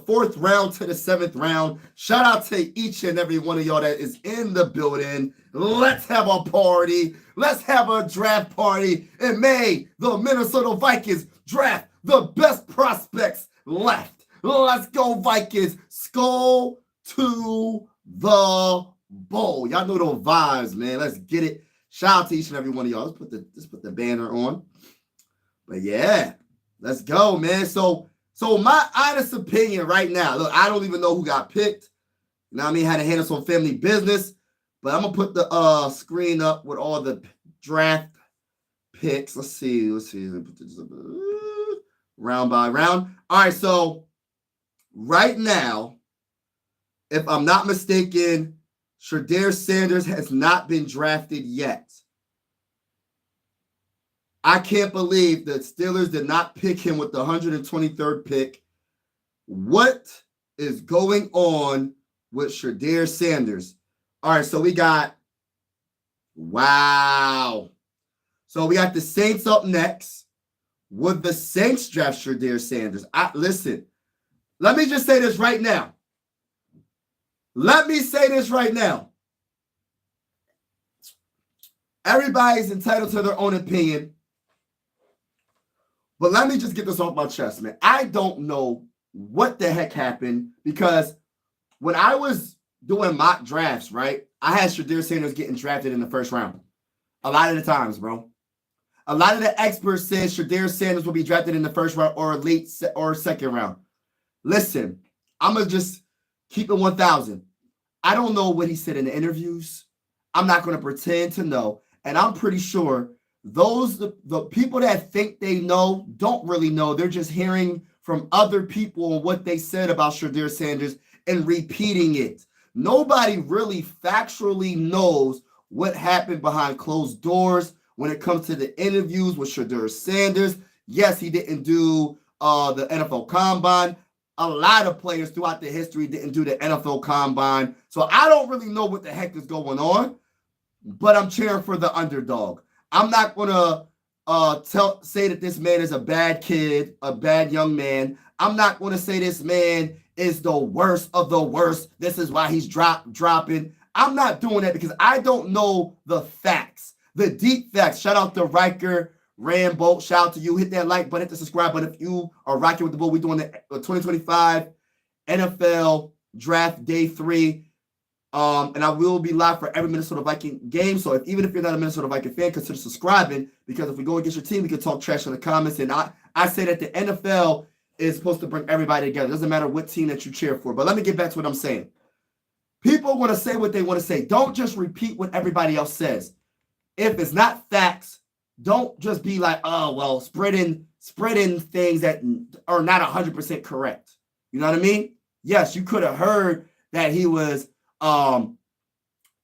4th round to the 7th round. Shout out to each and every one of y'all that is in the building. Let's have a party. Let's have a draft party. And may the Minnesota Vikings draft the best prospects left. Let's go, Vikings. Skull to the bowl. Y'all know those vibes, man. Let's get it. Shout out to each and every one of y'all. Let's put the banner on. But yeah, let's go, man. So my honest opinion right now, look, I don't even know who got picked. You know what I mean? Had to handle some family business. But I'm going to put the screen up with all the draft picks. Let's see. Put this up, round by round. All right, so right now, if I'm not mistaken, Shedeur Sanders has not been drafted yet. I can't believe the Steelers did not pick him with the 123rd pick. What is going on with Shedeur Sanders? All right, so we got, wow. So we got the Saints up next. Would the Saints draft Shedeur Sanders? Listen, let me just say this right now. Everybody's entitled to their own opinion. But let me just get this off my chest, man. I don't know what the heck happened because when I was doing mock drafts, right, I had Shedeur Sanders getting drafted in the 1st round. A lot of the times, bro. A lot of the experts said Shedeur Sanders will be drafted in the 1st round or late or 2nd round. Listen, I'm going to just keep it 1,000. I don't know what he said in the interviews. I'm not going to pretend to know. And I'm pretty sure the people that think they know don't really know. They're just hearing from other people what they said about Shedeur Sanders and repeating it. Nobody really factually knows what happened behind closed doors when it comes to the interviews with Shedeur Sanders. Yes, he didn't do the NFL Combine. A lot of players throughout the history didn't do the NFL Combine. So I don't really know what the heck is going on, but I'm cheering for the underdog. I'm not going to say that this man is a bad kid, a bad young man. I'm not going to say this man is the worst of the worst. This is why he's dropping. I'm not doing that because I don't know the facts, the deep facts. Shout out to Riker Rambo. Shout out to you. Hit that like button, hit the subscribe button. If you are rocking with the bull, we're doing the 2025 NFL Draft Day 3. And I will be live for every Minnesota Viking game. So even if you're not a Minnesota Viking fan, consider subscribing because if we go against your team, we can talk trash in the comments. And I say that the NFL is supposed to bring everybody together. It doesn't matter what team that you cheer for. But let me get back to what I'm saying. People want to say what they want to say. Don't just repeat what everybody else says. If it's not facts, don't just be like, oh, well, spreading things that are not 100% correct. You know what I mean? Yes, you could have heard that he was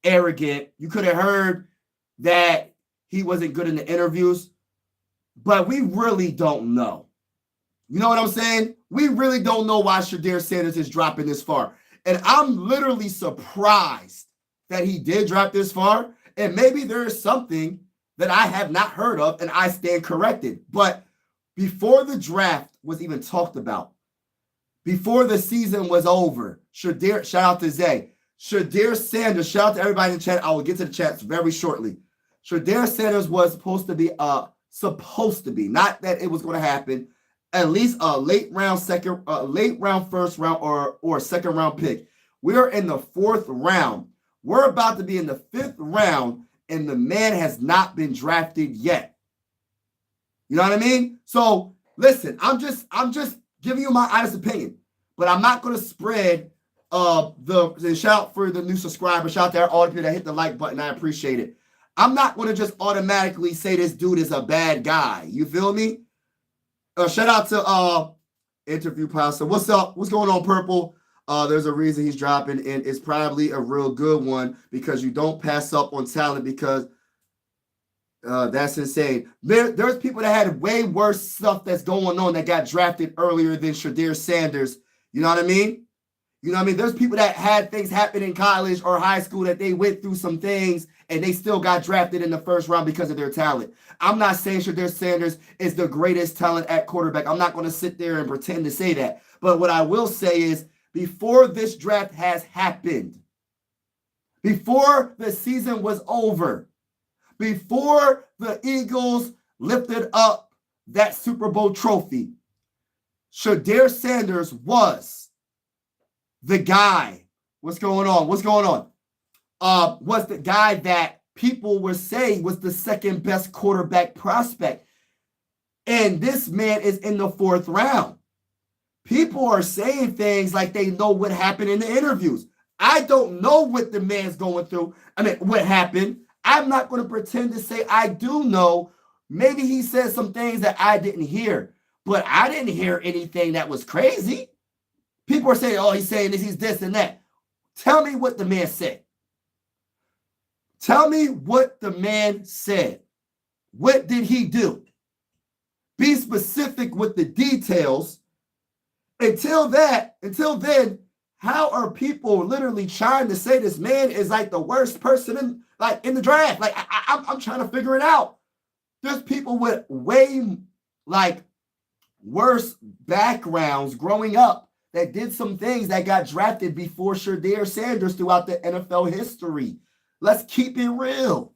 arrogant. You could have heard that he wasn't good in the interviews, but we really don't know. You know what I'm saying? We really don't know why Shedeur Sanders is dropping this far. And I'm literally surprised that he did drop this far. And maybe there is something that I have not heard of and I stand corrected. But before the draft was even talked about, before the season was over, Shedeur, shout out to Zay, Shedeur Sanders, shout out to everybody in the chat. I will get to the chats very shortly. Shedeur Sanders was supposed to be, not that it was going to happen, at least a late round 1st round or 2nd round pick. We're in the 4th round. We're about to be in the 5th round, and the man has not been drafted yet. You know what I mean? So listen, I'm just giving you my honest opinion, but I'm not going to spread the shout out for the new subscribers. Shout out to all of you that hit the like button. I appreciate it. I'm not going to just automatically say this dude is a bad guy. You feel me? Shout out to Interview Pastor. What's up? What's going on, Purple? There's a reason he's dropping, and it's probably a real good one because you don't pass up on talent because that's insane. There's people that had way worse stuff that's going on that got drafted earlier than Shedeur Sanders. You know what I mean? You know what I mean? There's people that had things happen in college or high school that they went through some things and they still got drafted in the 1st round because of their talent. I'm not saying Shedeur Sanders is the greatest talent at quarterback. I'm not going to sit there and pretend to say that. But what I will say is, before this draft has happened, before the season was over, before the Eagles lifted up that Super Bowl trophy, Shedeur Sanders was the guy. What's going on? Was the guy that people were saying was the second best quarterback prospect. And this man is in the 4th round. People are saying things like they know what happened in the interviews. I don't know what the man's going through. What happened. I'm not going to pretend to say I do know. Maybe he said some things that I didn't hear, but I didn't hear anything that was crazy. People are saying, oh, he's saying this, he's this and that. Tell me what the man said. Tell me what the man said. What did he do? Be specific with the details. Until then, how are people literally trying to say this man is like the worst person in the draft? Like I'm trying to figure it out. There's people with way worse backgrounds growing up that did some things that got drafted before Shedeur Sanders throughout the NFL history. Let's keep it real.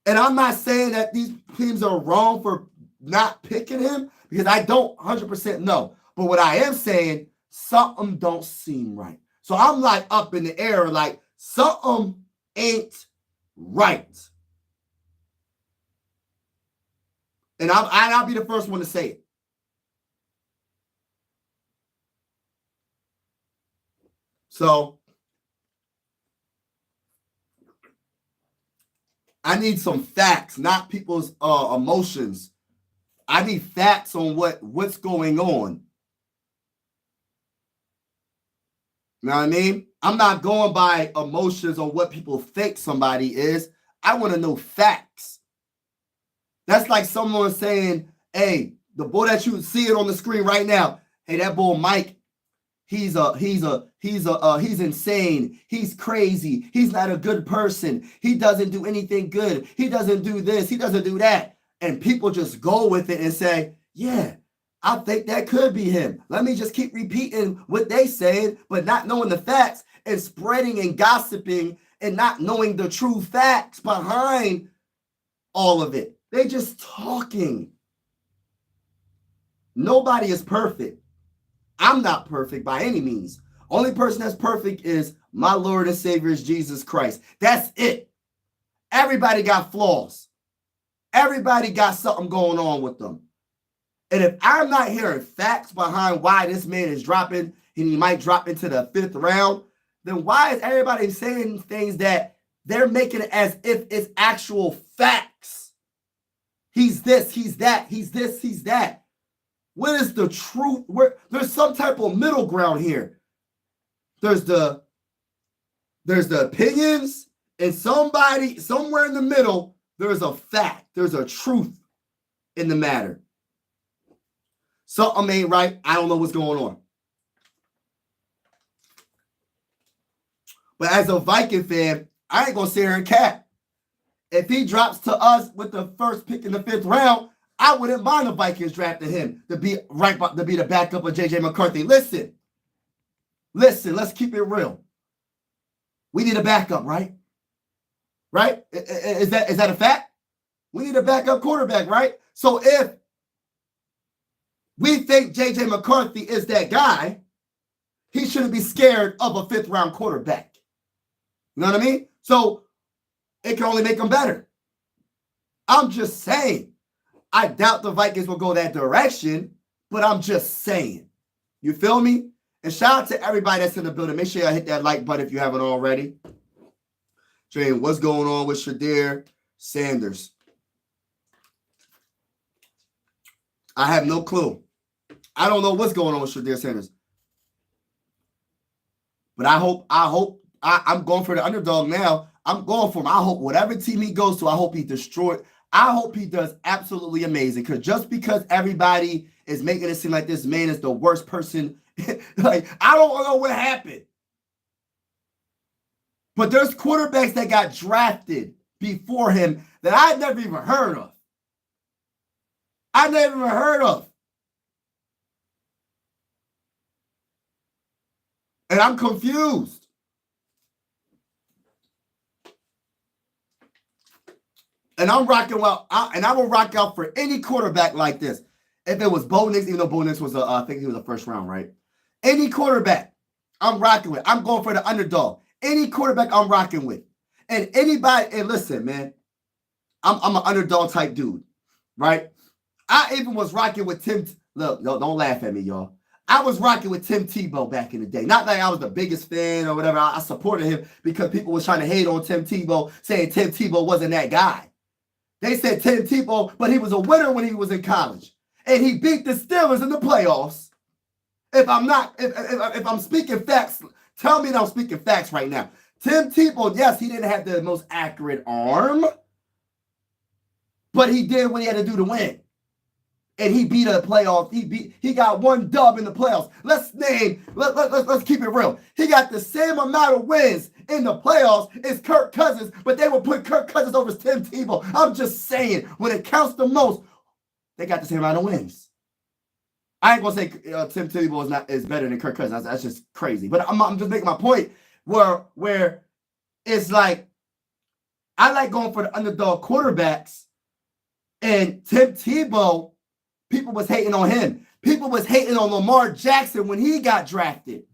And I'm not saying that these teams are wrong for not picking him, because I don't 100% know. But what I am saying, something don't seem right. So I'm like up in the air, like something ain't right. And I'll be the first one to say it. So I need some facts, not people's emotions. I need facts on what's going on. You know what I mean? I'm not going by emotions on what people think somebody is. I want to know facts. That's like someone saying, hey, the boy that you see it on the screen right now, hey, that boy Mike, he's insane. He's crazy. He's not a good person. He doesn't do anything good. He doesn't do this. He doesn't do that. And people just go with it and say, yeah, I think that could be him. Let me just keep repeating what they saying, but not knowing the facts and spreading and gossiping and not knowing the true facts behind all of it. They just talking. Nobody is perfect. I'm not perfect by any means. Only person that's perfect is my Lord and Savior is Jesus Christ. That's it. Everybody got flaws. Everybody got something going on with them. And if I'm not hearing facts behind why this man is dropping and he might drop into the 5th round, then why is everybody saying things that they're making it as if it's actual facts? He's this, he's that, he's this, he's that. What is the truth? There's some type of middle ground here. There's the opinions, and somebody somewhere in the middle, there's a fact. There's a truth in the matter. Something ain't right. I don't know what's going on. But as a Viking fan, I ain't gonna sit here and cap. If he drops to us with the first pick in the 5th round, I wouldn't mind the Vikings drafting him to be the backup of J.J. McCarthy. Listen, let's keep it real. We need a backup, right? Right? Is that a fact? We need a backup quarterback, right? So if we think J.J. McCarthy is that guy, he shouldn't be scared of a 5th round quarterback. You know what I mean? So it can only make him better. I'm just saying. I doubt the Vikings will go that direction, but I'm just saying. You feel me? And shout out to everybody that's in the building. Make sure y'all hit that like button if you haven't already. Jane, what's going on with Shedeur Sanders? I have no clue. I don't know what's going on with Shedeur Sanders. But I'm going for the underdog now. I'm going for him. I hope whatever team he goes to, I hope he destroys. I hope he does absolutely amazing. Because just because everybody is making it seem like this man is the worst person, like I don't know what happened. But there's quarterbacks that got drafted before him that I never even heard of. I never even heard of. And I'm confused. And I'm rocking out, and I will rock out for any quarterback like this. If it was Bo Nix, even though Bo Nix was I think he was a first round, right? Any quarterback I'm rocking with. I'm going for the underdog. Any quarterback I'm rocking with. And anybody, and listen, man, I'm an underdog type dude, right? I even was rocking with Tim. Look, don't laugh at me, y'all. I was rocking with Tim Tebow back in the day. Not like I was the biggest fan or whatever. I supported him because people was trying to hate on Tim Tebow, saying Tim Tebow wasn't that guy. They said Tim Tebow, but he was a winner when he was in college. And he beat the Steelers in the playoffs. If I'm speaking facts, tell me that I'm speaking facts right now. Tim Tebow, yes, he didn't have the most accurate arm, but he did what he had to do to win. And he beat a playoff. He got one dub in the playoffs. Let's keep it real. He got the same amount of wins in the playoffs as Kirk Cousins, but they will put Kirk Cousins over Tim Tebow. I'm just saying, when it counts the most, they got the same amount of wins. I ain't gonna say Tim Tebow is better than Kirk Cousins. That's just crazy. But I'm just making my point where it's like I like going for the underdog quarterbacks, and Tim Tebow. People was hating on him. People was hating on Lamar Jackson when he got drafted.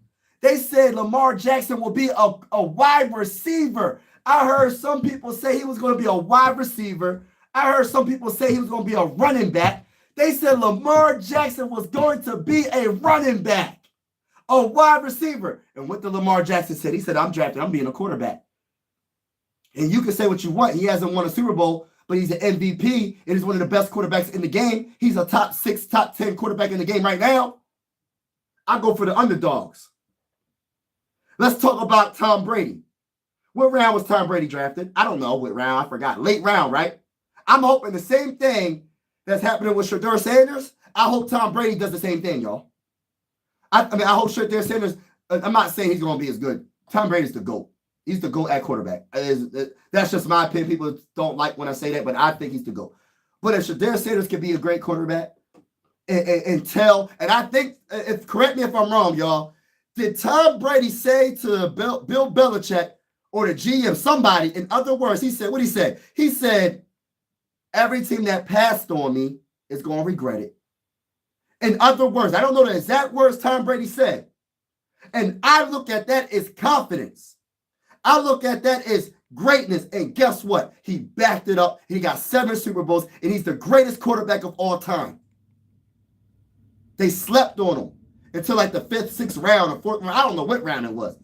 They said Lamar Jackson will be a wide receiver. I heard some people say he was going to be a wide receiver. I heard some people say he was going to be a running back. They said Lamar Jackson was going to be a running back, a wide receiver. And what did Lamar Jackson say? He said, I'm drafted. I'm being a quarterback. And you can say what you want. He hasn't won a Super Bowl, but he's an MVP and he's one of the best quarterbacks in the game. He's a top 6, top 10 quarterback in the game right now. I go for the underdogs. Let's talk about Tom Brady. What round was Tom Brady drafted? I don't know what round. I forgot. Late round, right? I'm hoping the same thing that's happening with Shedeur Sanders. I hope Tom Brady does the same thing, y'all. I hope Shedeur Sanders, I'm not saying he's going to be as good. Tom Brady's the GOAT. He's the GOAT at quarterback. That's just my opinion. People don't like when I say that, but I think he's the GOAT. But if Shedeur Sanders can be a great quarterback and I think, correct me if I'm wrong, y'all, did Tom Brady say to Bill Belichick or the GM, somebody, in other words, he said, what he said? He said, every team that passed on me is going to regret it. In other words, I don't know the exact words Tom Brady said. And I look at that as confidence. I look at that as greatness. And guess what? He backed it up. He got 7 Super Bowls, and he's the greatest quarterback of all time. They slept on him until like the 5th, 6th round or 4th round. I don't know what round it was.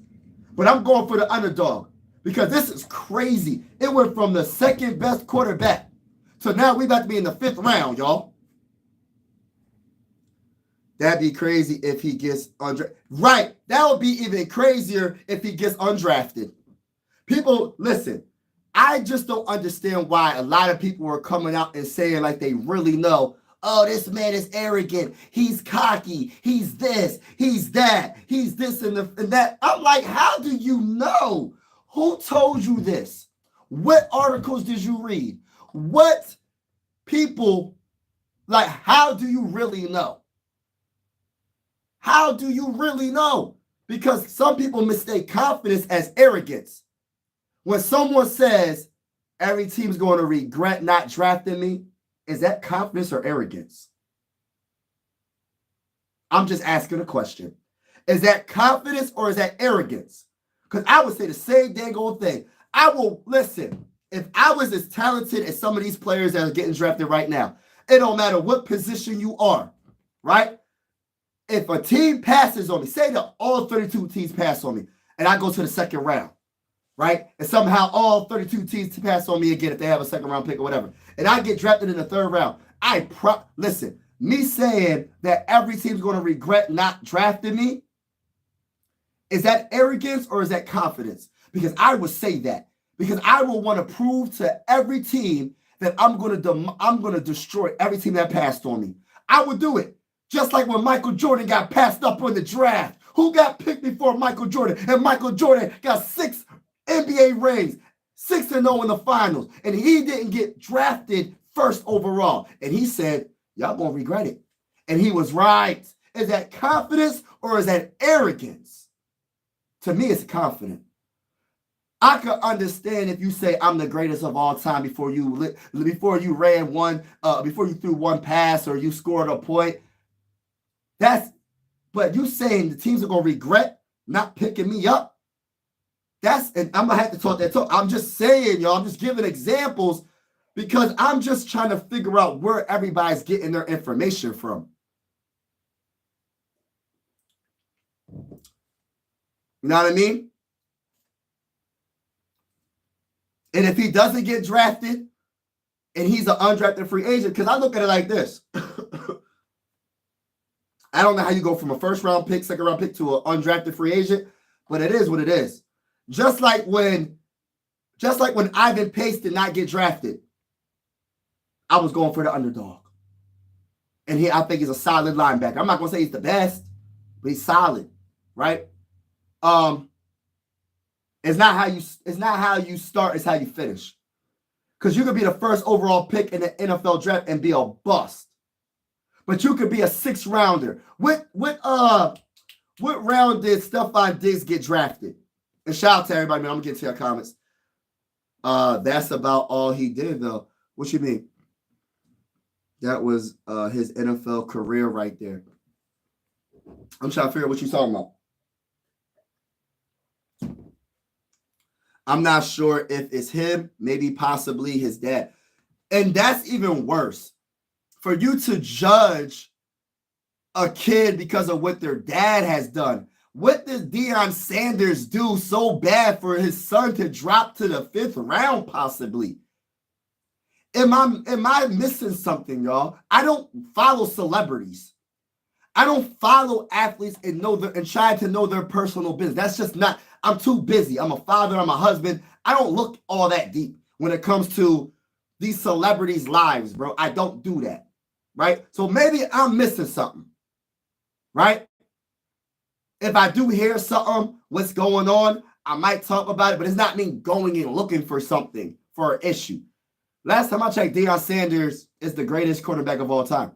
But I'm going for the underdog because this is crazy. It went from the 2nd best quarterback. So now we about to be in the 5th round, y'all. That'd be crazy if he gets undrafted. Right. That would be even crazier if he gets undrafted. People, listen, I just don't understand why a lot of people are coming out and saying like they really know, oh, this man is arrogant. He's cocky. He's this. He's that. He's this and that. I'm like, how do you know? Who told you this? What articles did you read? What people, like, how do you really know? How do you really know? Because some people mistake confidence as arrogance. When someone says every team's going to regret not drafting me, is that confidence or arrogance? I'm just asking a question. Is that confidence or is that arrogance? Because I would say the same dang old thing. I will, listen, if I was as talented as some of these players that are getting drafted right now, it don't matter what position you are, right? If a team passes on me, say that all 32 teams pass on me, and I go to the 2nd round, right? And somehow all 32 teams pass on me again if they have a 2nd round pick or whatever. And I get drafted in the 3rd round. Listen, me saying that every team's going to regret not drafting me, is that arrogance or is that confidence? Because I would say that. Because I will want to prove to every team that I'm going to destroy every team that passed on me. I would do it. Just like when Michael Jordan got passed up on the draft. Who got picked before Michael Jordan? And Michael Jordan got 6 NBA rings, 6-0 in the finals. And he didn't get drafted 1st overall. And he said, y'all gonna regret it. And he was right. Is that confidence or is that arrogance? To me, it's confident. I could understand if you say I'm the greatest of all time before you ran one, before you threw one pass or you scored a point. But you saying the teams are gonna regret not picking me up. And I'm gonna have to talk that talk. I'm just saying, y'all. I'm just giving examples because I'm just trying to figure out where everybody's getting their information from. You know what I mean? And if he doesn't get drafted and he's an undrafted free agent, because I look at it like this. I don't know how you go from a first-round pick, second-round pick to an undrafted free agent, but it is what it is. Just like when Ivan Pace did not get drafted, I was going for the underdog. And I think he's a solid linebacker. I'm not going to say he's the best, but he's solid, right? It's not how you start, it's how you finish. Because you could be the first overall pick in the NFL draft and be a bust. But you could be a 6th rounder. What round did Stephon Diggs get drafted? And shout out to everybody, man. I'm gonna get to your comments. That's about all he did, though. What you mean? That was his NFL career right there. I'm trying to figure out what you're talking about. I'm not sure if it's him, maybe possibly his dad. And that's even worse. For you to judge a kid because of what their dad has done. What did Shedeur Sanders do so bad for his son to drop to the 5th round possibly? Am I missing something, y'all? I don't follow celebrities. I don't follow athletes and try to know their personal business. That's just not. I'm too busy. I'm a father. I'm a husband. I don't look all that deep when it comes to these celebrities' lives, bro. I don't do that, right? So maybe I'm missing something, right? If I do hear something, what's going on, I might talk about it, but it's not me going and looking for something, for an issue. Last time I checked, Shedeur Sanders is the greatest quarterback of all time.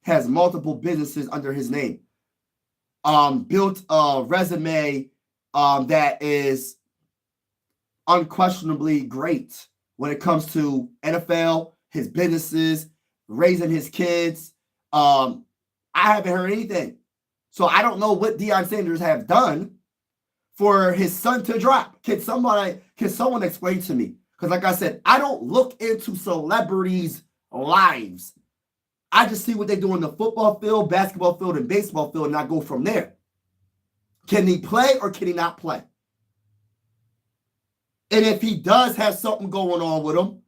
Has multiple businesses under his name. Built a resume that is unquestionably great when it comes to NFL, his businesses, raising his kids. I haven't heard anything. So I don't know what Shedeur Sanders have done for his son to drop. Can someone explain to me? Because like I said, I don't look into celebrities' lives. I just see what they do in the football field, basketball field, and baseball field, and I go from there. Can he play or can he not play? And if he does have something going on with him,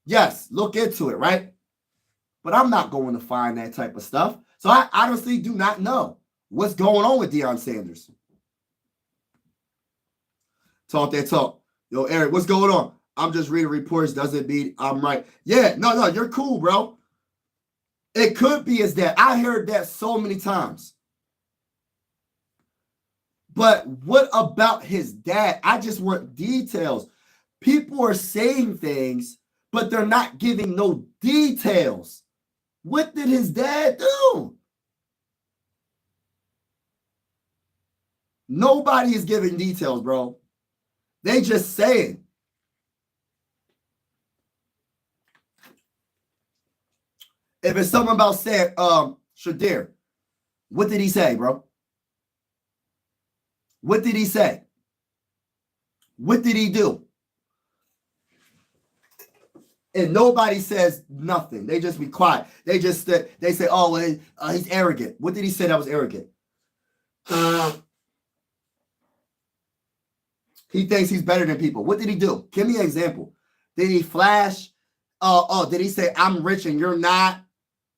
yes, look into it, right? But I'm not going to find that type of stuff. So I honestly do not know what's going on with Shedeur Sanders. Talk that talk. Yo, Eric, what's going on? I'm just reading reports. Doesn't mean I'm right. Yeah, no, you're cool, bro. It could be as that. I heard that so many times. But what about his dad? I just want details. People are saying things, but they're not giving no details. What did his dad do? Nobody is giving details, bro. They just saying. If it's something about saying, Shedeur, what did he say, bro? What did he say? What did he do? And nobody says nothing. They just be quiet. They say, oh, he's arrogant. What did he say that was arrogant? He thinks he's better than people. What did he do? Give me an example. Did he flash? Did he say, I'm rich and you're not?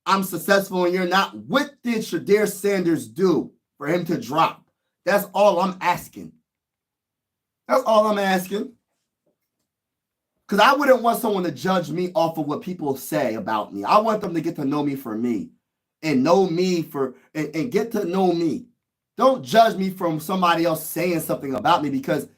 I'm successful and you're not? What did Shedeur Sanders do for him to drop? That's all I'm asking. That's all I'm asking. Because I wouldn't want someone to judge me off of what people say about me. I want them to get to know me for me and know me and get to know me. Don't judge me from somebody else saying something about me because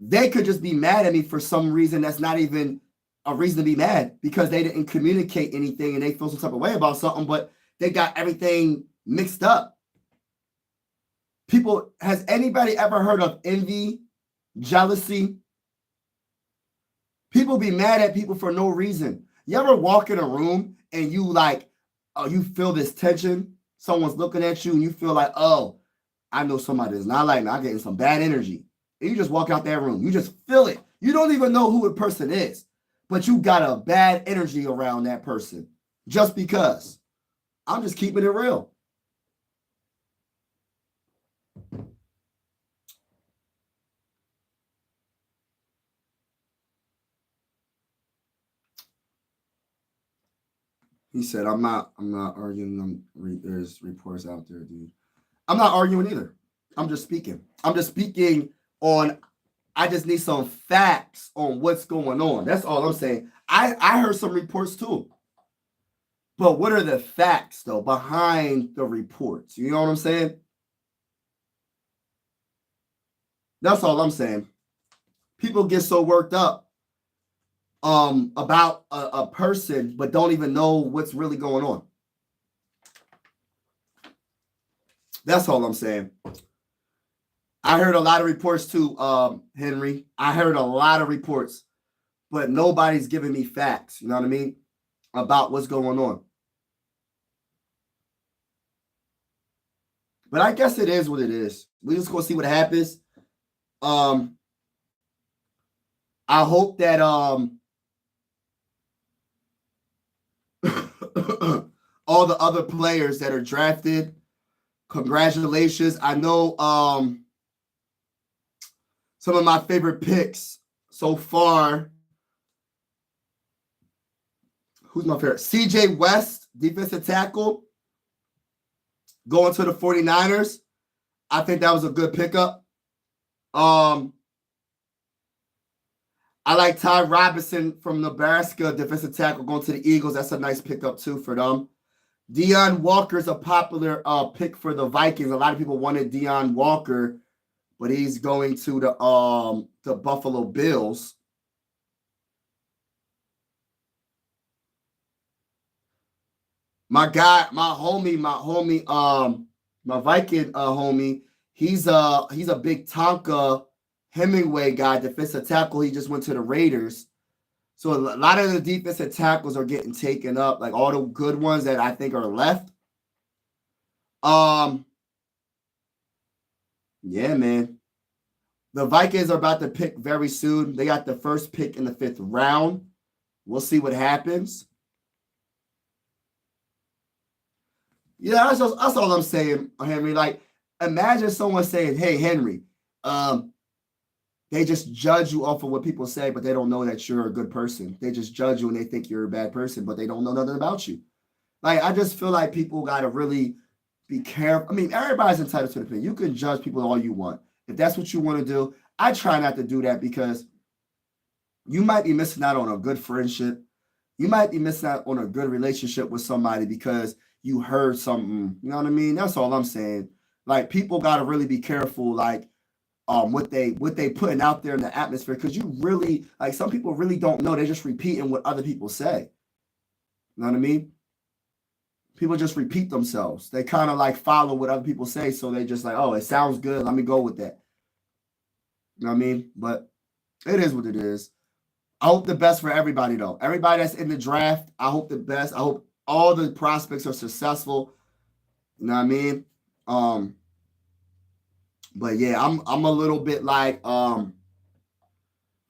they could just be mad at me for some reason that's not even a reason to be mad because they didn't communicate anything and they feel some type of way about something, but they got everything mixed up. Has anybody ever heard of envy, jealousy? People be mad at people for no reason. You ever walk in a room and you like, oh, you feel this tension? Someone's looking at you and you feel like, oh, I know somebody is not like me. I'm getting some bad energy. And you just walk out that room. You just feel it. You don't even know who the person is, but you got a bad energy around that person just because. I'm just keeping it real. He said, I'm not arguing. There's reports out there, dude. I'm not arguing either. I'm just speaking. I'm just speaking on, I just need some facts on what's going on. That's all I'm saying. I heard some reports too. But what are the facts, though, behind the reports? You know what I'm saying? That's all I'm saying. People get so worked up about a person, but don't even know what's really going on. That's all I'm saying. I heard a lot of reports too, Henry. I heard a lot of reports, but nobody's giving me facts, you know what I mean, about what's going on. But I guess it is what it is. We just gonna see what happens. I hope that all the other players that are drafted, congratulations. I know some of my favorite picks so far. Who's my favorite? CJ West, defensive tackle, going to the 49ers. I think that was a good pickup. I like Ty Robinson from Nebraska, defensive tackle, going to the Eagles. That's a nice pickup too for them. Deion Walker's a popular pick for the Vikings. A lot of people wanted Deion Walker, but he's going to the Buffalo Bills. My guy, my Viking homie, he's a big Tonka Hemingway guy, defensive tackle. He just went to the Raiders. So a lot of the defensive tackles are getting taken up, like all the good ones that I think are left. Yeah, man. The Vikings are about to pick very soon. They got the first pick in the 5th round. We'll see what happens. Yeah, that's all I'm saying, Henry. Like, imagine someone saying, hey, Henry, they just judge you off of what people say, but they don't know that you're a good person. They just judge you and they think you're a bad person, but they don't know nothing about you. Like, I just feel like people got to really be careful. I mean, everybody's entitled to an opinion. You can judge people all you want. If that's what you want to do, I try not to do that because you might be missing out on a good friendship. You might be missing out on a good relationship with somebody because you heard something. You know what I mean? That's all I'm saying. Like, people got to really be careful, like, what they putting out there in the atmosphere, because you really, like, some people really don't know. They're just repeating what other people say. You know what I mean? People just repeat themselves. They kind of like follow what other people say, so they just like, oh, it sounds good. Let me go with that. You know what I mean? But it is what it is. I hope the best for everybody, though. Everybody that's in the draft, I hope the best. I hope all the prospects are successful. You know what I mean? But yeah, I'm a little bit like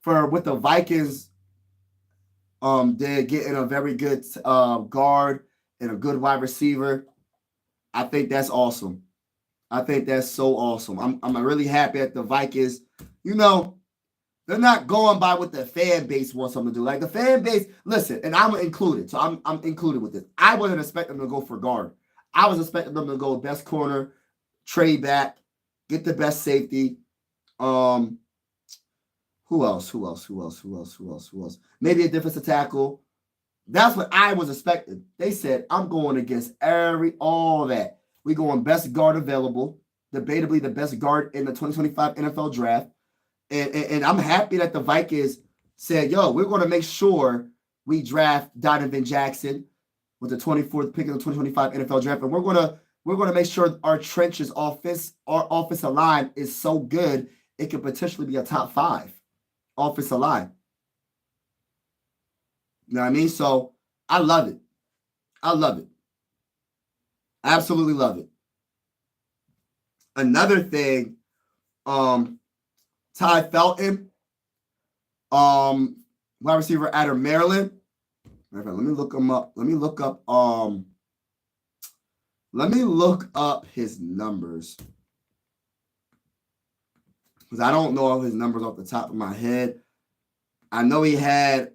with the Vikings, they're getting a very good guard and a good wide receiver. I think that's awesome. I think that's so awesome. I'm really happy at the Vikings. You know, they're not going by what the fan base wants them to do. Like, the fan base, listen, and I'm included. So I'm included with this. I wasn't expecting them to go for guard. I was expecting them to go best corner, trade back, get the best safety. Who else? Maybe a defensive tackle. That's what I was expecting. They said, I'm going against all that. We're going best guard available, debatably the best guard in the 2025 NFL draft. And I'm happy that the Vikings said, yo, we're going to make sure we draft Donovan Jackson with the 24th pick of the 2025 NFL draft. And we're going to we're going to make sure our our offensive line is so good it could potentially be a top 5 offensive line. You know what I mean? So I love it. I love it. Absolutely love it. Another thing, Ty Felton, wide receiver out of Maryland. Let me look him up. Let me look up his numbers. Because I don't know his numbers off the top of my head. I know he had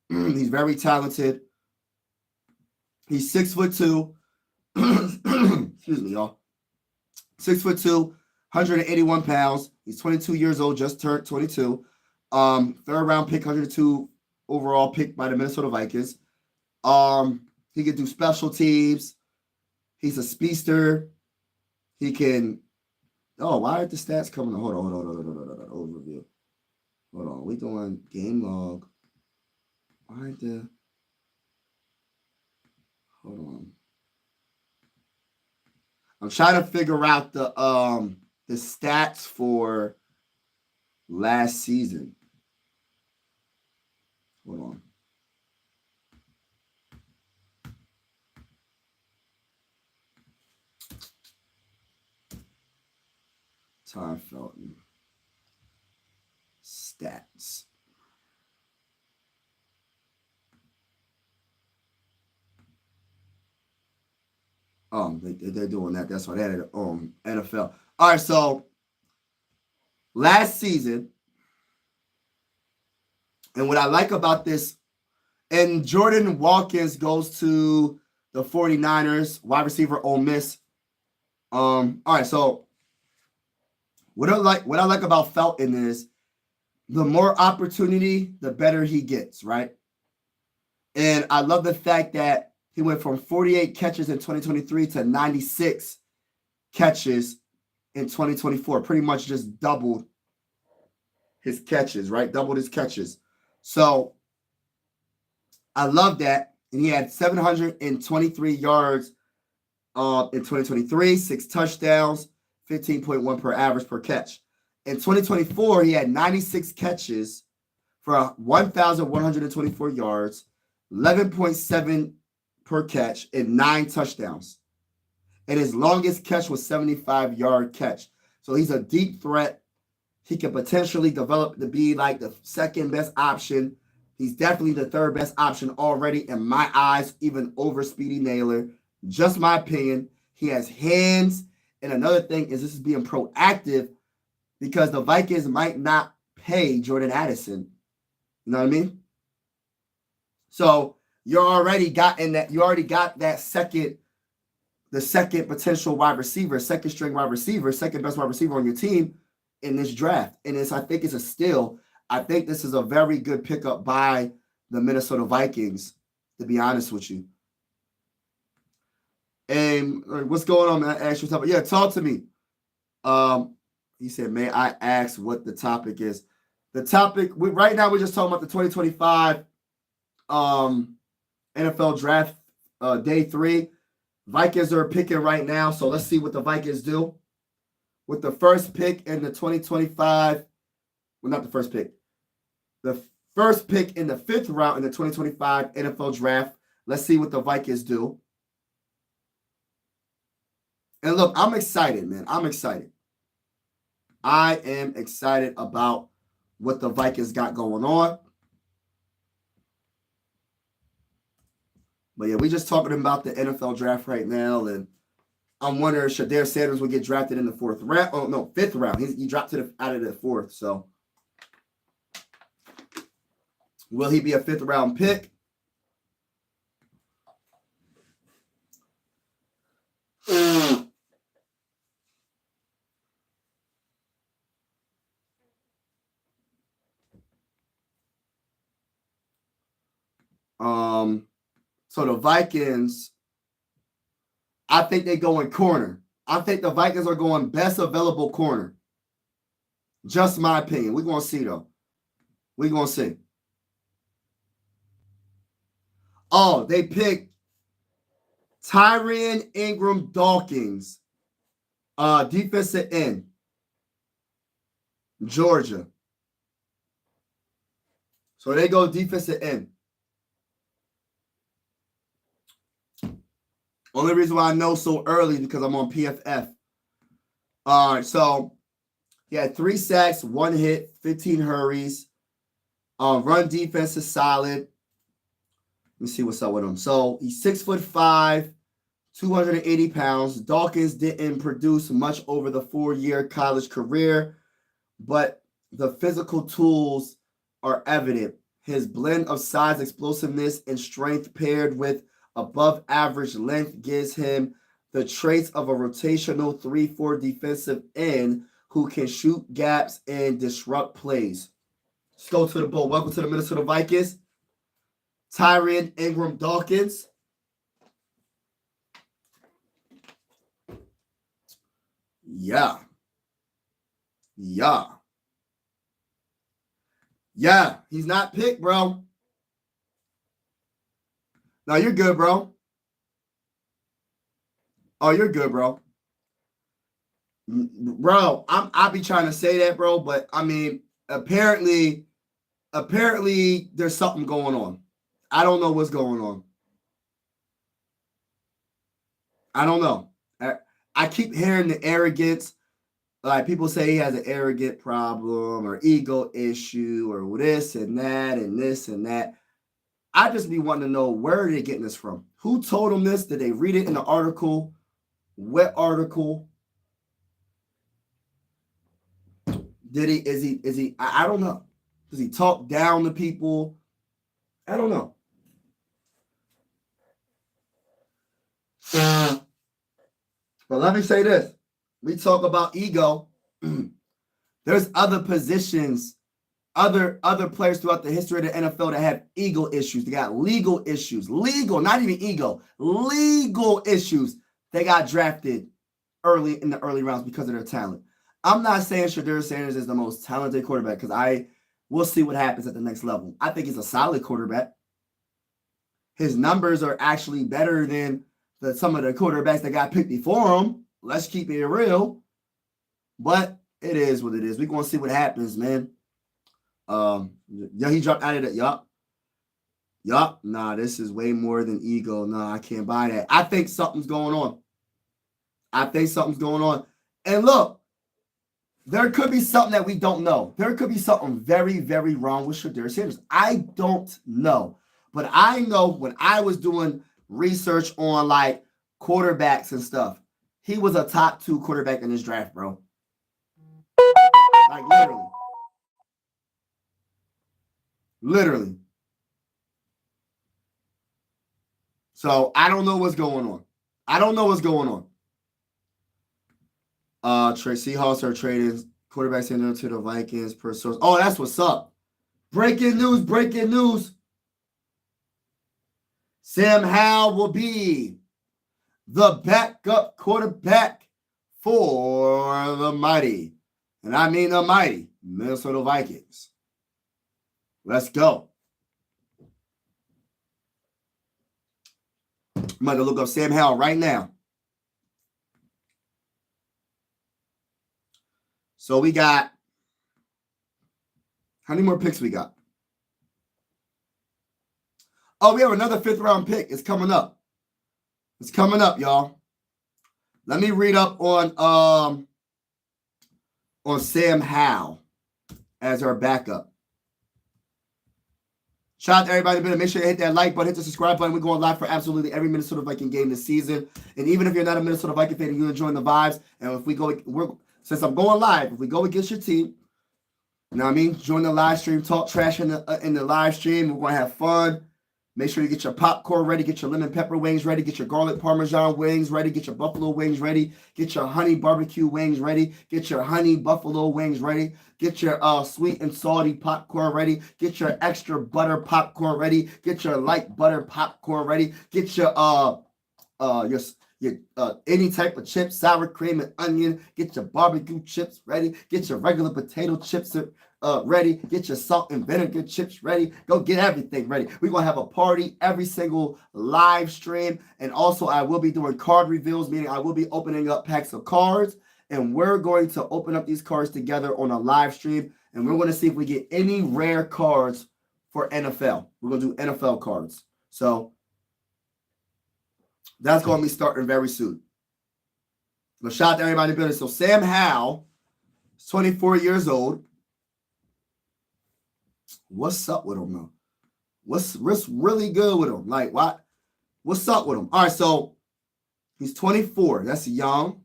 he's very talented. He's 6'2". Excuse me, y'all. 6'2", 181 pounds. He's 22 years old, just turned 22. Third round pick, 102 overall pick by the Minnesota Vikings. He can do special teams. He's a speedster. He can. Oh, why aren't the stats coming? Hold on. Overview. Hold on. We doing game log. Why aren't the? Hold on. I'm trying to figure out the stats for last season. Hold on. Ty Felton. Stats. They're doing that. That's why they added NFL. All right, so last season, and what I like about this, and Jordan Watkins goes to the 49ers, wide receiver, Ole Miss. All right, so what I like about Felton is the more opportunity, the better he gets, right? And I love the fact that he went from 48 catches in 2023 to 96 catches in 2024. Pretty much just doubled his catches, right? Doubled his catches. So I love that. And he had 723 yards in 2023, 6 touchdowns, 15.1 per average per catch. In 2024, he had 96 catches for 1,124 yards, 11.7 per catch, and 9 touchdowns. And his longest catch was 75-yard catch. So he's a deep threat. He can potentially develop to be like the second best option. He's definitely the third best option already in my eyes, even over Speedy Naylor. Just my opinion. He has hands. And another thing is this is being proactive because the Vikings might not pay Jordan Addison. You know what I mean? So you already got that second potential wide receiver, second string wide receiver, second best wide receiver on your team in this draft. And I think it's a steal. I think this is a very good pickup by the Minnesota Vikings, to be honest with you. And what's going on, man? Ask yourself. Yeah, talk to me. He said, may I ask what the topic is? The topic, right now we're just talking about the 2025 NFL draft day 3. Vikings are picking right now, so let's see what the Vikings do. With the first pick in the 2025, well, not the first pick. The first pick in the 5th round in the 2025 NFL draft. Let's see what the Vikings do. And look, I'm excited, man. I'm excited. I am excited about what the Vikings got going on. But yeah, we're just talking about the NFL draft right now, and I'm wondering if Shedeur Sanders will get drafted in the 4th round. Oh no, 5th round. He dropped out of the 4th. So will he be a 5th round pick? So the Vikings, I think they go in corner. I think the Vikings are going best available corner. Just my opinion. We're going to see, though. We're going to see. Oh, they picked Tyrion Ingram Dawkins, defensive end, Georgia. So they go defensive end. Only reason why I know so early is because I'm on PFF. All right, so he had 3 sacks, 1 hit, 15 hurries. Run defense is solid. Let me see what's up with him. So he's 6'5", 280 pounds. Dawkins didn't produce much over the 4-year college career, but the physical tools are evident. His blend of size, explosiveness, and strength paired with above average length gives him the traits of a rotational 3-4 defensive end who can shoot gaps and disrupt plays. Let's go to the bowl. Welcome to the Minnesota Vikings. Tyrion Ingram Dawkins. Yeah. He's not picked, bro. No, you're good, bro. Oh, you're good, bro. Bro, I be trying to say that, bro, but I mean, apparently there's something going on. I don't know what's going on. I don't know. I keep hearing the arrogance. Like people say he has an arrogant problem or ego issue or this and that and this and that. I just be wanting to know, where are they getting this from? Who told them this? Did they read it in the article? What article? Is he, I don't know. Does he talk down to people? I don't know. But let me say this. We talk about ego. There's other positions, other players throughout the history of the NFL that have ego issues. They got legal issues. Legal, not even ego. Legal issues. They got drafted early in the early rounds because of their talent. I'm not saying Shedeur Sanders is the most talented quarterback because we'll see what happens at the next level. I think he's a solid quarterback. His numbers are actually better than some of the quarterbacks that got picked before him. Let's keep it real. But it is what it is. We're going to see what happens, man. Yeah, he dropped out of that. Yup. Nah, this is way more than ego. Nah, I can't buy that. I think something's going on. And look, there could be something that we don't know. There could be something very, very wrong with Shedeur Sanders. I don't know. But I know when I was doing research on like quarterbacks and stuff, he was a top 2 quarterback in this draft, bro. Like literally. So I don't know what's going on. Seahawks are trading quarterback center to the Vikings per source. Oh, that's what's up. Breaking news. Sam Howell will be the backup quarterback for the mighty, and I mean the mighty, Minnesota Vikings. Let's go. I'm going to look up Sam Howell right now. So we got, how many more picks we got? Oh, we have another 5th round pick. It's coming up, y'all. Let me read up on Sam Howell as our backup. Shout out to everybody. Make sure you hit that like button, hit the subscribe button. We're going live for absolutely every Minnesota Viking game this season. And even if you're not a Minnesota Viking fan and you're enjoying the vibes, and if we go, since I'm going live, if we go against your team, you know what I mean? Join the live stream, talk trash in the live stream. We're going to have fun. Make sure you get your popcorn ready, get your lemon pepper wings ready, get your garlic parmesan wings ready, get your buffalo wings ready, get your honey barbecue wings ready, get your honey buffalo wings ready, get your sweet and salty popcorn ready, get your extra butter popcorn ready, get your light butter popcorn ready, get your any type of chips, sour cream and onion, get your barbecue chips ready, get your regular potato chips ready. Get your salt and vinegar chips ready. Go get everything ready. We're going to have a party every single live stream. And also, I will be doing card reveals, meaning I will be opening up packs of cards. And we're going to open up these cards together on a live stream. And we're going to see if we get any rare cards for NFL. We're going to do NFL cards. So that's going to be starting very soon. But shout out to everybody in the building. So Sam Howell is 24 years old. What's up with him, though? What's really good with him? Like, what? What's up with him? All right, so he's 24. That's young.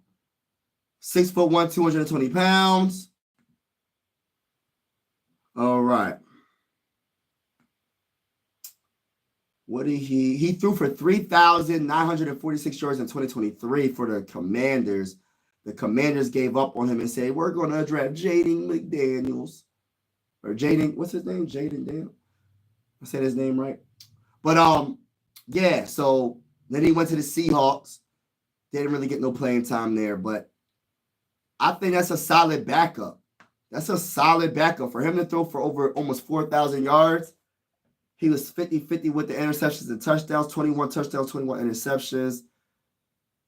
6'1", 220 pounds. All right. What did he threw for 3,946 yards in 2023 for the Commanders. The Commanders gave up on him and said, we're going to draft Jaden McDaniels. Or Jaden, what's his name? Jaden Daniel. I said his name right. But yeah, so then he went to the Seahawks. They didn't really get no playing time there, but I think that's a solid backup. That's a solid backup for him to throw for over almost 4,000 yards. He was 50-50 with the interceptions and touchdowns, 21 touchdowns, 21 interceptions.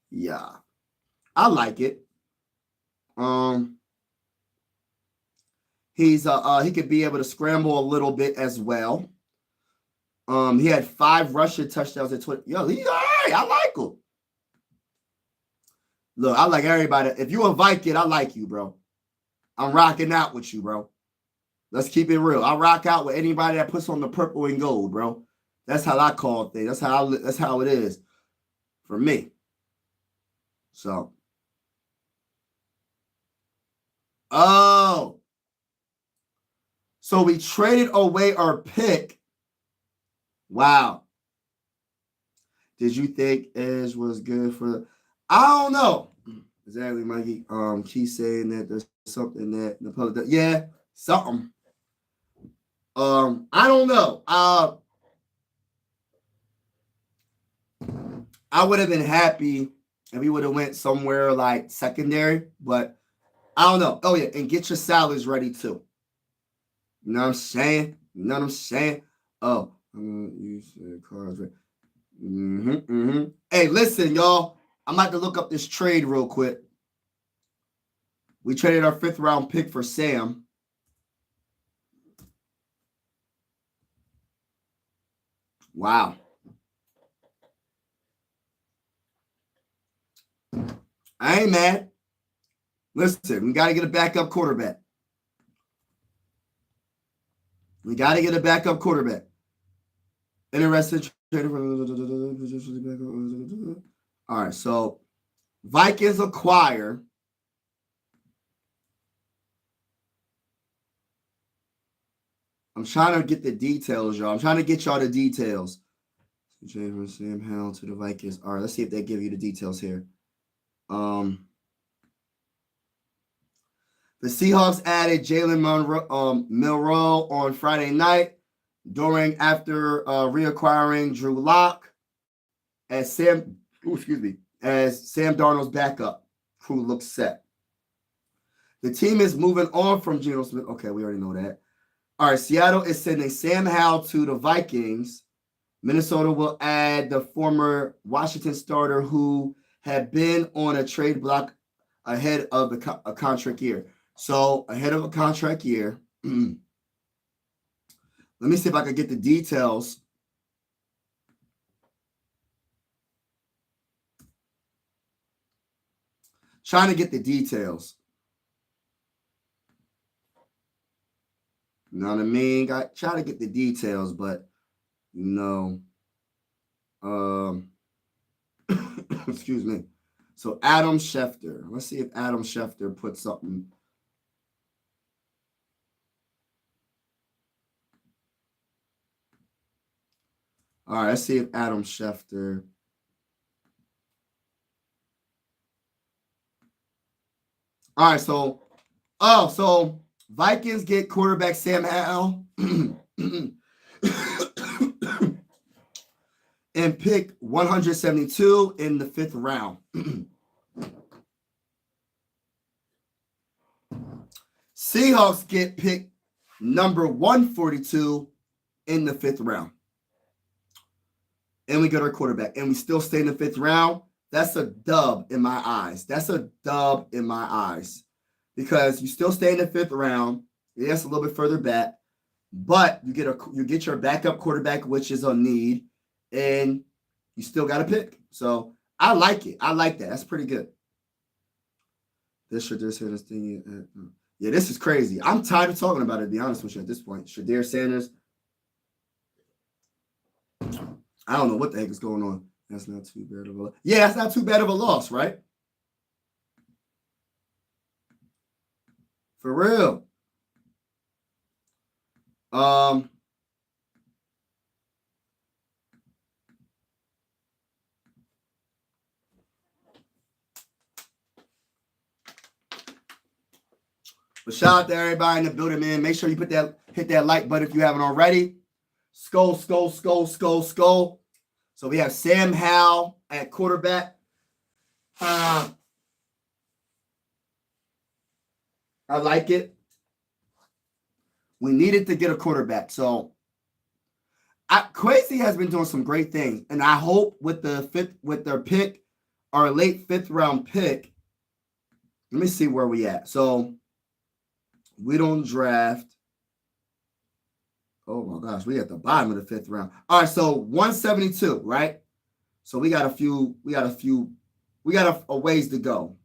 Yeah. I like it. He could be able to scramble a little bit as well. He had 5 rushing touchdowns at 20. Yo, he's all right. I like him. Look, I like everybody. If you're a Viking, I like you, bro. I'm rocking out with you, bro. Let's keep it real. I rock out with anybody that puts on the purple and gold, bro. That's how I call things. That's how it is for me. So, so we traded away our pick. Wow. Did you think Edge was good for? I don't know. Exactly, Mikey. Keep saying that there's something that the public. Yeah, something. I don't know. I would have been happy if we would have went somewhere like secondary, but I don't know. Oh yeah, and get your salads ready too. You know what I'm saying? You know what I'm saying? Oh, you said cards right. Hey, listen, y'all. I'm about to look up this trade real quick. We traded our 5th round pick for Sam. Wow. I ain't mad. Listen, we got to get a backup quarterback. We got to get a backup quarterback. Interested. All right, so Vikings acquire. I'm trying to get the details, y'all. I'm trying to get y'all the details. Trade from Sam Howell to the Vikings. All right, let's see if they give you the details here. The Seahawks added Jalen Milroe on Friday night after reacquiring Drew Lock as Sam Darnold's backup. Crew looks set. The team is moving on from Geno Smith. Okay, we already know that. All right, Seattle is sending Sam Howell to the Vikings. Minnesota will add the former Washington starter who had been on a trade block ahead of a contract year. So ahead of a contract year, let me see if I can get the details. Trying to get the details. You know what I mean? I try to get the details, but excuse me. So Adam Schefter. Let's see if Adam Schefter put something. All right, let's see if Adam Schefter. All right, so Vikings get quarterback Sam Howell and pick 172 in the 5th round. Seahawks get pick number 142 in the 5th round. And we get our quarterback. And we still stay in the 5th round. That's a dub in my eyes. That's a dub in my eyes. Because you still stay in the 5th round. Yes, a little bit further back. But you get your backup quarterback, which is a need. And you still got to pick. So I like it. I like that. That's pretty good. This Shedeur Sanders thing. Yeah, this is crazy. I'm tired of talking about it, to be honest with you, at this point. Shedeur Sanders. I don't know what the heck is going on. That's not too bad of a loss. Yeah, that's not too bad of a loss, right? For real. But shout out to everybody in the building, man. Make sure you hit that like button if you haven't already. Skull. So we have Sam Howell at quarterback. I like it. We needed to get a quarterback. So Kwesi has been doing some great things. And I hope with their pick, our late 5th round pick. Let me see where we at. So we don't draft. Oh my gosh, we at the bottom of the 5th round. All right, so 172, right? So we got a ways to go.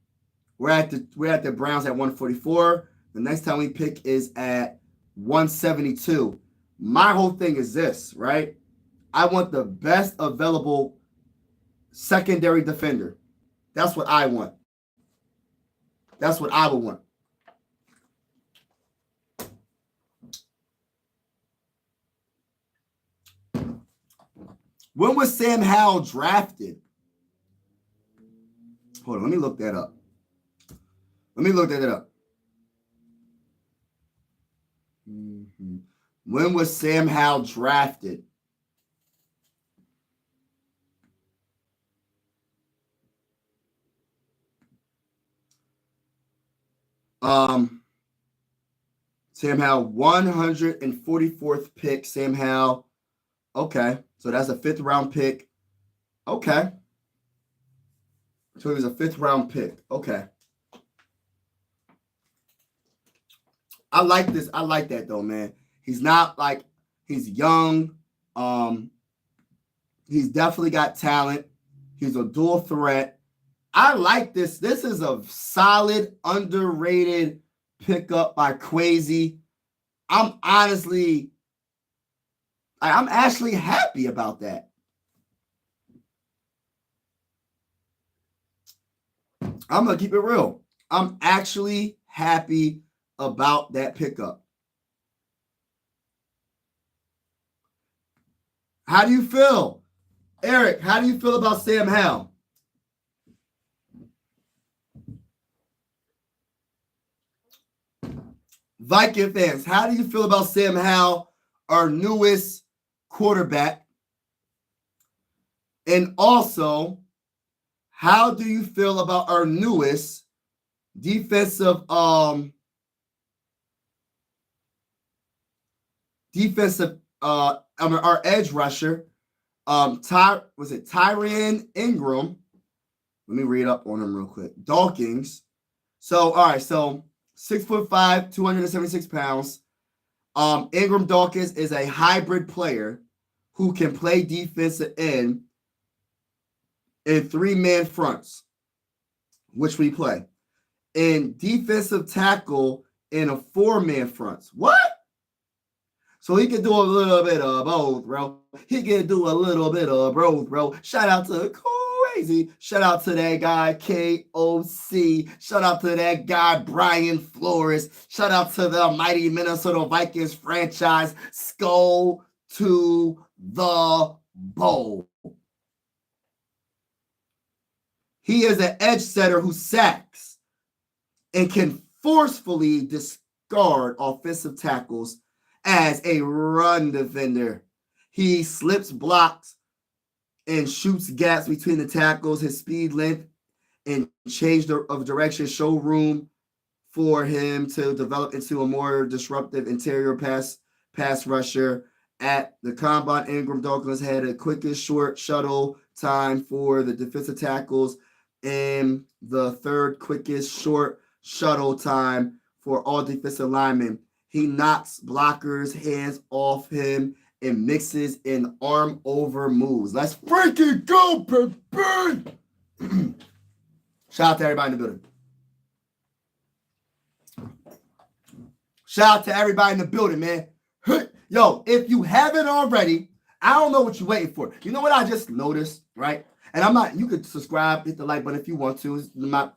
We're at the Browns at 144. The next time we pick is at 172. My whole thing is this, right? I want the best available secondary defender. That's what I want. That's what I would want. When was Sam Howell drafted? Hold on, let me look that up. When was Sam Howell drafted? Sam Howell, 144th pick. Sam Howell. Okay, so that's a 5th round pick. Okay. So he was a 5th round pick. Okay. I like this. I like that though, man. He's not like he's young. He's definitely got talent. He's a dual threat. I like this. This is a solid, underrated pickup by Kwesi. I'm actually happy about that. I'm going to keep it real. I'm actually happy about that pickup. How do you feel? Eric, how do you feel about Sam Howell? Viking fans, how do you feel about Sam Howell, our newest quarterback? And also, how do you feel about our newest defensive our edge rusher? Tyrion Ingram? Let me read up on him real quick. Dawkins. So, all right, so 6'5", 276 pounds. Ingram Dawkins is a hybrid player who can play defensive end in 3-man fronts, which we play. And defensive tackle in a 4-man fronts. What? So he can do a little bit of both, bro. He can do a little bit of both, bro. Shout out to Kwesi. Shout out to that guy, KOC. Shout out to that guy, Brian Flores. Shout out to the mighty Minnesota Vikings franchise. Skull to the bowl. He is an edge setter who sacks and can forcefully discard offensive tackles as a run defender. He slips blocks and shoots gaps between the tackles. His speed, length, and change of direction show room for him to develop into a more disruptive interior pass rusher. At the combine, Ingram Douglas had the quickest short shuttle time for the defensive tackles and the third quickest short shuttle time for all defensive linemen. He knocks blockers' hands off him and mixes in arm over moves. Let's freaking go, baby! Shout out to everybody in the building. Shout out to everybody in the building, man. Yo, if you haven't already, I don't know what you're waiting for. You know what I just noticed, right? And I'm not, you could subscribe, hit the like button if you want to. I'm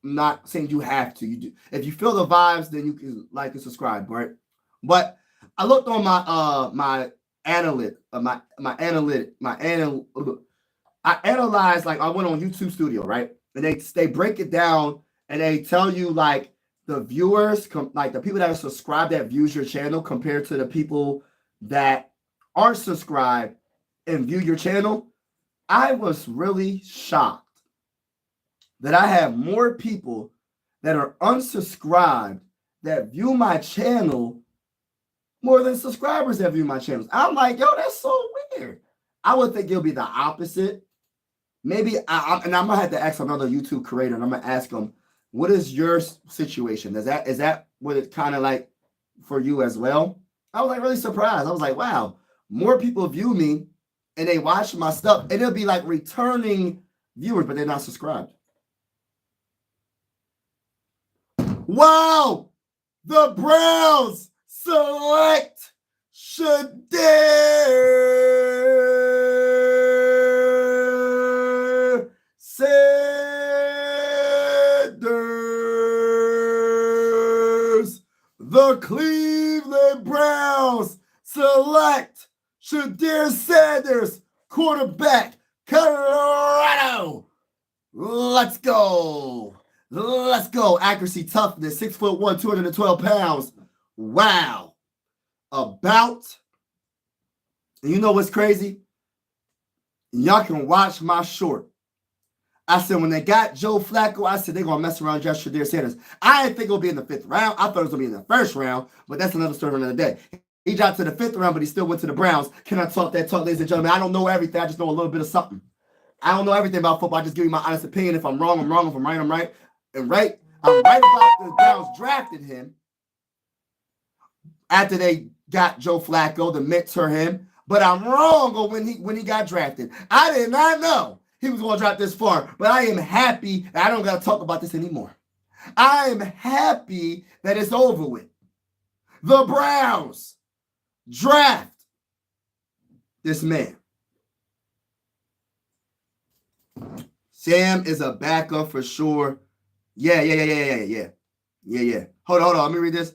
not saying you have to. You do. If you feel the vibes, then you can like and subscribe, right? But I looked on I analyzed, like I went on YouTube Studio, right? And they break it down and they tell you like the viewers, like the people that are subscribed that views your channel compared to the people that aren't subscribed and view your channel. I was really shocked that I have more people that are unsubscribed that view my channel more than subscribers that view my channels. I'm like, yo, that's so weird. I would think it'll be the opposite. Maybe I'm gonna have to ask another YouTube creator, and I'm gonna ask them, what is your situation? Is that what it's kind of like for you as well? I was like really surprised. I was like, wow, more people view me and they watch my stuff, and it'll be like returning viewers, but they're not subscribed. Wow, the Browns select Shedeur Sanders. The Cleveland Browns select Shedeur Sanders, quarterback, Colorado. Let's go. Let's go. Accuracy, toughness, 6'1", 212 pounds. Wow. And you know what's crazy? Y'all can watch my short. I said, when they got Joe Flacco, I said, they're going to mess around just Shedeur Sanders. I didn't think it would be in the 5th round. I thought it was going to be in the 1st round, but that's another story for another day. He dropped to the 5th round, but he still went to the Browns. Can I talk that talk, ladies and gentlemen? I don't know everything. I just know a little bit of something. I don't know everything about football. I just give you my honest opinion. If I'm wrong, I'm wrong. If I'm right, I'm right. And right, I'm right about the Browns drafted him after they got Joe Flacco to mentor him. But I'm wrong on when he got drafted. I did not know he was going to drop this far. But I am happy. I don't got to talk about this anymore. I am happy that it's over with. The Browns draft this man. Sam is a backup for sure. Yeah. Hold on. Let me read this.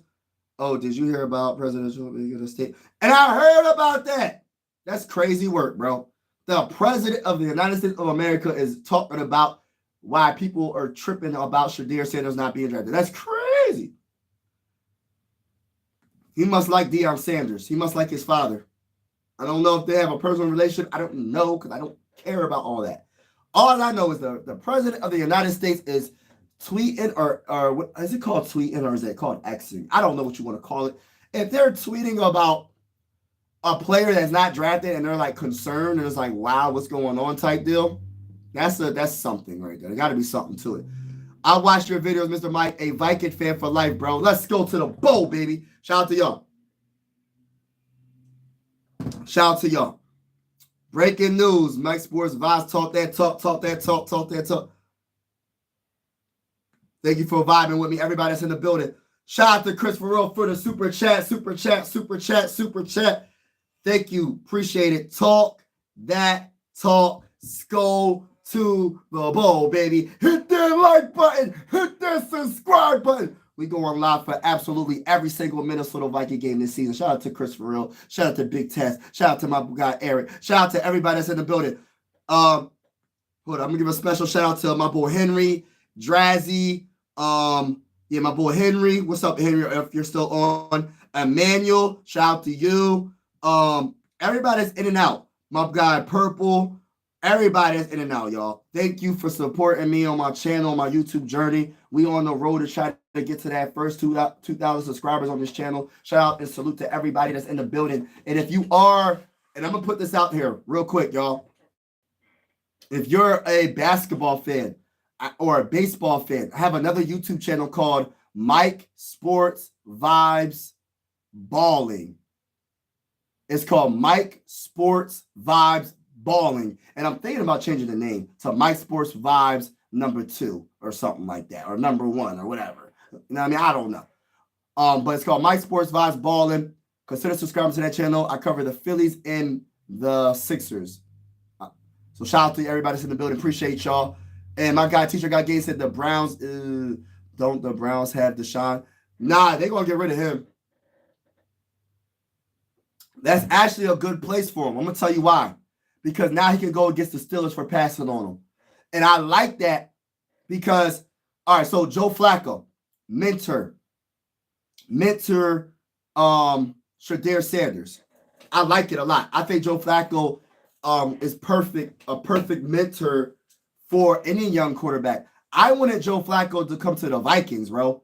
Oh, did you hear about presidential state? And I heard about that. That's crazy work, bro. The president of the United States of America is talking about why people are tripping about Shedeur Sanders not being drafted. That's crazy. He must like Deion Sanders. He must like his father. I don't know if they have a personal relationship. I don't know because I don't care about all that. All I know is the president of the United States is tweeting or what is it called, tweeting, or is it called Xing? I don't know what you want to call it. If they're tweeting about a player that's not drafted and they're like concerned and it's like, wow, what's going on type deal, that's something right there. There got to be something to it. I watched your videos, Mr. Mike, a Viking fan for life, bro. Let's go to the bowl, baby. Shout out to y'all. Shout out to y'all. Breaking news. Mike Sports Vibes. Talk that talk. Thank you for vibing with me, everybody that's in the building. Shout out to Chris Farrell for the super chat. Thank you. Appreciate it. Talk that talk. Go to the bowl, baby. Hit that like button. Hit that subscribe button. We going live for absolutely every single Minnesota Viking game this season. Shout out to Chris Farrell. Shout out to Big Tess. Shout out to my guy Eric. Shout out to everybody that's in the building. Hold on. I'm going to give a special shout out to my boy Henry, Drazzy. My boy Henry. What's up, Henry? If you're still on. Emmanuel. Shout out to you. Everybody's in and out. My guy Purple. Everybody's in and out, y'all. Thank you for supporting me on my channel, my YouTube journey. We on the road to try to get to that first 2,000 subscribers on this channel. Shout out and salute to everybody that's in the building. And if you are, and I'm going to put this out here real quick, y'all. If you're a basketball fan or a baseball fan, I have another YouTube channel called Mike Sports Vibes Balling. It's called Mike Sports Vibes Balling. And I'm thinking about changing the name to Mike Sports Vibes #2 or something like that, or #1 or whatever. You know what I mean? I don't know. But it's called Mike Sports Vibes Balling. Consider subscribing to that channel. I cover the Phillies and the Sixers. So shout out to everybody that's in the building. Appreciate y'all. And my guy, Teacher Guy Gates, said the Browns, don't the Browns have Deshaun? Nah, they're going to get rid of him. That's actually a good place for him. I'm going to tell you why. Because now he can go against the Steelers for passing on him. And I like that because, all right, so Joe Flacco, mentor, Shedeur Sanders. I like it a lot. I think Joe Flacco is a perfect mentor for any young quarterback. I wanted Joe Flacco to come to the Vikings, bro.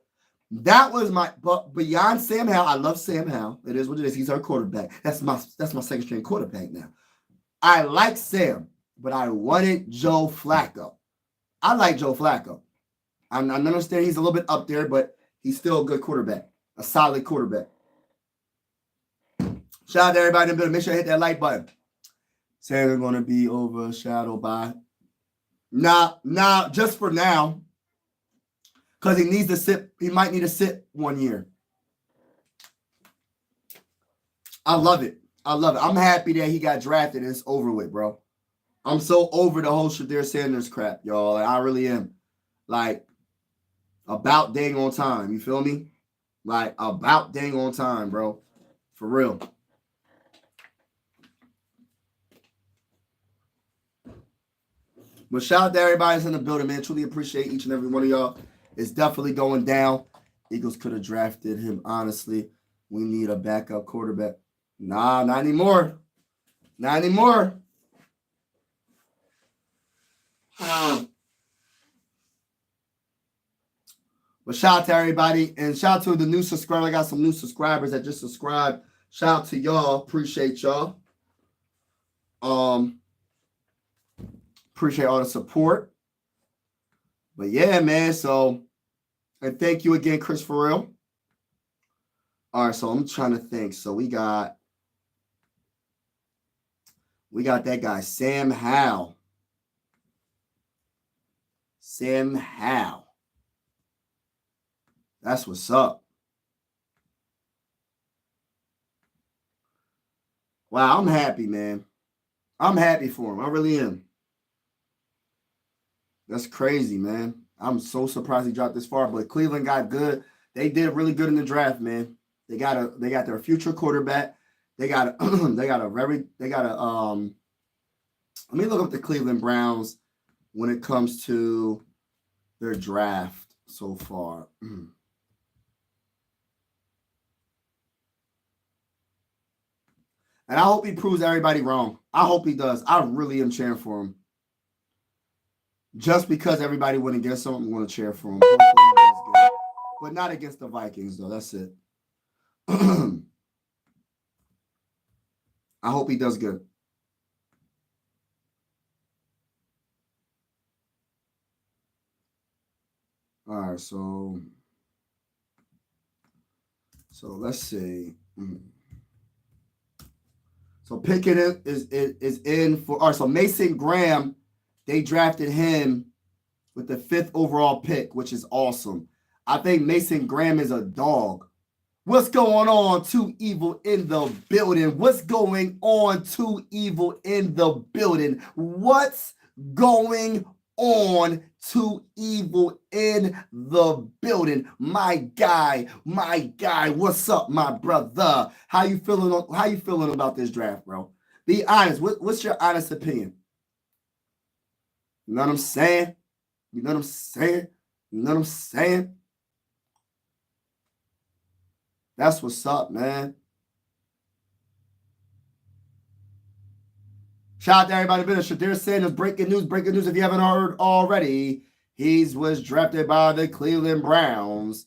That was but beyond Sam Howell, I love Sam Howell. It is what it is. He's our quarterback. That's my second string quarterback now. I like Sam, but I wanted Joe Flacco. I like Joe Flacco. I understand he's a little bit up there, but he's still a good quarterback, a solid quarterback. Shout out to everybody in the building. Make sure you hit that like button. Saying they're going to be overshadowed by. Nah, just for now. Because he needs to sit. He might need to sit 1 year. I love it. I'm happy that he got drafted and it's over with, bro. I'm so over the whole Shedeur Sanders crap, y'all. Like, I really am. Like, about dang on time. You feel me? Like, about dang on time, bro. For real. But shout out to everybody that's in the building, man. Truly appreciate each and every one of y'all. It's definitely going down. Eagles could have drafted him, honestly. We need a backup quarterback. Nah, not anymore. Not anymore. But shout out to everybody. And shout out to the new subscriber. I got some new subscribers that just subscribed. Shout out to y'all. Appreciate y'all. Appreciate all the support. But yeah, man. So, and thank you again, Chris Farrell. All right, so I'm trying to think. So we got that guy, Sam Howell. Sam Howell. That's what's up. Wow, I'm happy, man. I'm happy for him. I really am. That's crazy, man. I'm so surprised he dropped this far, but Cleveland got good. They did really good in the draft, man. They got their future quarterback. Let me look up the Cleveland Browns when it comes to their draft so far. And I hope he proves everybody wrong. I hope he does. I really am cheering for him. Just because everybody went against him, I'm going to cheer for him. But not against the Vikings, though. That's it. I hope he does good. All right, so let's see. So Pickett is in for. All right, so Mason Graham, they drafted him with the 5th overall pick, which is awesome. I think Mason Graham is a dog. What's going on, Too Evil in the building? What's going on, Too Evil in the building? What's going on, Too Evil in the building? My guy. What's up, my brother? How you feeling about this draft, bro? Be honest. What's your honest opinion? You know what I'm saying? You know what I'm saying? That's what's up, man. Shout out to everybody. Shedeur Sanders, breaking news. If you haven't heard already, He was drafted by the Cleveland Browns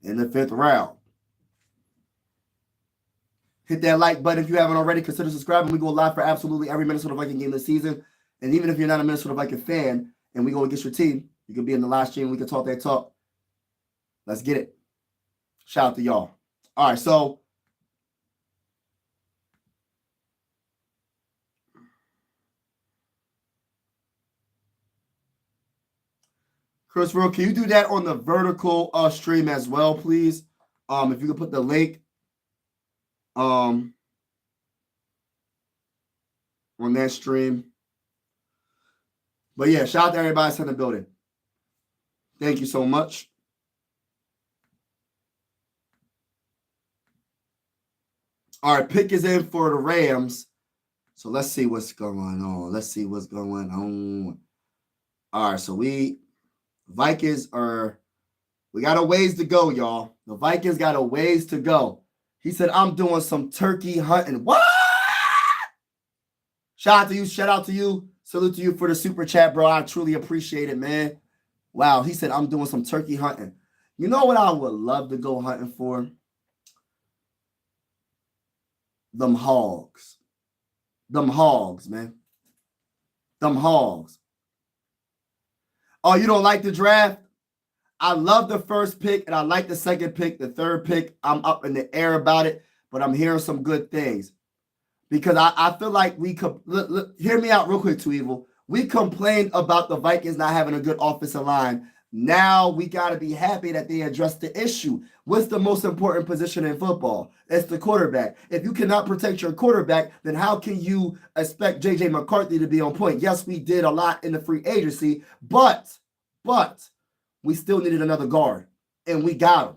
in the 5th round. Hit that like button if you haven't already. Consider subscribing. We go live for absolutely every Minnesota Viking game this season. And even if you're not a Minnesota Viking fan and we go against your team, you can be in the live stream. We can talk that talk. Let's get it. Shout out to y'all. All right, so Chris Rowe, can you do that on the vertical stream as well, please? If you could put the link on that stream. But yeah, shout out to everybody that's in the building. Thank you so much. All right, pick is in for the Rams. So let's see what's going on. All right, so Vikings we got a ways to go, y'all. The Vikings got a ways to go. He said, I'm doing some turkey hunting. What? Shout out to you. Salute to you for the super chat, bro. I truly appreciate it, man. Wow, he said, I'm doing some turkey hunting. You know what I would love to go hunting for? Them hogs. Them hogs, man. Them hogs. Oh, you don't like the draft? I love the first pick, and I like the second pick. The third pick, I'm up in the air about it, but I'm hearing some good things. Because I feel like we could hear me out real quick, Too Evil. We complained about the Vikings not having a good offensive line. Now we got to be happy that they addressed the issue. What's the most important position in football? It's the quarterback. If you cannot protect your quarterback, then how can you expect J.J. McCarthy to be on point? Yes, we did a lot in the free agency, but we still needed another guard, and we got him.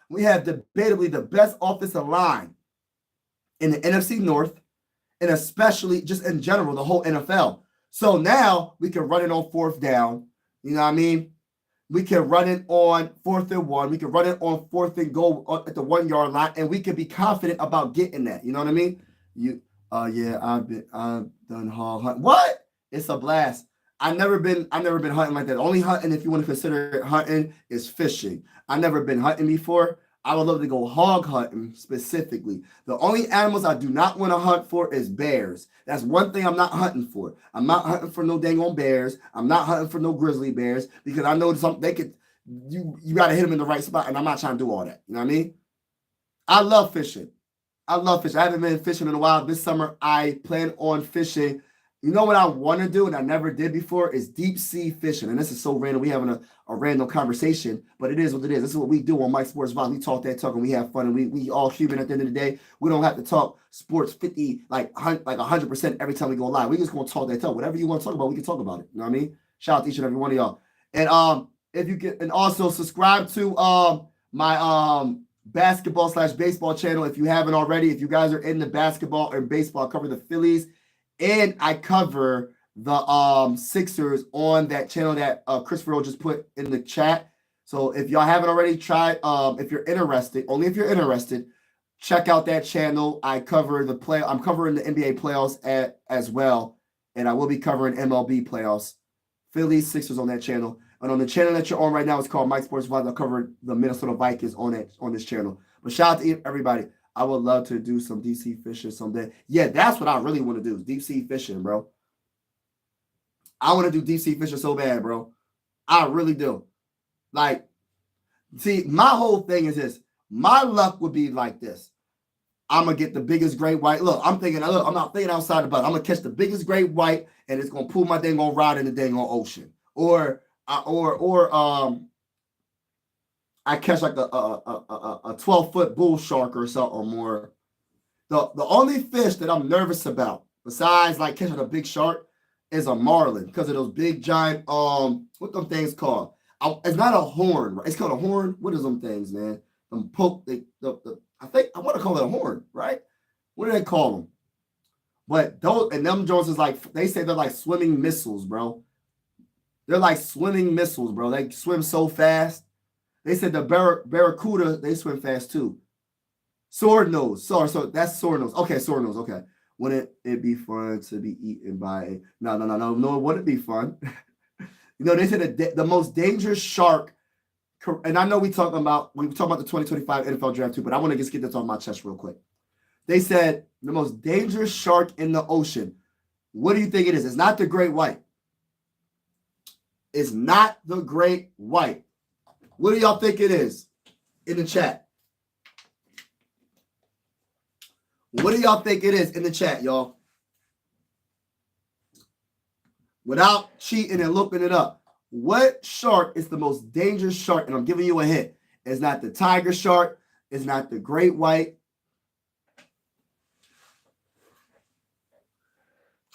We have debatably the best offensive line in the NFC North, and especially just in general, the whole NFL. So now we can run it on 4th down. You know what I mean? We can run it on 4th and 1. We can run it on 4th and goal at the 1 yard line, and we can be confident about getting that. You know what I mean? Yeah, I've done hog hunt. What? It's a blast. I've never been hunting like that. Only hunting, if you want to consider it hunting, is fishing. I've never been hunting before. I would love to go hog hunting specifically. The only animals I do not want to hunt for is bears. That's one thing I'm not hunting for. I'm not hunting for no dang on bears. I'm not hunting for no grizzly bears because I know you got to hit them in the right spot, and I'm not trying to do all that. You know what I mean? I love fishing. I haven't been fishing in a while. This summer, I plan on fishing. You know what I want to do and I never did before is deep sea fishing. And this is so random. We having a random conversation, but it is what it is. This is what we do on Mike Sports Vibes. We talk that talk and we have fun, and we all human at the end of the day. We don't have to talk sports 50 like 100% every time we go live. We just gonna talk that talk. Whatever you want to talk about, we can talk about it. You know what I mean? Shout out to each and every one of y'all. And if you can, and also subscribe to my basketball/baseball channel if you haven't already. If you guys are into basketball or baseball, I cover the Phillies. And I cover the Sixers on that channel that Christopher just put in the chat. So if y'all haven't already tried, if you're interested, only if you're interested, check out that channel. I'm covering the NBA playoffs as well. And I will be covering MLB playoffs. Phillies, Sixers on that channel. And on the channel that you're on right now, it's called Mike Sports Vibes. I'll cover the Minnesota Vikings on this channel. But shout out to everybody. I would love to do some deep sea fishing someday. Yeah, that's what I really want to do, is deep sea fishing, bro. I want to do deep sea fishing so bad, bro. I really do. Like, see, my whole thing is this. My luck would be like this. I'm going to get the biggest great white. Look, I'm not thinking outside the box. I'm going to catch the biggest great white, and it's going to pull my dang on rod in the dang on ocean. Or I catch like a 12-foot bull shark or something or more. The only fish that I'm nervous about, besides like catching a big shark, is a marlin because of those big giant what them things called? It's not a horn, right? It's called a horn. What is them things, man? Them poke. I think I want to call it a horn, right? What do they call them? But them Jones is like, they say they're like swimming missiles, bro. They're like swimming missiles, bro. They swim so fast. They said the barracuda, they swim fast too. Sword nose. So that's sword nose. Okay, sword nose. Okay. Wouldn't it be fun to be eaten by no, it wouldn't be fun. You know, they said the most dangerous shark. And I know we talking about the 2025 NFL draft too, but I want to just get this off my chest real quick. They said the most dangerous shark in the ocean. What do you think it is? It's not the great white. It's not the great white. What do y'all think it is? In the chat. What do y'all think it is in the chat, y'all? Without cheating and looking it up. What shark is the most dangerous shark? And I'm giving you a hint. It's not the tiger shark. It's not the great white.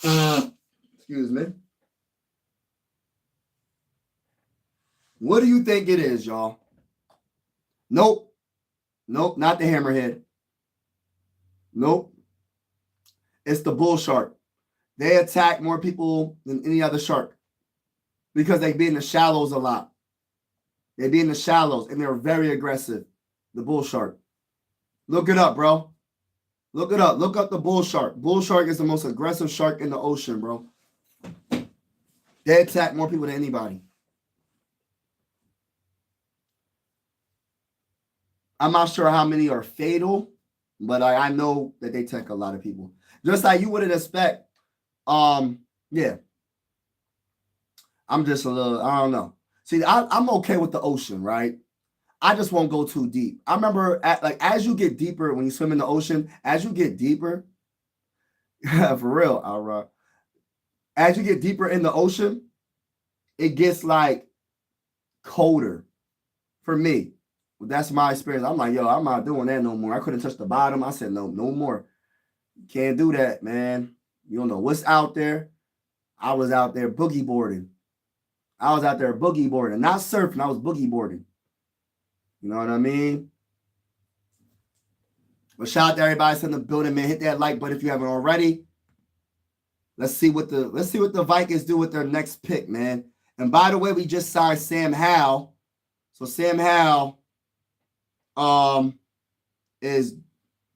Excuse me. What do you think it is, y'all? Nope. Nope, not the hammerhead. Nope. It's the bull shark. They attack more people than any other shark because they be in the shallows a lot. They be in the shallows, and they're very aggressive. The bull shark. Look it up, bro. Look it up. Look up the bull shark. Bull shark is the most aggressive shark in the ocean, bro. They attack more people than anybody. I'm not sure how many are fatal, but I know that they attack a lot of people. Just like you wouldn't expect. Yeah. I'm just a little, I don't know. See, I'm okay with the ocean, right? I just won't go too deep. I remember as you get deeper, when you swim in the ocean, as you get deeper, for real, as you get deeper in the ocean, it gets like colder for me. Well, that's my experience. I'm like, yo, I'm not doing that no more. I couldn't touch the bottom. I said, no more. You can't do that, man. You don't know what's out there. I was out there boogie boarding. Not surfing. I was boogie boarding. You know what I mean? But shout out to everybody that's in the building, man. Hit that like button if you haven't already. Let's see what the Vikings do with their next pick, man. And by the way, we just signed Sam Howell. So Sam Howell is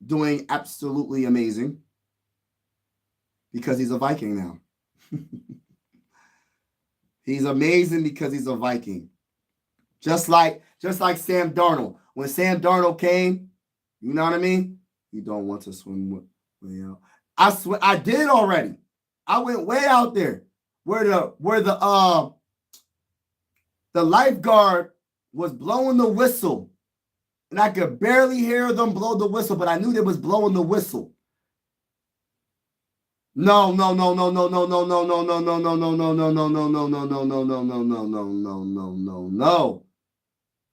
doing absolutely amazing because he's a Viking now. He's amazing because he's a Viking. Just like Sam Darnold. When Sam Darnold came, you know what I mean? You don't want to swim with me. I did already. I went way out there where the lifeguard was blowing the whistle. And I could barely hear them blow the whistle, but I knew they was blowing the whistle. No.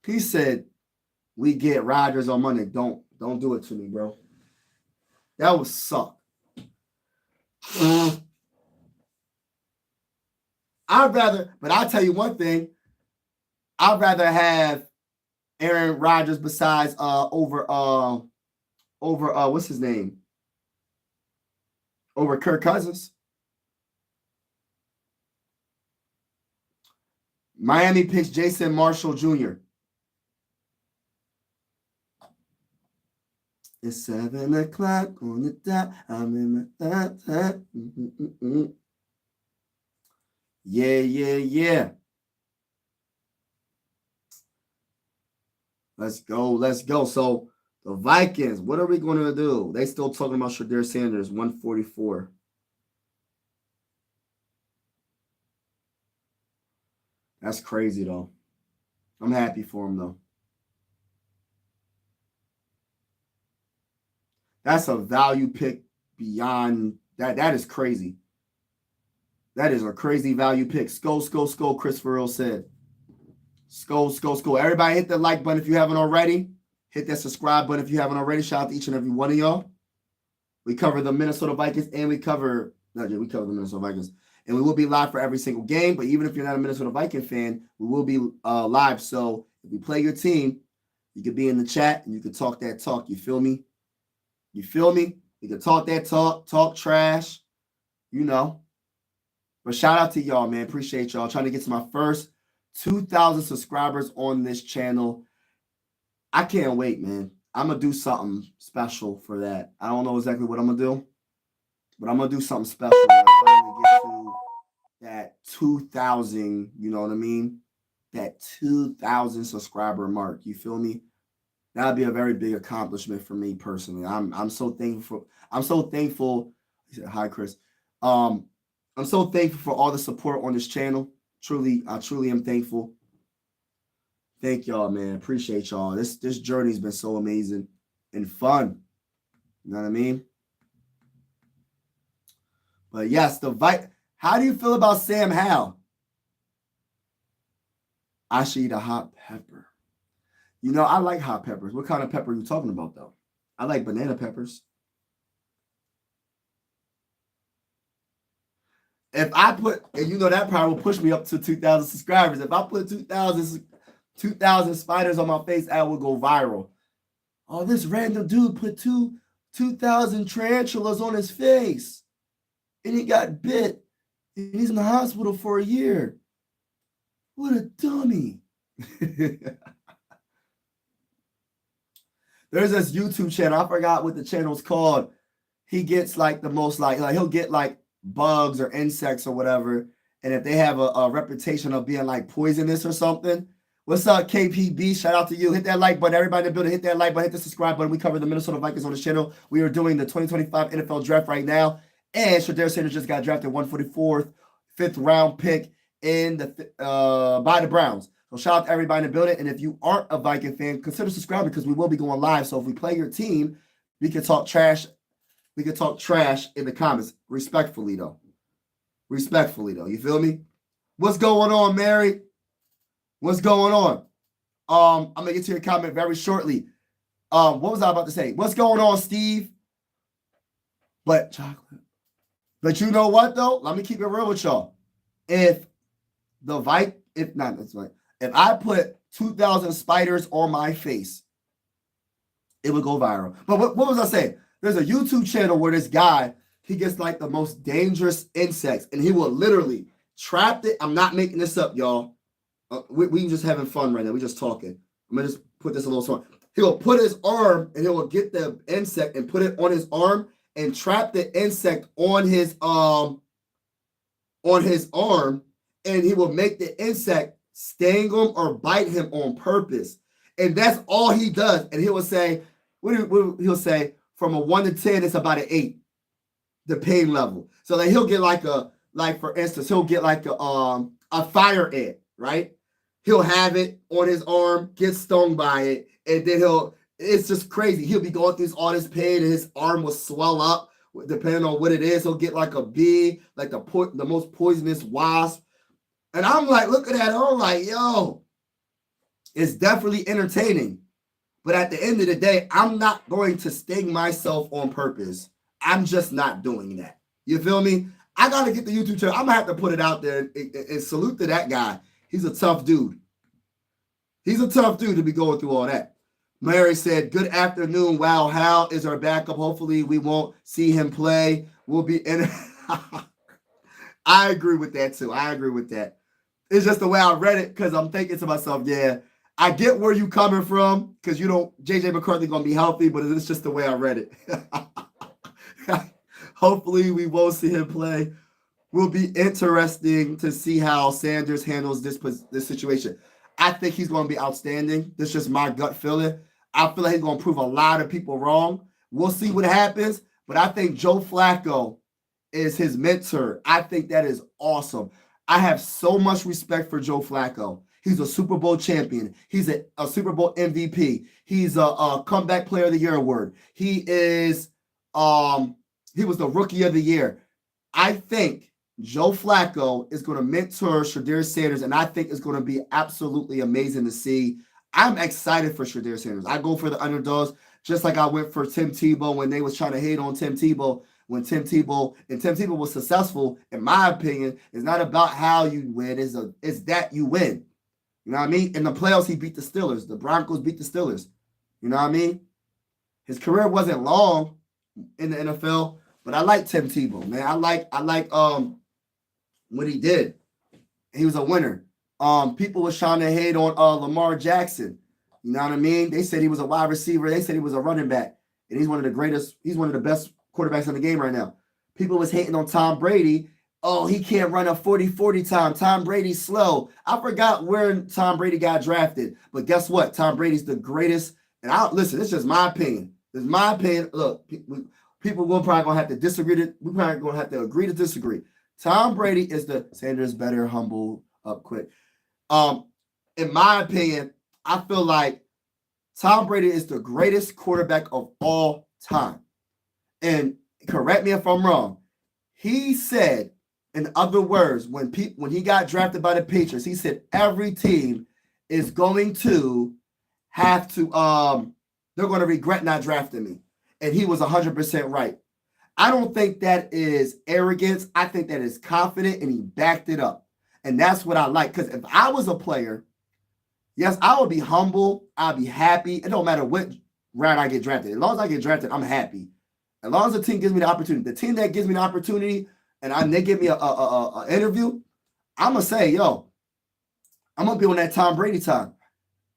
He said, we get Rodgers on Monday. Don't do it to me, bro. That would suck. But I'll tell you one thing. I'd rather have Aaron Rodgers besides over what's his name? Over Kirk Cousins. Miami picks Jason Marshall Jr. It's 7 o'clock on the dot. I'm in my Yeah. Let's go. So the Vikings, what are we going to do? They still talking about Shedeur Sanders, 144. That's crazy, though. I'm happy for him, though. That's a value pick beyond that. That is crazy. That is a crazy value pick. Skull, Christopher Earl said. Skull. Everybody hit the like button if you haven't already. Hit that subscribe button if you haven't already. Shout out to each and every one of y'all. We cover the Minnesota Vikings and we cover the Minnesota Vikings. And we will be live for every single game. But even if you're not a Minnesota Viking fan, we will be live. So if you play your team, you can be in the chat and you can talk that talk. You feel me? You can talk that talk trash, you know. But shout out to y'all, man. Appreciate y'all. Trying to get to my first 2,000 subscribers on this channel. I can't wait, man. I'm going to do something special for that. I don't know exactly what I'm going to do, but I'm going to do something special when I finally get to that 2,000, you know what I mean? That 2,000 subscriber mark. You feel me? That would be a very big accomplishment for me personally. I'm so thankful. I'm so thankful. He said, "Hi, Chris." Um, I'm so thankful for all the support on this channel. Truly, I truly am thankful. Thank y'all, man. Appreciate y'all. This journey's been so amazing and fun. You know what I mean? But yes, how do you feel about Sam Howell? I should eat a hot pepper. You know, I like hot peppers. What kind of pepper are you talking about, though? I like banana peppers. If I put, and you know that probably will push me up to 2,000 subscribers. If I put 2,000 spiders on my face, I will go viral. Oh, this random dude put 2,000 tarantulas on his face, and he got bit, and he's in the hospital for a year. What a dummy. There's this YouTube channel. I forgot what the channel's called. He gets like the most like he'll get like bugs or insects or whatever. And if they have a reputation of being like poisonous or something. What's up, KPB? Shout out to you. Hit that like button. Everybody in the building, hit that like button, hit the subscribe button. We cover the Minnesota Vikings on this channel. We are doing the 2025 NFL draft right now. And Shedeur Sanders just got drafted 144th, 5th round pick in the by the Browns. So shout out to everybody in the building. And if you aren't a Viking fan, consider subscribing because we will be going live. So if we play your team, we can talk trash. We can talk trash in the comments. Respectfully, though. Respectfully, though. You feel me? What's going on, Mary? What's going on? I'm going to get to your comment very shortly. What was I about to say? What's going on, Steve? But chocolate. But you know what, though? Let me keep it real with y'all. If I put 2,000 spiders on my face, it would go viral. But what was I saying? There's a YouTube channel where this guy, he gets like the most dangerous insects, and he will literally trap it. I'm not making this up, y'all. We just having fun right now. We just talking. I'm going to just put this a little song. He'll put his arm, and he will get the insect and put it on his arm and trap the insect on his arm, and he will make the insect sting him or bite him on purpose. And that's all he does. And he will say, he'll say, from a 1 to 10, it's about an 8, the pain level. So like he'll get for instance, he'll get like a fire ant, right? He'll have it on his arm, get stung by it, and then it's just crazy. He'll be going through all this pain, and his arm will swell up, depending on what it is. He'll get like a bee, like the most poisonous wasp. And I'm like, look at that. I'm like, yo, it's definitely entertaining. But at the end of the day, I'm not going to sting myself on purpose. I'm just not doing that. You feel me? I got to get the YouTube channel. I'm going to have to put it out there and salute to that guy. He's a tough dude. He's a tough dude to be going through all that. Mary said, good afternoon. Wow, Hal is our backup. Hopefully we won't see him play. We'll be in. I agree with that too. I agree with that. It's just the way I read it because I'm thinking to myself, yeah, I get where you coming from because JJ McCarthy going to be healthy, but it's just the way I read it. Hopefully we won't see him play. Will be interesting to see how Sanders handles this situation. I think he's going to be outstanding. This is just my gut feeling. I feel like he's going to prove a lot of people wrong. We'll see what happens, but I think Joe Flacco is his mentor. I think that is awesome. I have so much respect for Joe Flacco. He's a Super Bowl champion. He's a Super Bowl MVP. He's a comeback player of the year award. He was the rookie of the year. I think Joe Flacco is going to mentor Shedeur Sanders, and I think it's going to be absolutely amazing to see. I'm excited for Shedeur Sanders. I go for the underdogs, just like I went for Tim Tebow when they was trying to hate on Tim Tebow. When Tim Tebow was successful, in my opinion, it's not about how you win. It's that you win. You know what I mean? In the playoffs, he beat the Steelers. The Broncos beat the Steelers. You know what I mean? His career wasn't long in the NFL, but I like Tim Tebow, man. I like what he did. He was a winner. People was trying to hate on Lamar Jackson. You know what I mean? They said he was a wide receiver. They said he was a running back. And he's one of the best quarterbacks in the game right now. People was hating on Tom Brady, oh, he can't run a 40-40 time. Tom Brady's slow. I forgot where Tom Brady got drafted. But guess what? Tom Brady's the greatest. And listen, it's just my opinion. It's my opinion. Look, people will probably going to have to disagree. We're probably going to have to agree to disagree. Tom Brady is the Sanders better, humble, up quick. In my opinion, I feel like Tom Brady is the greatest quarterback of all time. And correct me if I'm wrong. He said, in other words, when he got drafted by the Patriots, he said every team is going to have to they're going to regret not drafting me. And he was 100% right. I don't think that is arrogance. I think that is confident, and he backed it up. And that's what I like. Because if I was a player, yes, I would be humble. I'd be happy. It don't matter what round I get drafted. As long as I get drafted, I'm happy. As long as the team gives me the opportunity. The team that gives me the opportunity and they give me a interview, I'm going to say, yo, I'm going to be on that Tom Brady time.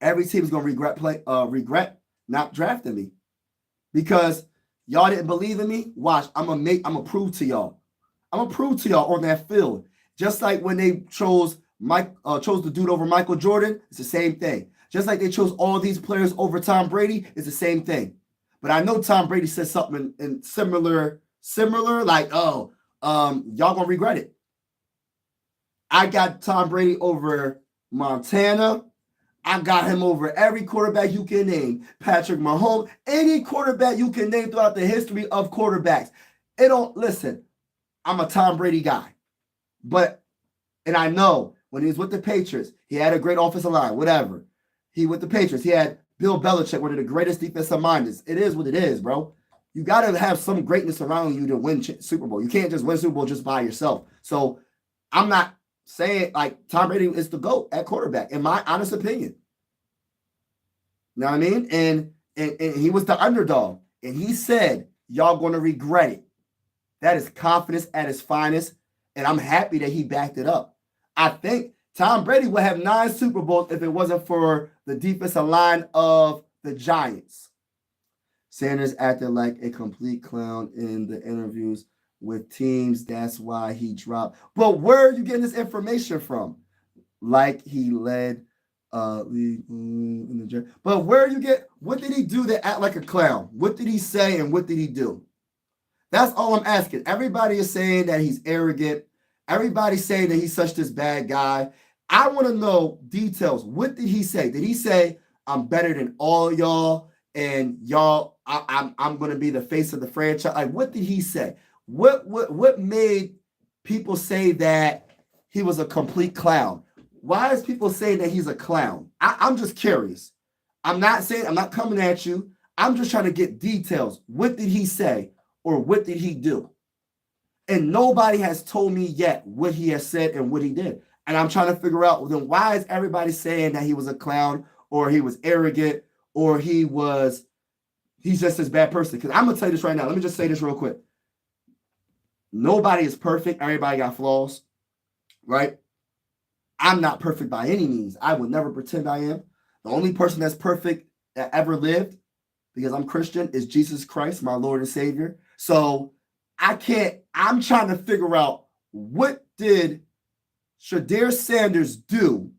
Every team is going to regret not drafting me. Because y'all didn't believe in me. Watch, I'm gonna prove to y'all. I'm gonna prove to y'all on that field. Just like when they chose the dude over Michael Jordan, it's the same thing. Just like they chose all these players over Tom Brady, it's the same thing. But I know Tom Brady said something in similar, like, y'all gonna regret it. I got Tom Brady over Montana. I got him over every quarterback you can name. Patrick Mahomes, any quarterback you can name throughout the history of quarterbacks. Listen, I'm a Tom Brady guy. And I know when he was with the Patriots, he had a great offensive line, whatever. He with the Patriots, he had Bill Belichick, one of the greatest defensive minders. It is what it is, bro. You got to have some greatness around you to win Super Bowl. You can't just win Super Bowl just by yourself. So I'm not saying like Tom Brady is the GOAT at quarterback, in my honest opinion. You know what I mean? And he was the underdog. And he said, y'all going to regret it. That is confidence at its finest. And I'm happy that he backed it up. I think Tom Brady would have 9 Super Bowls if it wasn't for the defensive line of the Giants. Sanders acted like a complete clown in the interviews with teams. That's why he dropped. But where are you getting this information from? Like he led in the but where you get what did he do to act like a clown? What did he say and what did he do? That's all I'm asking. Everybody is saying that he's arrogant. Everybody's saying that he's such this bad guy. I want to know details. What did he say? Did he say I'm better than all y'all and y'all? I'm going to be the face of the franchise. Like, what did he say? What made people say that he was a complete clown? Why is people saying that he's a clown? I'm just curious. I'm not coming at you. I'm just trying to get details. What did he say or what did he do? And nobody has told me yet what he has said and what he did. And I'm trying to figure out, well, then why is everybody saying that he was a clown or he was arrogant or he's just this bad person? Because I'm going to tell you this right now. Let me just say this real quick. Nobody is perfect. Everybody got flaws, right? I'm not perfect by any means. I would never pretend I am. The only person that's perfect that ever lived, because I'm Christian, is Jesus Christ, my Lord and Savior. So I'm trying to figure out what did Shedeur Sanders do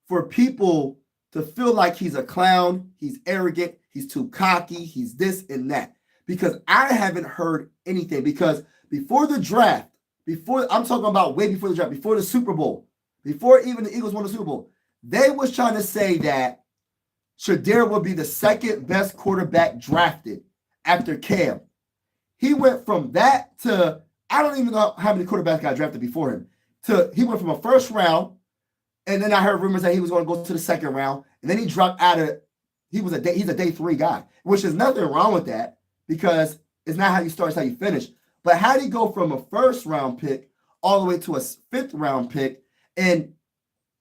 for people to feel like he's a clown, he's arrogant, he's too cocky, he's this and that. Because I haven't heard anything. Because before the draft, I'm talking about way before the draft, before the Super Bowl, before even the Eagles won the Super Bowl, they was trying to say that Shedeur would be the second best quarterback drafted after Cam. He went from that to, I don't even know how many quarterbacks got drafted before him, he went from a first round, and then I heard rumors that he was going to go to the second round, and then he dropped out of, he's a day 3 guy, which is nothing wrong with that because it's not how you start, it's how you finish. But how did he go from a first round pick all the way to a 5th round pick? And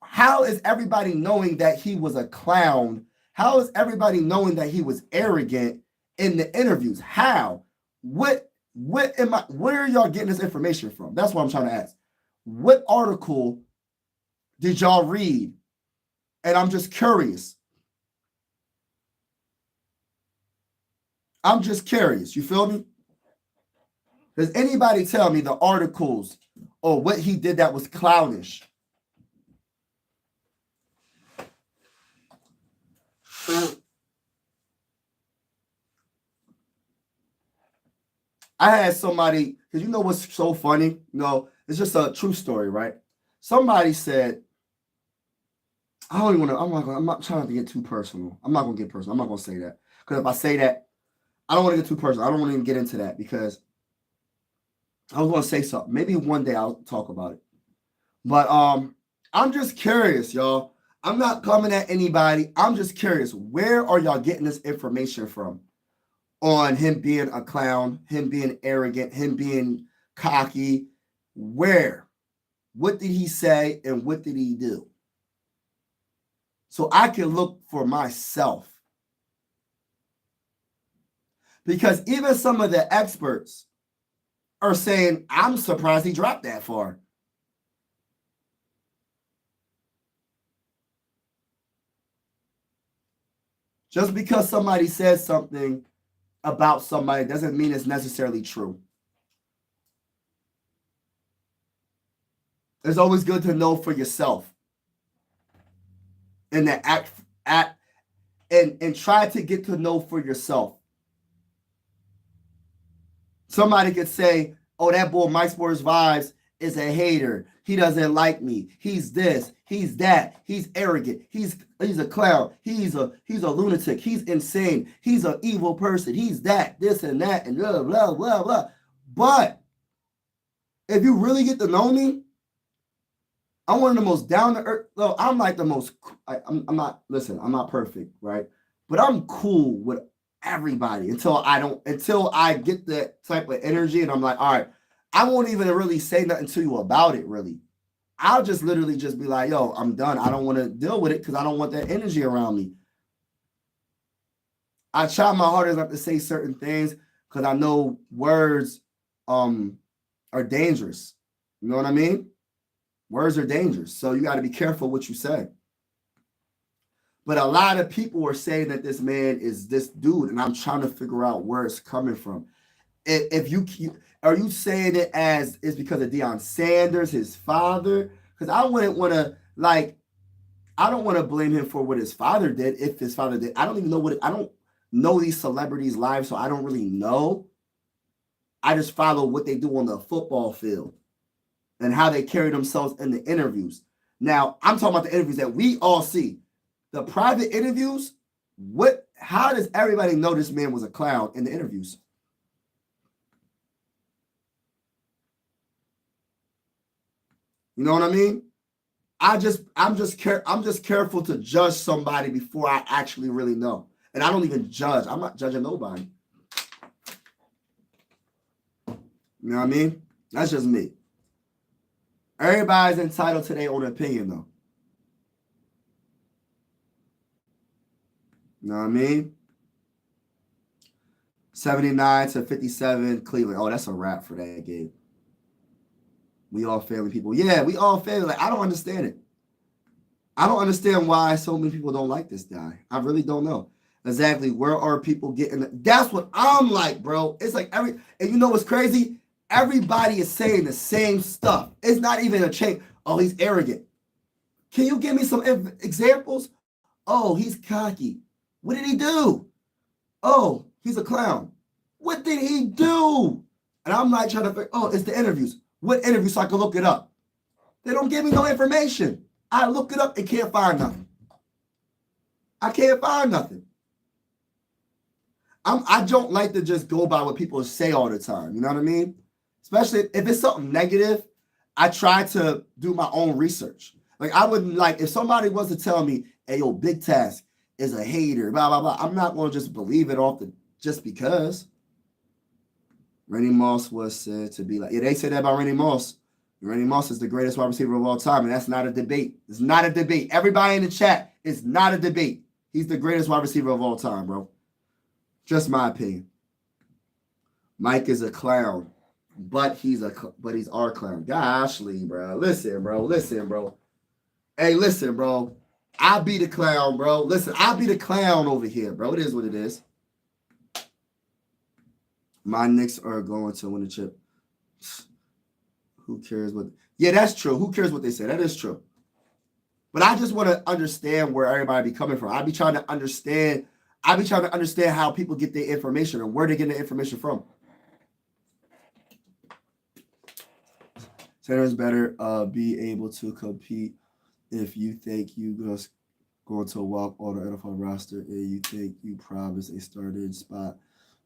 how is everybody knowing that he was a clown? How is everybody knowing that he was arrogant in the interviews? How? Where are y'all getting this information from? That's what I'm trying to ask. What article did y'all read? And I'm just curious. You feel me? Does anybody tell me the articles or what he did that was clownish. I had somebody, because you know what's so funny? It's just a true story, right? Somebody said, I don't even want to, I'm not trying to get too personal. I'm not going to get personal. I'm not going to say that. Because if I say that, I don't want to get too personal. I don't want to even get into that because I was going to say something. Maybe one day I'll talk about it. But I'm just curious, y'all. I'm not coming at anybody. I'm just curious. Where are y'all getting this information from? On him being a clown, him being arrogant, him being cocky. Where? What did he say and what did he do? So I can look for myself. Because even some of the experts are saying, I'm surprised he dropped that far. Just because somebody says something about somebody doesn't mean it's necessarily true. It's always good to know for yourself. And to and try to get to know for yourself. Somebody could say, oh, that boy Mike Sports Vibes is a hater. He doesn't like me. He's this. He's that. He's arrogant. He's a clown. He's a lunatic. He's insane. He's an evil person. He's that, this and that, and blah, blah, blah, blah. But if you really get to know me, I'm one of the most down to earth. No, I'm like the most. I'm not perfect, right? But I'm cool with everybody until I get that type of energy and I'm like, all right, I won't even really say nothing to you about it, really. I'll just literally just be like, yo, I'm done. I don't want to deal with it because I don't want that energy around me. I try my hardest not to say certain things because I know words are dangerous. You know what I mean? Words are dangerous. So you got to be careful what you say. But a lot of people are saying that this man is this dude, and I'm trying to figure out where it's coming from. If you are you saying it as it's because of Deion Sanders, his father? Because I wouldn't want to I don't want to blame him for what his father did. If his father did, I don't even know I don't know these celebrities' lives, so I don't really know. I just follow what they do on the football field and how they carry themselves in the interviews. Now, I'm talking about the interviews that we all see. The private interviews, how does everybody know this man was a clown in the interviews? You know what I mean? I'm just careful to judge somebody before I actually really know. And I don't even judge. I'm not judging nobody. You know what I mean? That's just me. Everybody's entitled to their own opinion, though. You know what I mean? 79-57, Cleveland. Oh, that's a wrap for that game. We all family people. Yeah, we all family. Like, I don't understand it. I don't understand why so many people don't like this guy. I really don't know. Exactly. Where are people getting? That's what I'm like, bro. It's like and you know what's crazy? Everybody is saying the same stuff. It's not even a change. Oh, he's arrogant. Can you give me some examples? Oh, he's cocky. What did he do? Oh, he's a clown. What did he do? And I'm like trying to figure, oh, it's the interviews. What interview so I can look it up? They don't give me no information. I look it up and can't find nothing. I can't find nothing. I don't like to just go by what people say all the time. You know what I mean? Especially if it's something negative, I try to do my own research. Like I wouldn't if somebody was to tell me, hey, yo, Big Task is a hater, blah, blah, blah. I'm not going to just believe it just because. Randy Moss was said to be like, yeah, they said that about Randy Moss. Randy Moss is the greatest wide receiver of all time, and that's not a debate. It's not a debate. Everybody in the chat, it's not a debate. He's the greatest wide receiver of all time, bro. Just my opinion. Mike is a clown, but he's our clown. Goshly, bro. Listen, bro. Hey, listen, bro. I be the clown, bro. Listen, I be the clown over here, bro. It is what it is. My Knicks are going to win the chip. Who cares what? Yeah, that's true. Who cares what they say? That is true. But I just want to understand where everybody be coming from. I be trying to understand. I be trying to understand how people get their information and where they get the information from. Sanders better be able to compete if you think you just going to walk on the NFL roster and you think you promise a starting spot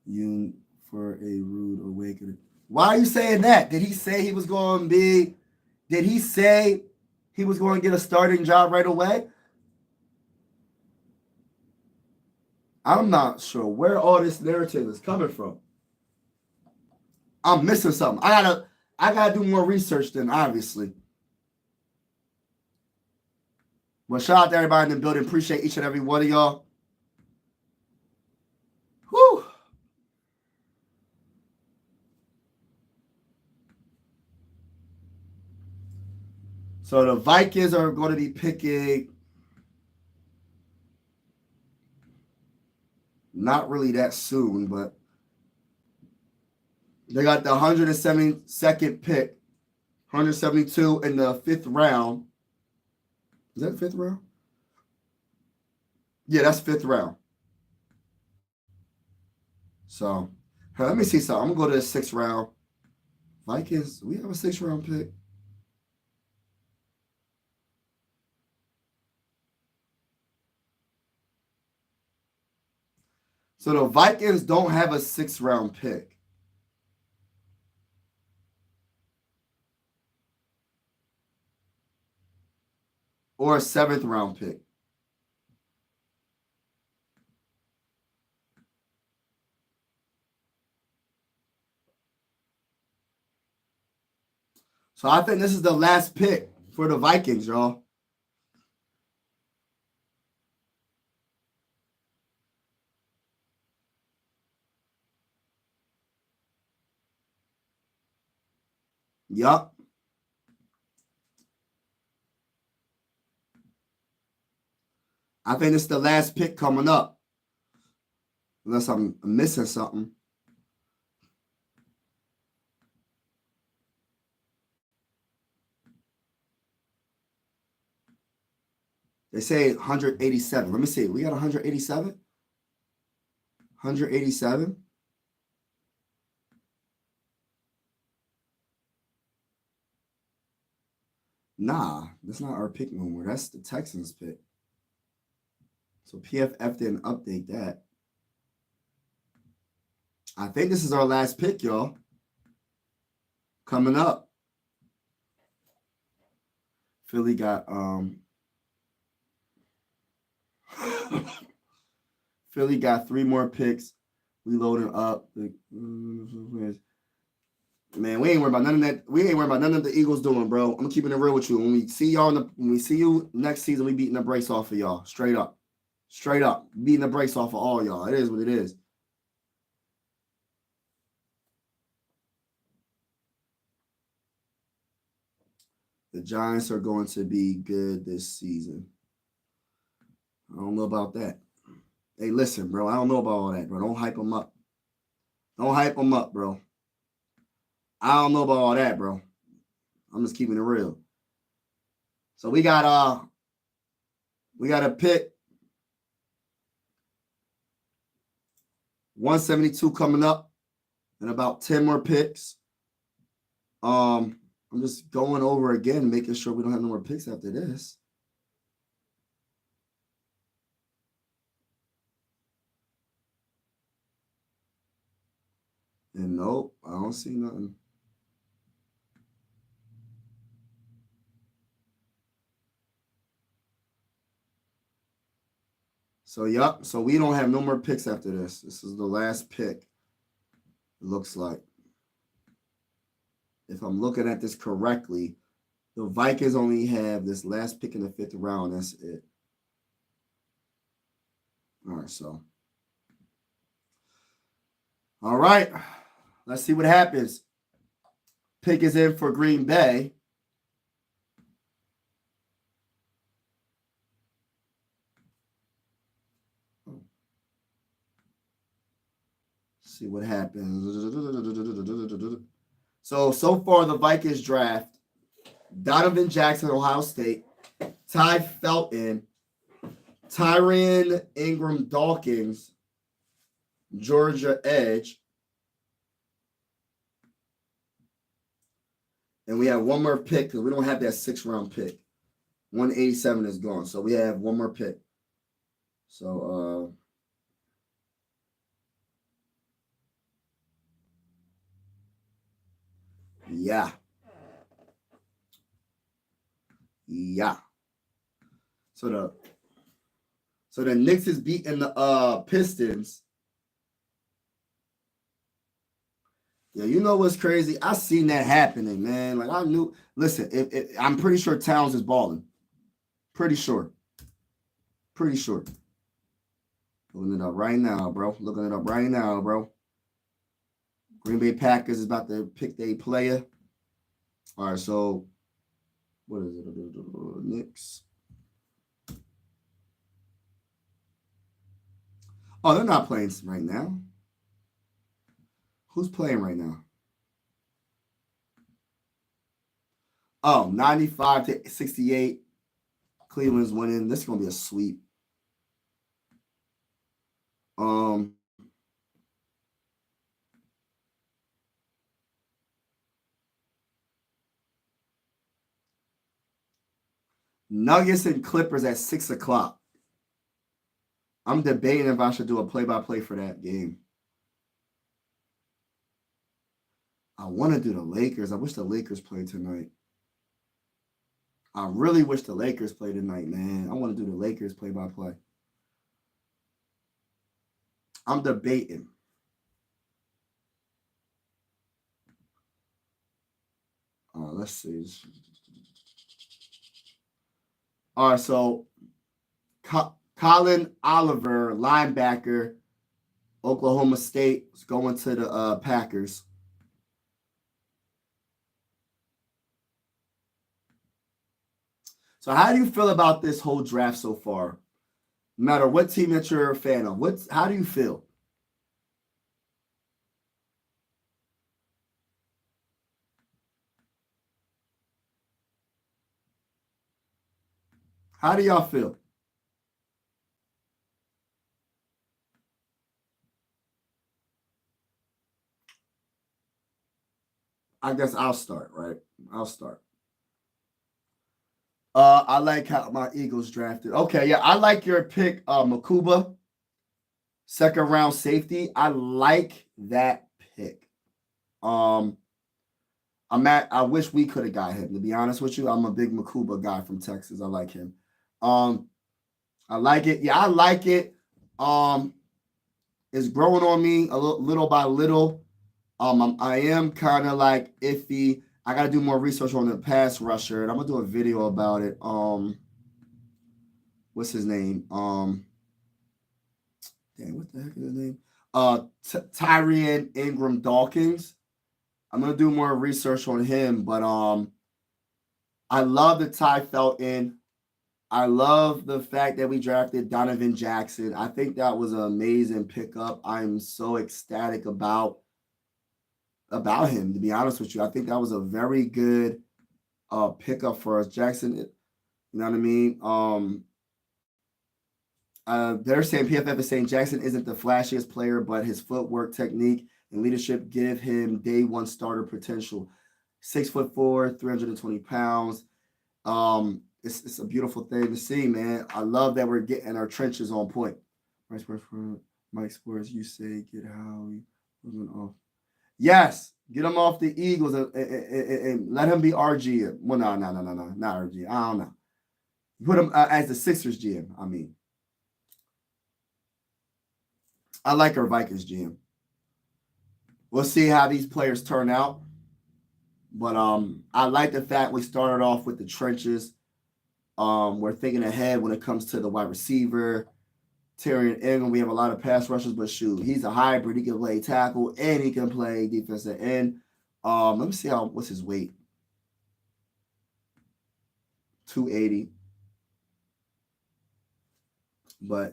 you for a rude awakening. Why are you saying that? Did he say he was going to be? Did he say he was going to get a starting job right away? I'm not sure where all this narrative is coming from. I'm missing something. I gotta do more research then, obviously. Well, shout out to everybody in the building. Appreciate each and every one of y'all. Whew. So the Vikings are going to be picking not really that soon, but they got the 172nd pick, 172 in the 5th round. Is that the 5th round? Yeah, that's 5th round. So, let me see something. I'm going to go to the 6th round. Vikings, we have a 6th round pick. So the Vikings don't have a 6th round pick. Or a 7th round pick. So I think this is the last pick for the Vikings, y'all. Yup. I think it's the last pick coming up. Unless I'm missing something. They say 187. Let me see. We got 187? 187? Nah, that's not our pick no more. That's the Texans pick. So PFF didn't update that. I think this is our last pick, y'all. Coming up. Philly got Philly got 3 more picks. We loading up. Man, we ain't worried about none of that. We ain't worried about none of the Eagles doing, bro. I'm keeping it real with you. When we see y'all when we see you next season, we beating the brakes off of y'all. Straight up. Straight up. Beating the brakes off of all y'all. It is what it is. The Giants are going to be good this season. I don't know about that. Hey, listen, bro. I don't know about all that, bro. Don't hype them up. Don't hype them up, bro. I don't know about all that, bro. I'm just keeping it real. So we got a pick 172 coming up and about 10 more picks. I'm just going over again, making sure we don't have no more picks after this. And nope, I don't see nothing. So, yep. So we don't have no more picks after this. This is the last pick. It looks like. If I'm looking at this correctly, the Vikings only have this last pick in the 5th round. That's it. All right, so. All right. Let's see what happens. Pick is in for Green Bay. See what happens. So far the Vikings draft: Donovan Jackson, Ohio State; Ty Felton; Tyrion Ingram Dawkins, Georgia edge. And we have one more pick because we don't have that 6th-round pick. 187 is gone. So we have one more pick. So, yeah. So the Knicks is beating the Pistons. Yeah, you know what's crazy? I seen that happening, man. Like I knew. Listen, I'm pretty sure Towns is balling. Pretty sure. Looking it up right now, bro. Green Bay Packers is about to pick their player. All right, so what is it? Knicks. Oh, they're not playing right now. Who's playing right now? Oh, 95-68. Cleveland's winning. This is going to be a sweep. Nuggets and Clippers at 6 o'clock. I'm debating if I should do a play-by-play for that game. I want to do the Lakers. I wish the Lakers played tonight. I really wish the Lakers played tonight, man. I want to do the Lakers play-by-play. I'm debating. Let's see. All right, so Colin Oliver, linebacker, Oklahoma State, is going to the Packers. So how do you feel about this whole draft so far? No matter what team that you're a fan of, how do you feel? How do y'all feel? I guess I'll start, right? I'll start. I like how my Eagles drafted. Okay, yeah, I like your pick, Makuba, 2nd-round safety. I like that pick. I wish we could have got him, to be honest with you. I'm a big Makuba guy from Texas. I like him. I like it. Yeah, I like it. It's growing on me a little by little. I am kind of like iffy. I got to do more research on the pass rusher, and I'm gonna do a video about it. What's his name? Damn, what the heck is his name? Tyrion Ingram Dawkins. I'm gonna do more research on him, but I love the Ty Felton. I love the fact that we drafted Donovan Jackson. I think that was an amazing pickup. I'm so ecstatic about him, to be honest with you. I think that was a very good pickup for us. Jackson, you know what I mean? They're saying PFF is saying Jackson isn't the flashiest player, but his footwork, technique, and leadership give him day one starter potential. 6'4", 320 pounds. It's a beautiful thing to see, man. I love that we're getting our trenches on point. Mike Sports, you say get Howell off. Yes, get him off the Eagles and let him be our GM. Well, no, not our GM. I don't know. Put him as the Sixers GM. I mean, I like our Vikings GM. We'll see how these players turn out. But I like the fact we started off with the trenches. We're thinking ahead when it comes to the wide receiver. Tyrion Ingram, we have a lot of pass rushers, but shoot, he's a hybrid. He can play tackle and he can play defensive end. Let me see what's his weight. 280. But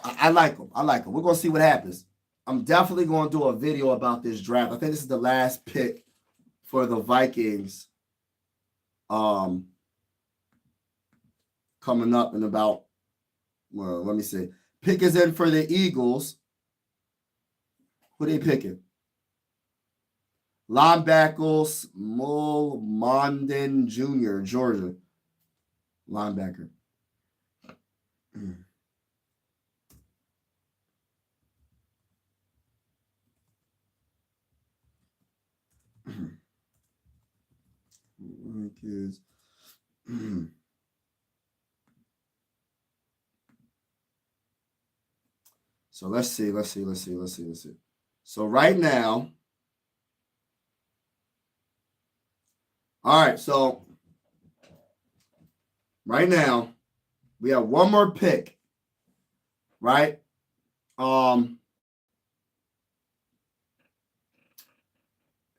I like him. We're gonna see what happens. I'm definitely going to do a video about this draft. I think this is the last pick for the Vikings. Coming up in about, well, let me see. Pick is in for the Eagles. Who they picking? Linebacker Mondin Jr., Georgia. Linebacker. Kids. So let's see. So right now, all right. So right now, we have one more pick, right? So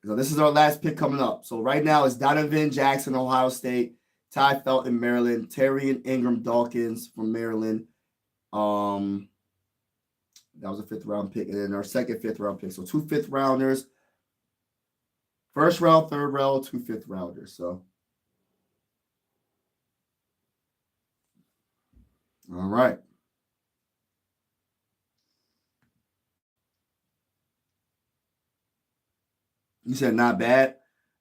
this is our last pick coming up. So right now it's Donovan Jackson, Ohio State, Ty Felton, Maryland, Terry Ingram Dawkins from Maryland. That was a 5th round pick, and then our second 5th round pick. So 2 5th rounders, 1st round, 3rd round, 2 5th rounders. So all right. You said not bad.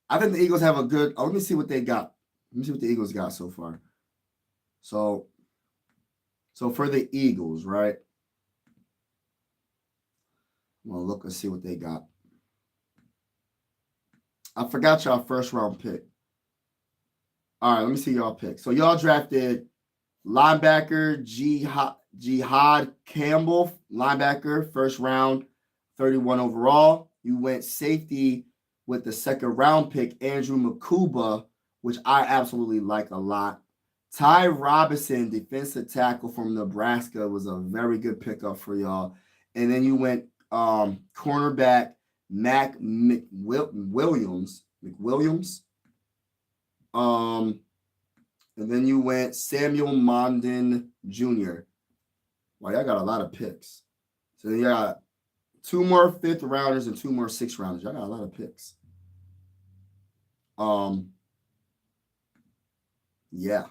I think the Eagles have a good. Let me see what they got. Let me see what the Eagles got so far. So for the Eagles, right? I'm gonna look and see what they got. I forgot y'all 1st round pick. All right, let me see y'all pick. So y'all drafted linebacker Jihad Campbell, linebacker, 1st round, 31 overall. You went safety with the 2nd round pick, Andrew Makuba, which I absolutely like a lot. Ty Robinson, defensive tackle from Nebraska, was a very good pickup for y'all. And then you went cornerback Mac McWilliams. And then you went Samuel Mondin Jr. Wow, y'all got a lot of picks. So you got 2 more 5th rounders and 2 more 6th rounders. Y'all got a lot of picks. Yeah.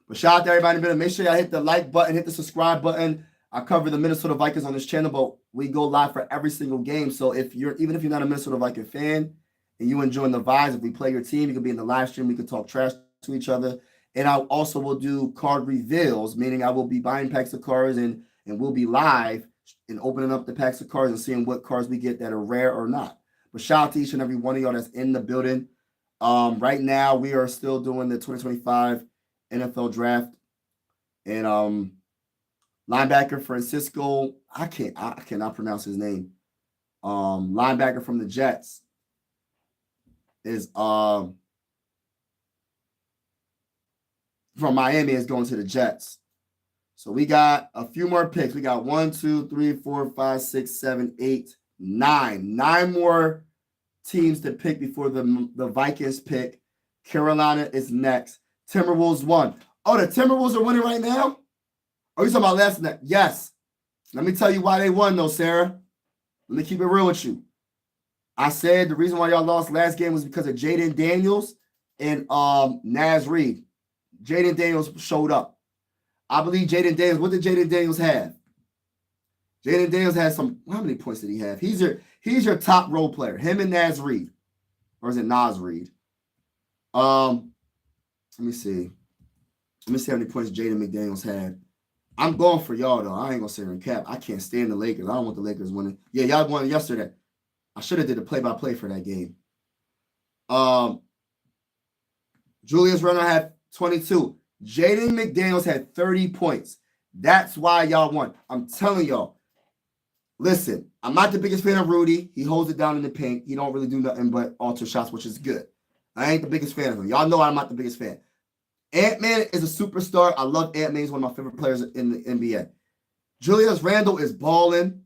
But shout out to everybody in the middle. Make sure y'all hit the like button, hit the subscribe button. I cover the Minnesota Vikings on this channel, but we go live for every single game. So even if you're not a Minnesota Viking fan and you enjoying the vibes, if we play your team, you can be in the live stream. We can talk trash to each other. And I also will do card reveals, meaning I will be buying packs of cards and we'll be live and opening up the packs of cards and seeing what cards we get that are rare or not. But shout out to each and every one of y'all that's in the building. Right now, we are still doing the 2025 NFL draft. And linebacker Francisco, I cannot pronounce his name. Linebacker from the Jets is from Miami is going to the Jets. So we got a few more picks. We got 1, 2, 3, 4, 5, 6, 7, 8, 9. 9 more teams to pick before the Vikings pick. Carolina is next. Timberwolves won. Oh, the Timberwolves are winning right now? Oh, you talking about last night? Yes. Let me tell you why they won, though, Sarah. Let me keep it real with you. I said the reason why y'all lost last game was because of Jaden Daniels and Naz Reid. Jaden Daniels showed up. I believe Jaden Daniels. What did Jaden Daniels have? Jaden Daniels had some. How many points did he have? He's your top role player. Him and Naz Reid, or is it Naz Reid? Let me see. Let me see how many points Jaden McDaniels had. I'm going for y'all though. I ain't gonna sit here and cap. I can't stand the Lakers. I don't want the Lakers winning. Yeah, y'all won yesterday. I should have did a play-by-play for that game. Julius Randle had 22. Jaden McDaniels had 30 points. That's why y'all won. I'm telling y'all. Listen, I'm not the biggest fan of Rudy. He holds it down in the paint. He don't really do nothing but alter shots, which is good. I ain't the biggest fan of him. Y'all know I'm not the biggest fan. Ant-Man is a superstar. I love Ant-Man. He's one of my favorite players in the NBA. Julius Randle is balling,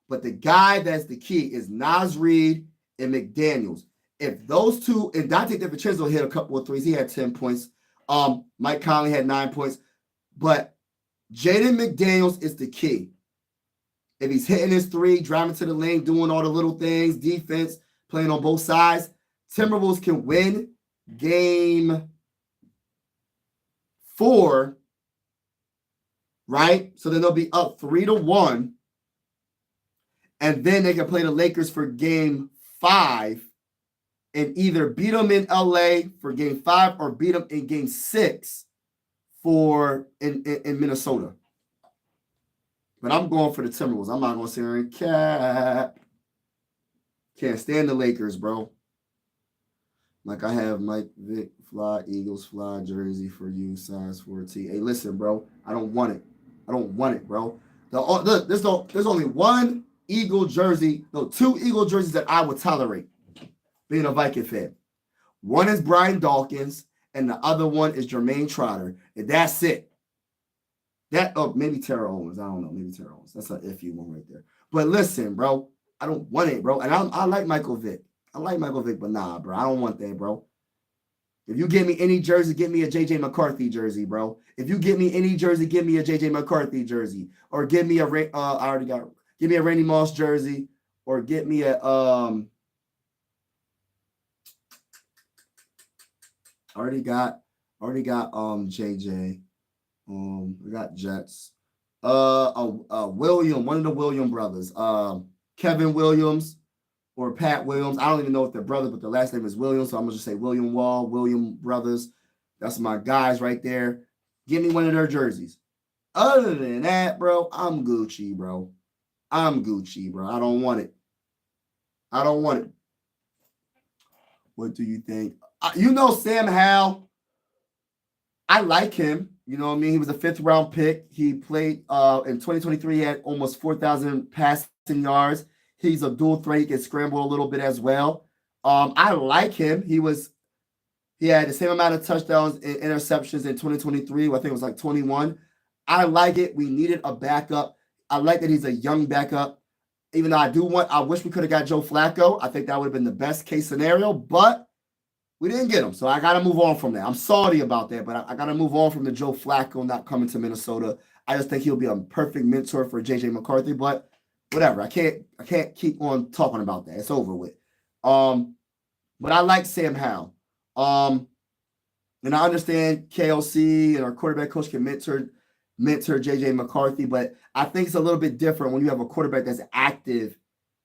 but the guy that's the key is Naz Reid and McDaniels. If those two, and Dante DiVincenzo hit a couple of threes. He had 10 points. Mike Conley had 9 points. But Jaden McDaniels is the key. If he's hitting his three, driving to the lane, doing all the little things, defense, playing on both sides, Timberwolves can win game 4, right? So then they'll be up 3-1. And then they can play the Lakers for game 5 and either beat them in LA for game 5 or beat them in game 6 in Minnesota. But I'm going for the Timberwolves. I'm not going to sit here and cap. Can't stand the Lakers, bro. Like I have Mike Vick Fly, Eagles Fly jersey for you, size 4T. Hey, listen, bro. I don't want it. I don't want it, bro. There's only one Eagle jersey, no, 2 Eagle jerseys that I would tolerate being a Viking fan. One is Brian Dawkins, and the other one is Jermaine Trotter. And that's it. Maybe Terrell Owens. I don't know. Maybe Terrell Owens. That's an iffy one right there. But listen, bro, I don't want it, bro. And I like Michael Vick. I like Michael Vick, but nah, bro. I don't want that, bro. If you give me any jersey, give me a J.J. McCarthy jersey, bro. If you give me any jersey, give me a J.J. McCarthy jersey. Or give me give me a Randy Moss jersey. Or get me a already got JJ. We got Jets. William, one of the William brothers. Kevin Williams or Pat Williams. I don't even know if they're brothers, but the last name is Williams, so I'm gonna just say William Wall, William brothers. That's my guys right there. Give me one of their jerseys. Other than that, bro, I'm Gucci, bro. I don't want it. What do you think? Sam Howell. I like him. You know what I mean? He was a 5th round pick. He played in 2023. He had almost 4,000 passing yards. He's a dual threat. He can scramble a little bit as well. I like him. He had the same amount of touchdowns and interceptions in 2023. I think it was like 21. I like it. We needed a backup. I like that he's a young backup. Even though I wish we could have got Joe Flacco. I think that would have been the best case scenario, but we didn't get him. So I got to move on from that. I'm sorry about that, but I got to move on from the Joe Flacco not coming to Minnesota. I just think he'll be a perfect mentor for J.J. McCarthy, but whatever. I can't keep on talking about that. It's over with. But I like Sam Howell. And I understand KLC and our quarterback coach can mentor J.J. McCarthy, but I think it's a little bit different when you have a quarterback that's active,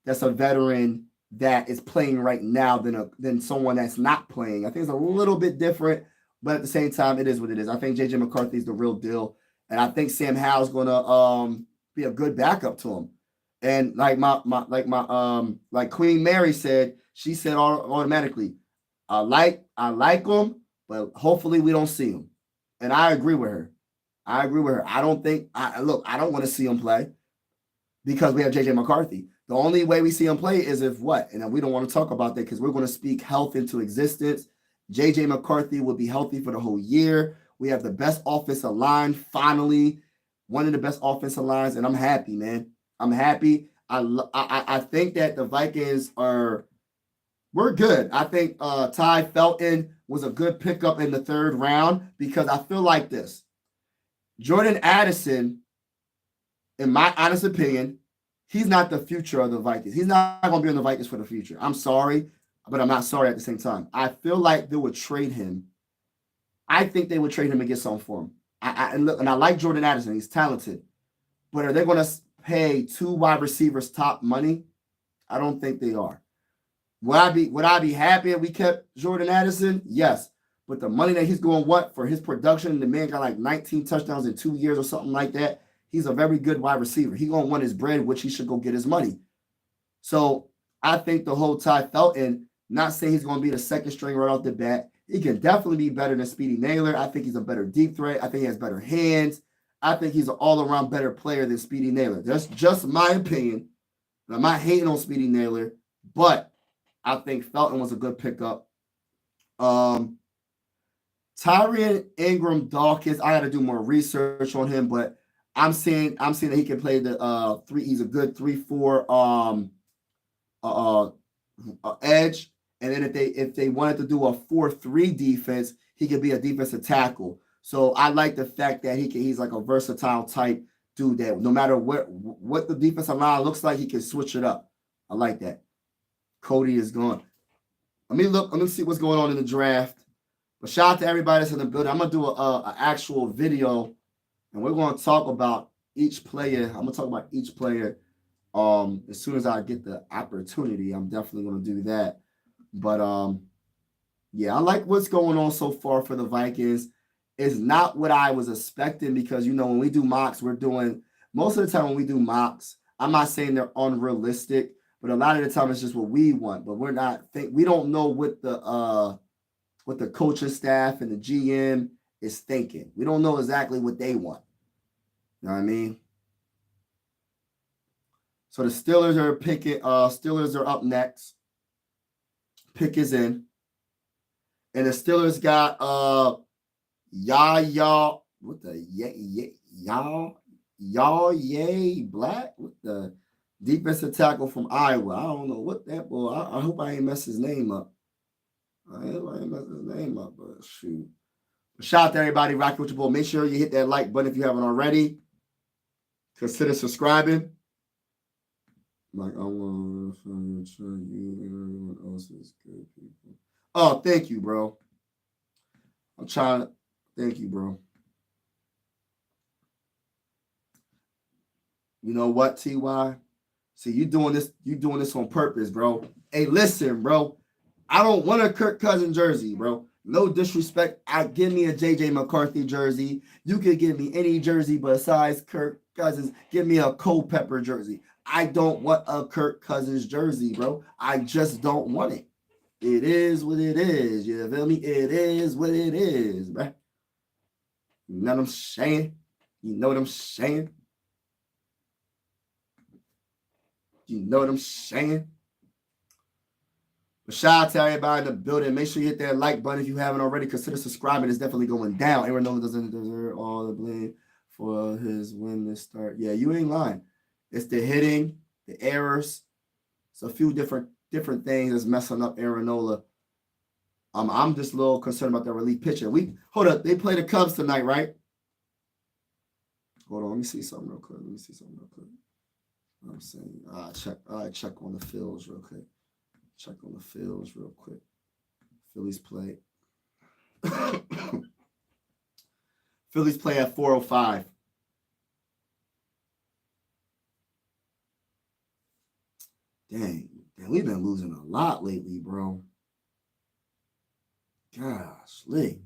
that's a veteran, that is playing right now than someone that's not playing. I think it's a little bit different, but at the same time, it is what it is. I think J.J. McCarthy is the real deal, and I think Sam Howell's going to be a good backup to him. And like Queen Mary said, she said automatically, I like him, but hopefully we don't see him. And I agree with her. I don't want to see him play because we have J.J. McCarthy. The only way we see him play is if what? And we don't want to talk about that because we're going to speak health into existence. J.J. McCarthy will be healthy for the whole year. We have the best offensive line, finally. One of the best offensive lines, and I'm happy, man. I'm happy. I think that the Vikings we're good. I think Ty Felton was a good pickup in the 3rd round because I feel like this. Jordan Addison, in my honest opinion, he's not the future of the Vikings. He's not going to be on the Vikings for the future. I'm sorry, but I'm not sorry at the same time. I feel like they would trade him. I think they would trade him and get something for him. I like Jordan Addison. He's talented. But are they going to pay 2 wide receivers top money? I don't think they are. Would I be happy if we kept Jordan Addison? Yes. But the money that he's going for his production, the man got like 19 touchdowns in 2 years or something like that. He's a very good wide receiver. He's going to want his bread, which he should go get his money. So I think the whole Ty Felton, not saying he's going to be the 2nd string right off the bat. He can definitely be better than Speedy Naylor. I think he's a better deep threat. I think he has better hands. I think he's an all-around better player than Speedy Naylor. That's just my opinion. I'm not hating on Speedy Naylor, but I think Felton was a good pickup. Tyrion Ingram Dawkins, I got to do more research on him, but I'm seeing that he can play the 3. He's a good 3-4 edge, and then if they wanted to do a 4-3 defense, he could be a defensive tackle. So I like the fact that he's like a versatile type do that. No matter what the defensive line looks like, he can switch it up. I like that. Cody is gone. Let me see what's going on in the draft. But shout out to everybody that's in the building. I'm gonna do an actual video, and we're gonna talk about each player. I'm gonna talk about each player. As soon as I get the opportunity, I'm definitely gonna do that. But yeah, I like what's going on so far for the Vikings. It's not what I was expecting because when we do mocks, we're doing most of the time when we do mocks. I'm not saying they're unrealistic, but a lot of the time it's just what we want. But we don't know what the coaching staff and the GM is thinking. We don't know exactly what they want. You know what I mean? So the Steelers are picking. Steelers are up next. Pick is in, and the Steelers got what the yay Black with the defensive tackle from Iowa. I don't know what that boy. I hope I ain't mess his name up. I ain't mess his name up, but shoot. Shout out to everybody rocking with your boy. Make sure you hit that like button if you haven't already. Consider subscribing. Like, I want to show you and everyone else is good people. Oh, thank you, bro. I'm trying to. Thank you, bro. You know what, TY? See, you doing this on purpose, bro. Hey, listen, bro. I don't want a Kirk Cousins jersey, bro. No disrespect. Give me a JJ McCarthy jersey. You can give me any jersey besides Kirk Cousins. Give me a Culpepper jersey. I don't want a Kirk Cousins jersey, bro. I just don't want it. It is what it is. You feel me? It is what it is, bro. You know what I'm saying? You know what I'm saying? You know what I'm saying? But shout out to everybody in the building. Make sure you hit that like button if you haven't already. Consider subscribing. It's definitely going down. Aaron Nolan doesn't deserve all the blame for his win this start. Yeah, you ain't lying. It's the hitting, the errors. It's a few different things that's messing up Aaron Nola. I'm just a little concerned about the relief pitcher. Hold up. They play the Cubs tonight, right? Hold on. Let me see something real quick. I'm saying, check on the fields real quick. Phillies play. Phillies play at 4:05. Dang, we've been losing a lot lately, bro. Gosh, Lee.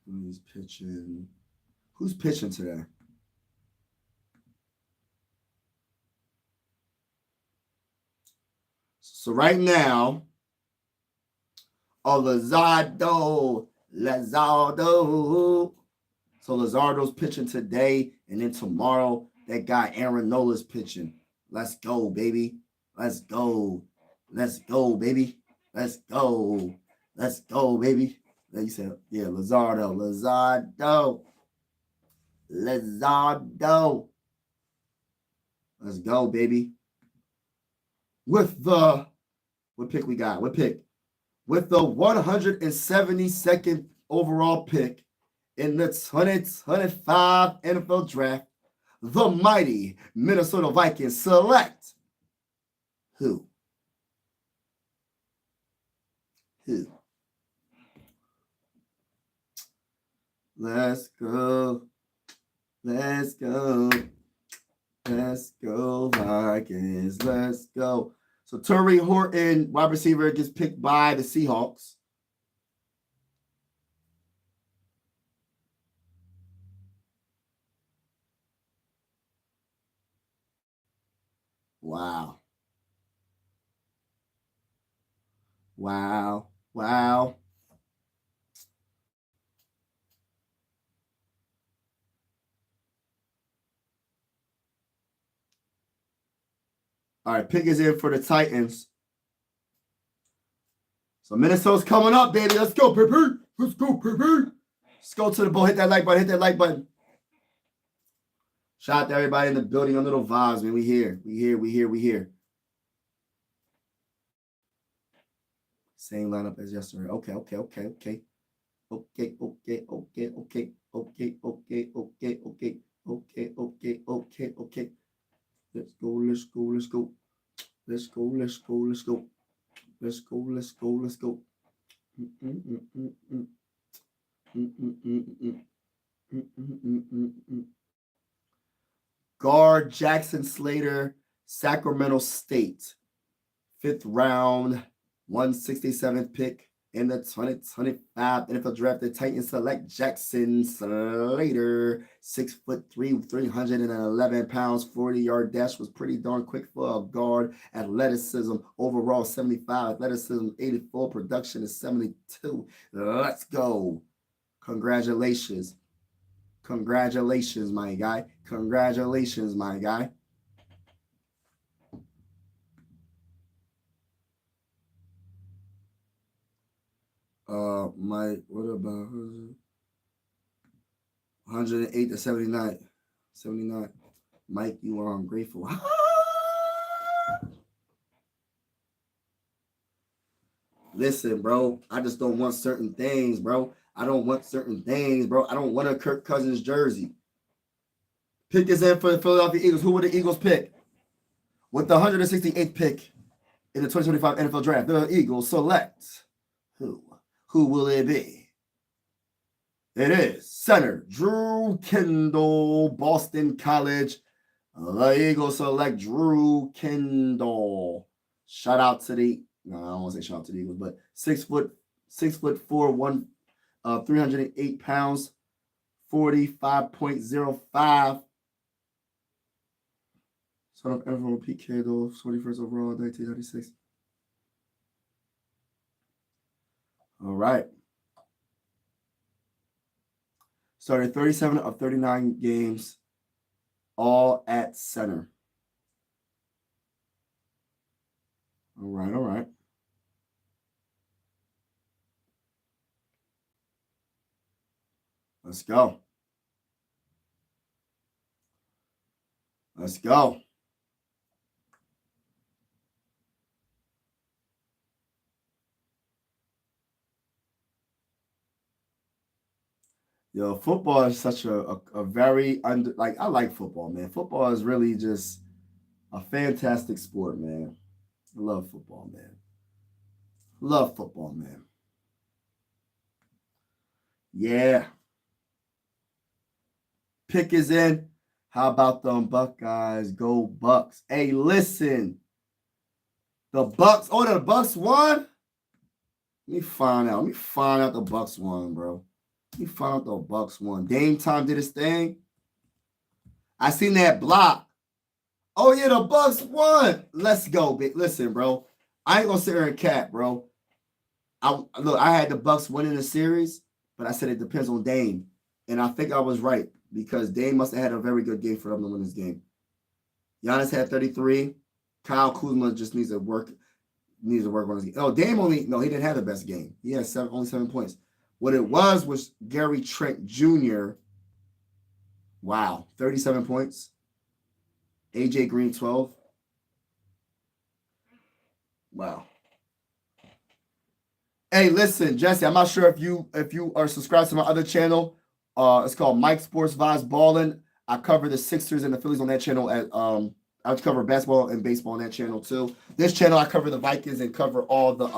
Who's pitching? Who's pitching today? So right now, Lazardo. So Lazardo's pitching today, and then tomorrow that guy Aaron Nola's pitching. Let's go, baby. Let's go, baby. Let's go, baby. Then you said, yeah, Lazardo. Let's go, baby. With the what pick we got? With the 172nd overall pick in the 2025 NFL Draft, the mighty Minnesota Vikings select who? Let's go, Vikings. Let's go. So Torrey Horton, wide receiver, gets picked by the Seahawks. Wow. All right, pick is in for the Titans. So Minnesota's coming up, baby. Let's go, PP. Let's go to the ball. Hit that like button. Shout out to everybody in the building on Little Vibes, man. We here. Same lineup as yesterday. Okay. Okay, okay, okay, okay, okay, okay, okay, okay, okay, okay, okay, okay. Let's go, let's go, let's go. Let's go, let's go, let's go. Let's go, let's go, let's go. Guard Jackson Slater, Sacramento State. 5th round, 167th pick in the 2025 NFL Draft. The Titans select Jackson Slater, 6'3", 311 pounds, 40-yard dash was pretty darn quick for a guard. Athleticism, overall 75, athleticism 84, production is 72. Let's go. Congratulations. Congratulations, my guy. Congratulations, my guy. Mike, what about 108 to 79? 79. Mike, you are ungrateful. Listen, bro, I just don't want certain things, bro. I don't want certain things, bro. I don't want a Kirk Cousins jersey. Pick is in for the Philadelphia Eagles. Who would the Eagles pick? With the 168th pick in the 2025 NFL Draft, the Eagles select who? Who will it be? It is center Drew Kendall, Boston College. The Eagles select Drew Kendall. Shout out to the, no, I don't want to say shout out to the Eagles, but 6'4", 308 pounds, 45.05. Son of NFL Pete Kendall, 21st overall, 1996. All right. Started 37 of 39 games, all at center. All right, all right. Let's go. Let's go. Yo, football is such a very I like football, man. Football is really just a fantastic sport, man. I love football, man. Love football, man. Yeah. Pick is in. How about them Buckeyes? Go Bucks. Hey, listen. The Bucks. Oh, the Bucks won? Let me find out. Let me find out the Bucks won, bro. Let me find out the Bucks won. Dame Time did his thing. I seen that block. Oh, yeah, the Bucks won. Let's go, big. Listen, bro. I ain't gonna sit here and cap, bro. I had the Bucks winning the series, but I said it depends on Dame. And I think I was right because Dame must have had a very good game for them to win this game. Giannis had 33. Kyle Kuzma just needs to work on his game. Oh, Dame he didn't have the best game. He had only 7 points. What it was Gary Trent Jr. Wow, 37 points. AJ Green 12. Wow. Hey, listen, Jesse, I'm not sure if you are subscribed to my other channel. It's called Mike Sports Vibes Ballin'. I cover the Sixers and the Phillies on that channel. I cover basketball and baseball on that channel too. This channel I cover the Vikings and cover all the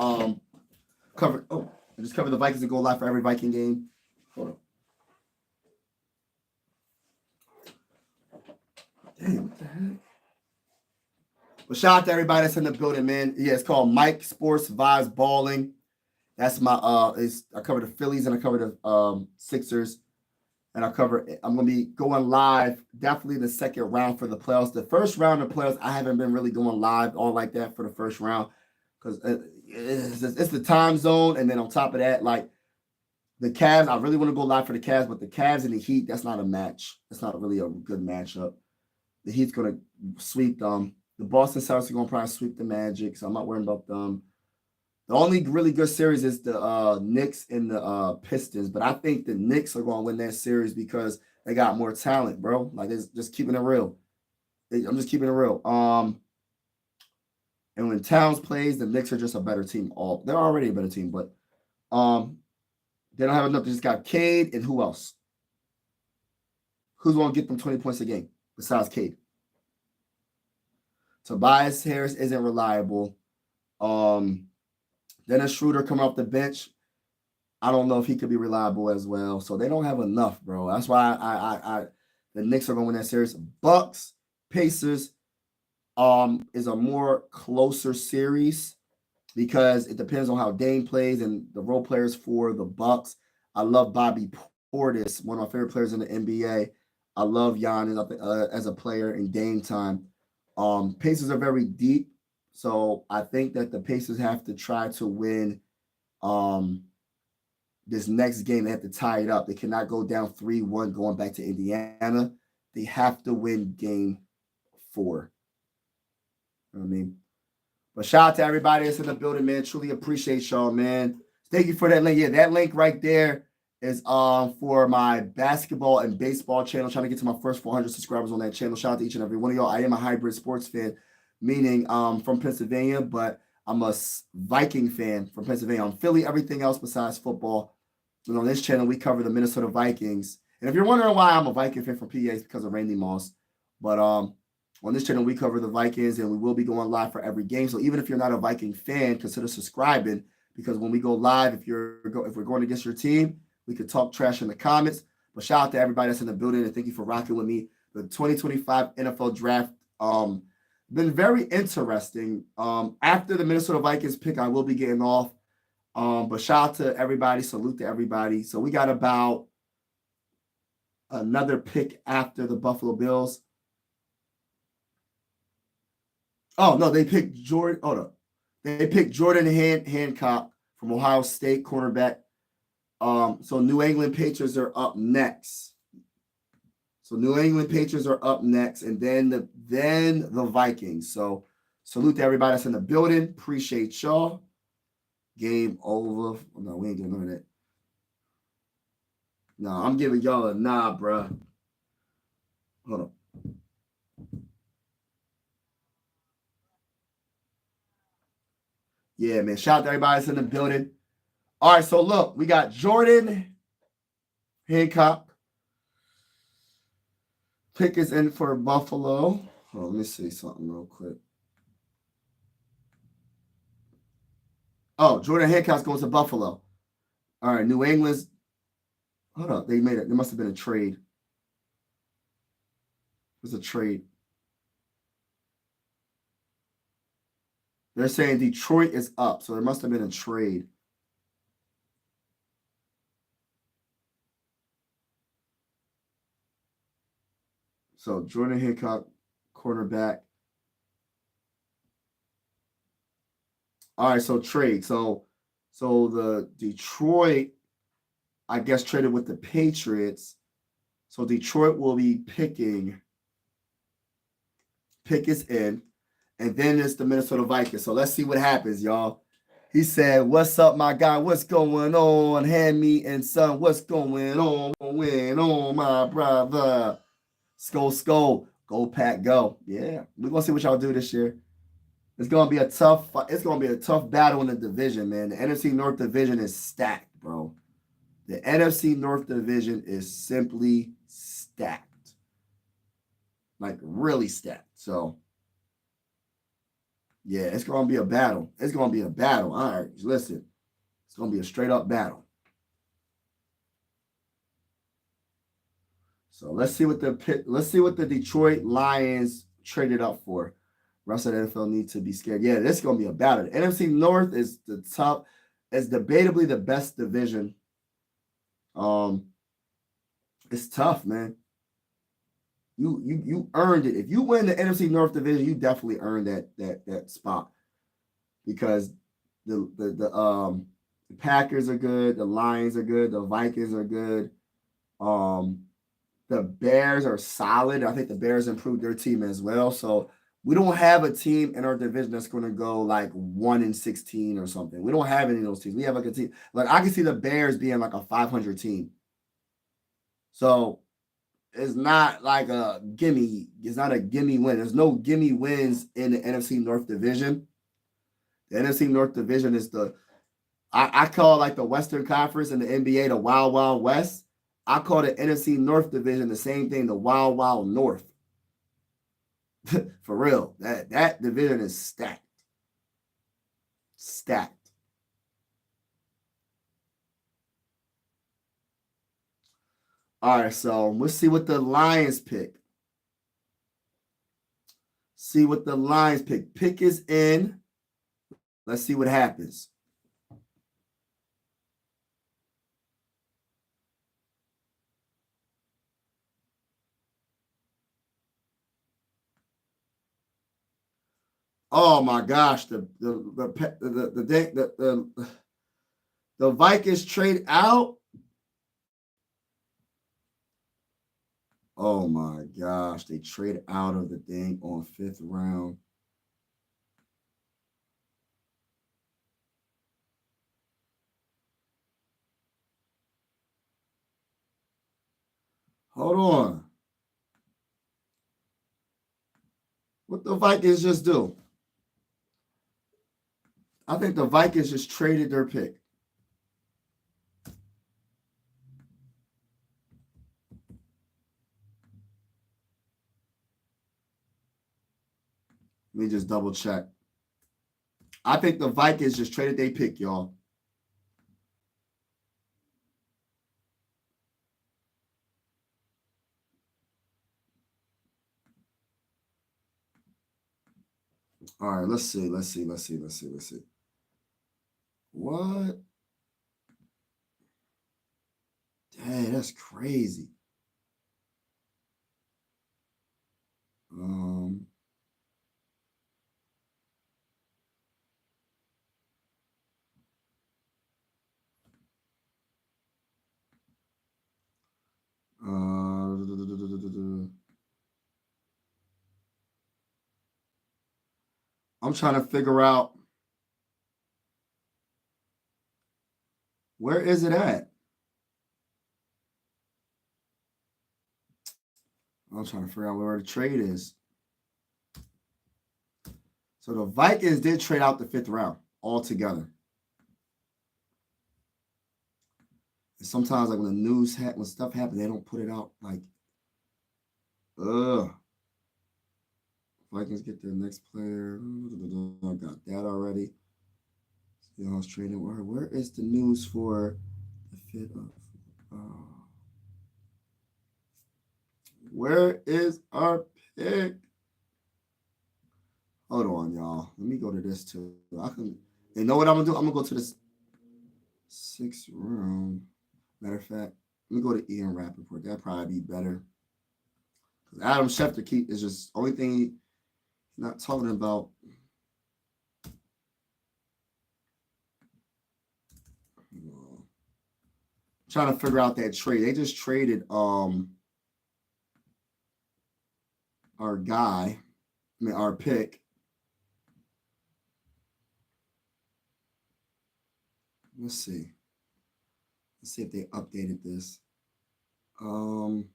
I just cover the Vikings and go live for every Viking game. Hold on. Damn, what the heck? But shout out to everybody that's in the building, man. Yeah, it's called Mike Sports Vibes Balling. That's my I cover the Phillies and I cover the Sixers. And I'm gonna be going live definitely the second round for the playoffs. The first round of playoffs, I haven't been really going live all like that for the first round because it's the time zone, and then on top of that, like the Cavs, I really want to go live for the Cavs, but the Cavs and the Heat, that's not a match. That's not really a good matchup. The Heat's gonna sweep them. The Boston Celtics are gonna probably sweep the Magic, so I'm not worried about them. The only really good series is the Knicks and the Pistons, but I think the Knicks are going to win that series because they got more talent, bro. Like, it's just keeping it real. I'm just keeping it real. And when Towns plays, the Knicks are just a better team. They're already a better team, but They don't have enough. They just got Cade and who else? Who's going to get them 20 points a game besides Cade? Tobias Harris isn't reliable. Dennis Schroeder coming off the bench. I don't know if he could be reliable as well. So they don't have enough, bro. That's why the Knicks are going to win that series. Bucks, Pacers, is a more closer series because it depends on how Dame plays and the role players for the Bucks. I love Bobby Portis, one of my favorite players in the NBA. I love Giannis as a player in game time. Pacers are very deep, so I think that the Pacers have to try to win this next game. They have to tie it up. They cannot go down 3-1 going back to Indiana. They have to win game 4. You know what I mean? But shout out to everybody that's in the building, man. Truly appreciate y'all, man. Thank you for that link. Yeah, that link right there is for my basketball and baseball channel. Trying to get to my first 400 subscribers on that channel. Shout out to each and every one of y'all. I am a hybrid sports fan, meaning from Pennsylvania, but I'm a Viking fan from Pennsylvania. I'm Philly, everything else besides football. And on this channel, we cover the Minnesota Vikings. And if you're wondering why I'm a Viking fan from PA, it's because of Randy Moss. But on this channel, we cover the Vikings, and we will be going live for every game. So even if you're not a Viking fan, consider subscribing, because when we go live, if we're going against your team, we could talk trash in the comments. But shout out to everybody that's in the building, and thank you for rocking with me. The 2025 NFL Draft been very interesting. After the Minnesota Vikings pick, I will be getting off. But shout out to everybody. Salute to everybody. So we got about another pick after the Buffalo Bills. Oh, no, they picked Jordan. Hold up. They picked Jordan Hancock from Ohio State, cornerback. So New England Patriots are up next. And then the Vikings. So salute to everybody that's in the building. Appreciate y'all. Game over. Oh, no, we ain't doing none of that. No, I'm giving y'all a nod, bro. Hold on. Yeah, man. Shout out to everybody that's in the building. All right, so look, we got Jordan Hancock. Pick is in for Buffalo. Hold on, let me see something real quick. Oh, Jordan Hancock's going to Buffalo. All right, New England's. Hold up, they made it. There must have been a trade. There's a trade. They're saying Detroit is up, so there must have been a trade. So Jordan Hancock, cornerback. All right, so trade. So the Detroit, I guess, traded with the Patriots. So Detroit will be picking. Pick is in. And then it's the Minnesota Vikings. So let's see what happens, y'all. He said, "What's up, my guy? What's going on? Hand me and son, what's going on, my brother? Skull. Go Pack, go." Yeah, we're gonna see what y'all do this year. It's gonna be a tough battle in the division, man. The NFC North division is stacked, bro. The NFC North division is simply stacked. Like really stacked. So yeah, it's gonna be a battle. All right, listen. It's gonna be a straight up battle. So let's see what the Detroit Lions traded up for. Rest of the NFL needs to be scared. Yeah, this is gonna be a battle. The NFC North is debatably the best division. It's tough, man. You earned it. If you win the NFC North division, you definitely earned that spot, because the Packers are good, the Lions are good, the Vikings are good. The Bears are solid. I think the Bears improved their team as well. So we don't have a team in our division that's going to go like 1-16 or something. We don't have any of those teams. We have like a team. Like I can see the Bears being like a 500 team. So it's not like a gimme. It's not a gimme win. There's no gimme wins in the NFC North division. The NFC North division is I call like the Western Conference and the NBA the Wild Wild West. I call the NFC North Division the same thing, the Wild Wild North. For real, that division is stacked. Stacked. All right, so let's see what the Lions pick. See what the Lions pick. Pick is in. Let's see what happens. Oh my gosh, the Vikings trade out. Oh my gosh, they trade out of the thing on 5th round. Hold on. What the Vikings just do? I think the Vikings just traded their pick. Let me just double check. I think the Vikings just traded their pick, y'all. All right, let's see. What? Dang, that's crazy. I'm trying to figure out where is it at? I'm trying to figure out where the trade is. So the Vikings did trade out the 5th round altogether. And sometimes, like when the news when stuff happens, they don't put it out. Like, Vikings get their next player. I got that already. Seahawks trading. Where is the news for the 5th of? Where is our pick? Hold on, y'all. Let me go to this too. You know what I'm gonna do? I'm gonna go to this 6th round. Matter of fact, let me go to Ian Rappaport. That'd probably be better. Because Adam Schefter is just only thing he's not talking about. I'm trying to figure out that trade. They just traded our guy. Our pick. Let's see. Let's see if they updated this. Come on.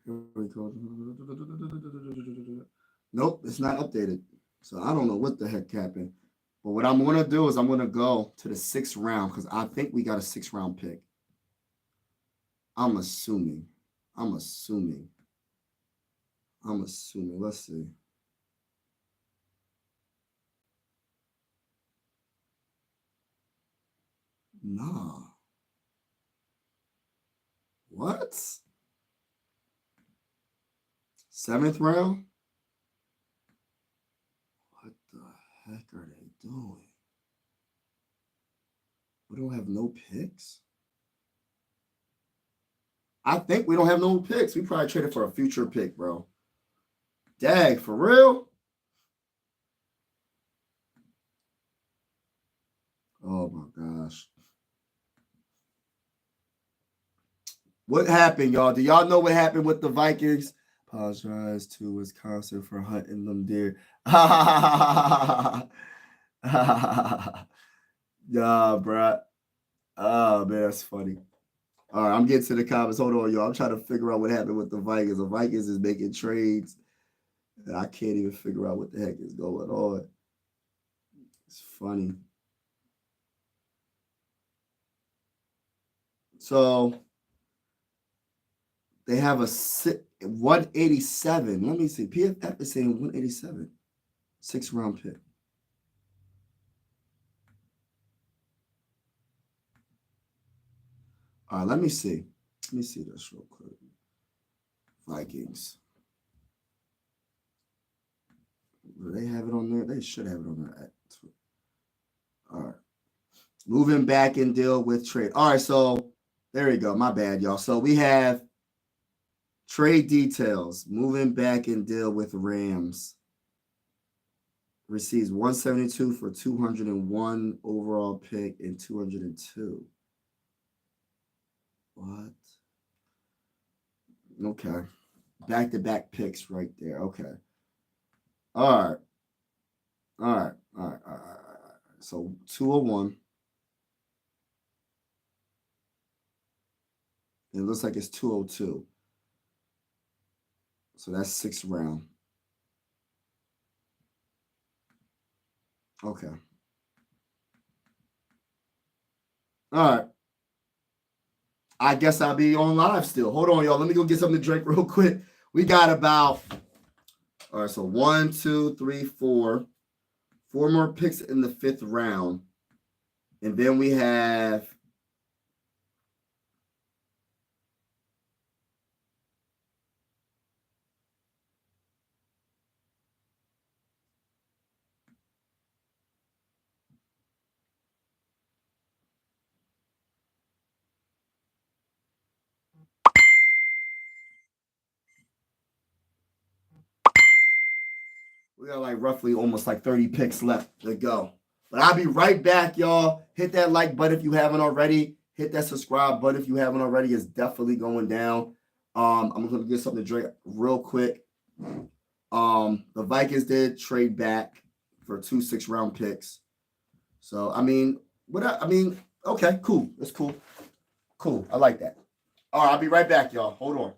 Here we go. Nope, it's not updated. So I don't know what the heck happened. But what I'm going to do is I'm going to go to the 6th round because I think we got a 6th round pick. I'm assuming. Let's see. Nah. What? 7th round? What the heck are they doing? We don't have no picks? I think we don't have no picks. We probably traded for a future pick, bro. Dag, for real? Oh my gosh. What happened, y'all? Do y'all know what happened with the Vikings? Apologize to Wisconsin for hunting them deer. Yeah, bro. Oh man, that's funny. All right, I'm getting to the comments. Hold on, y'all. I'm trying to figure out what happened with the Vikings. The Vikings is making trades, and I can't even figure out what the heck is going on. It's funny. So they have a 187. Let me see. PFF is saying 187. 6th round pick. All right, let me see. Let me see this real quick. Vikings. Do they have it on there? They should have it on there. All right. Moving back and deal with trade. All right, so there you go. My bad, y'all. So we have trade details. Moving back and deal with Rams. Receives 172 for 201 overall pick and 202. What? Okay. Back-to-back picks right there. Okay. All right. All right. All right. All right. All right. So 201. It looks like it's 202. So that's 6th round. Okay. All right. I guess I'll be on live still. Hold on, y'all. Let me go get something to drink real quick. We got about, all right, so 1, 2, 3, 4. 4 more picks in the 5th round. And then we have we got like roughly almost like 30 picks left to go. But I'll be right back, y'all. Hit that like button if you haven't already. Hit that subscribe button if you haven't already. It's definitely going down. I'm gonna get something to drink real quick. The Vikings did trade back for 2 6th round picks. So I mean, okay, cool. That's cool. Cool. I like that. All right, I'll be right back, y'all. Hold on.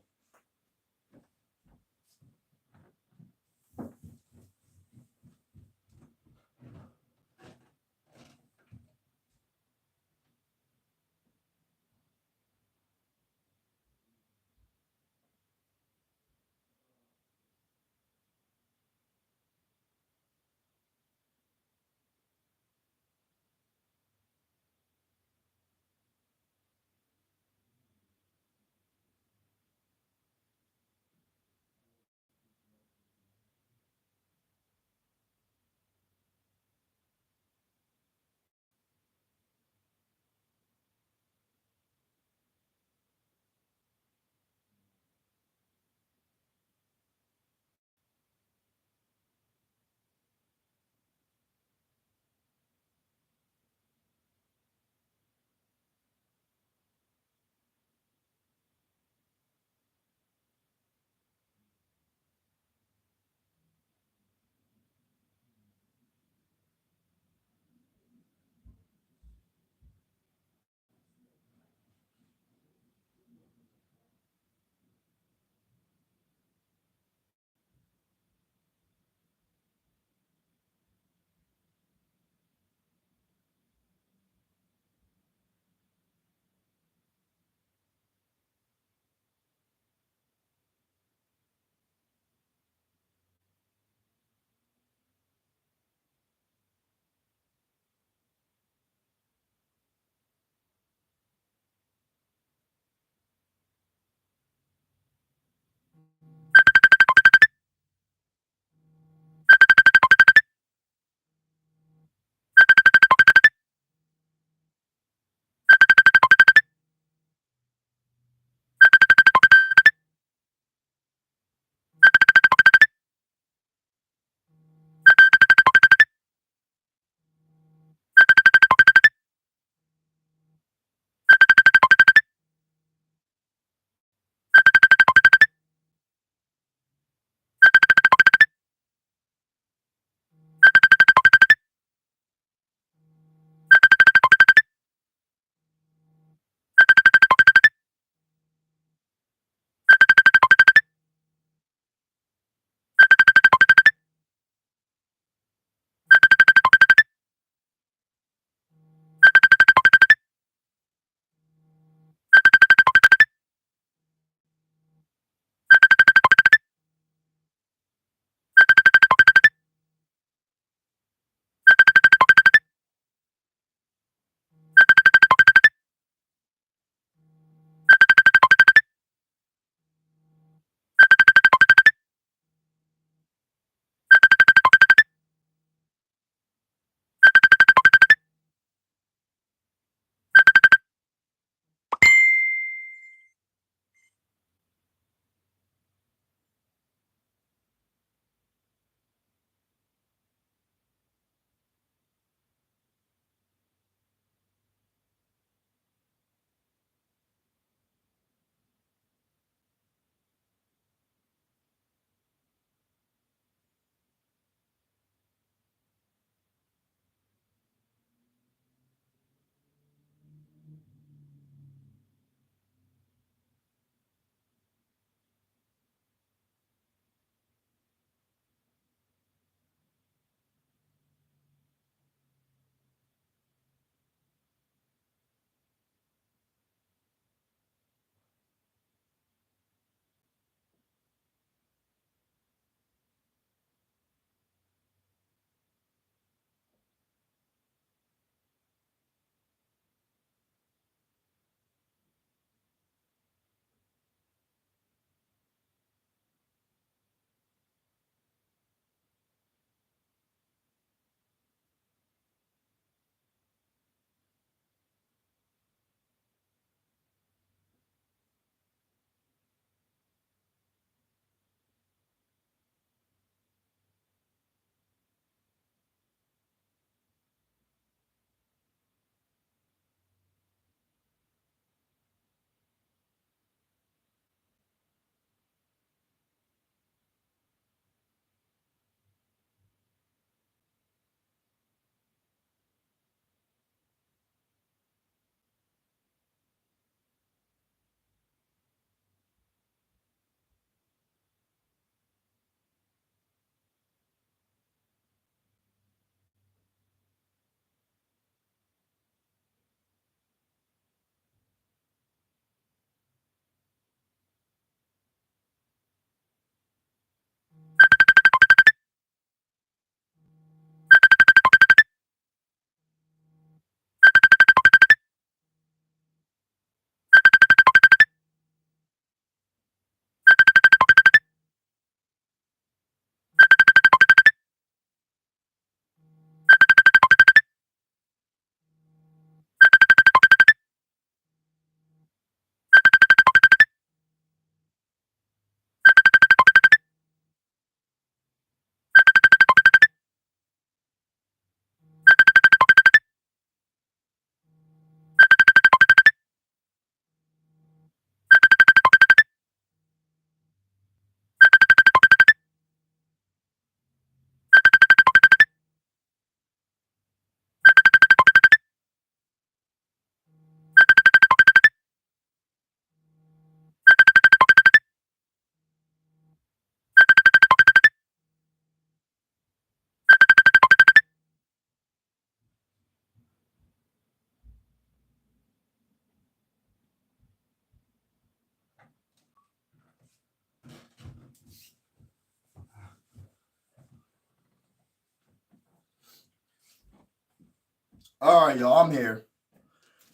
All right, y'all. I'm here.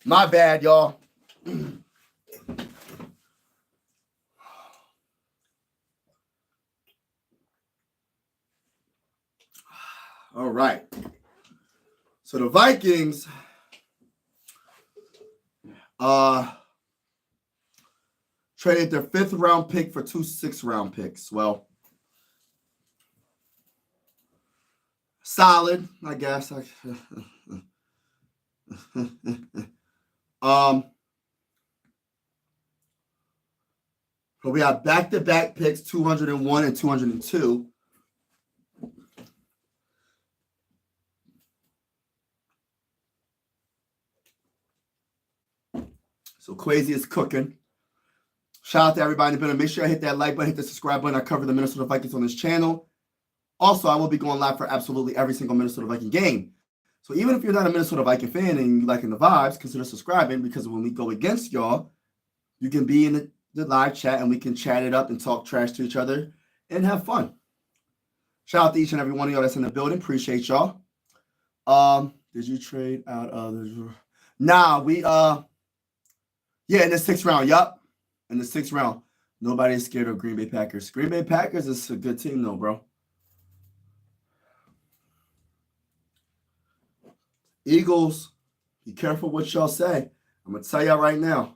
My bad, y'all. All right. So the Vikings traded their 5th round pick for 2 6th round picks. Well, solid, I guess. But we have back-to-back picks, 201 and 202. So Quasi is cooking. Shout out to everybody in the building. Make sure I hit that like button, hit the subscribe button. I cover the Minnesota Vikings on this channel. Also, I will be going live for absolutely every single Minnesota Viking game. So even if you're not a Minnesota Viking fan and you liking the vibes, consider subscribing, because when we go against y'all, you can be in the live chat and we can chat it up and talk trash to each other and have fun. Shout out to each and every one of y'all that's in the building. Appreciate y'all. Did you trade out others? Nah, we yeah, in the 6th round. Yup. In the 6th round. Nobody is scared of Green Bay Packers. Green Bay Packers is a good team though, bro. Eagles, be careful what y'all say. I'm gonna tell y'all right now.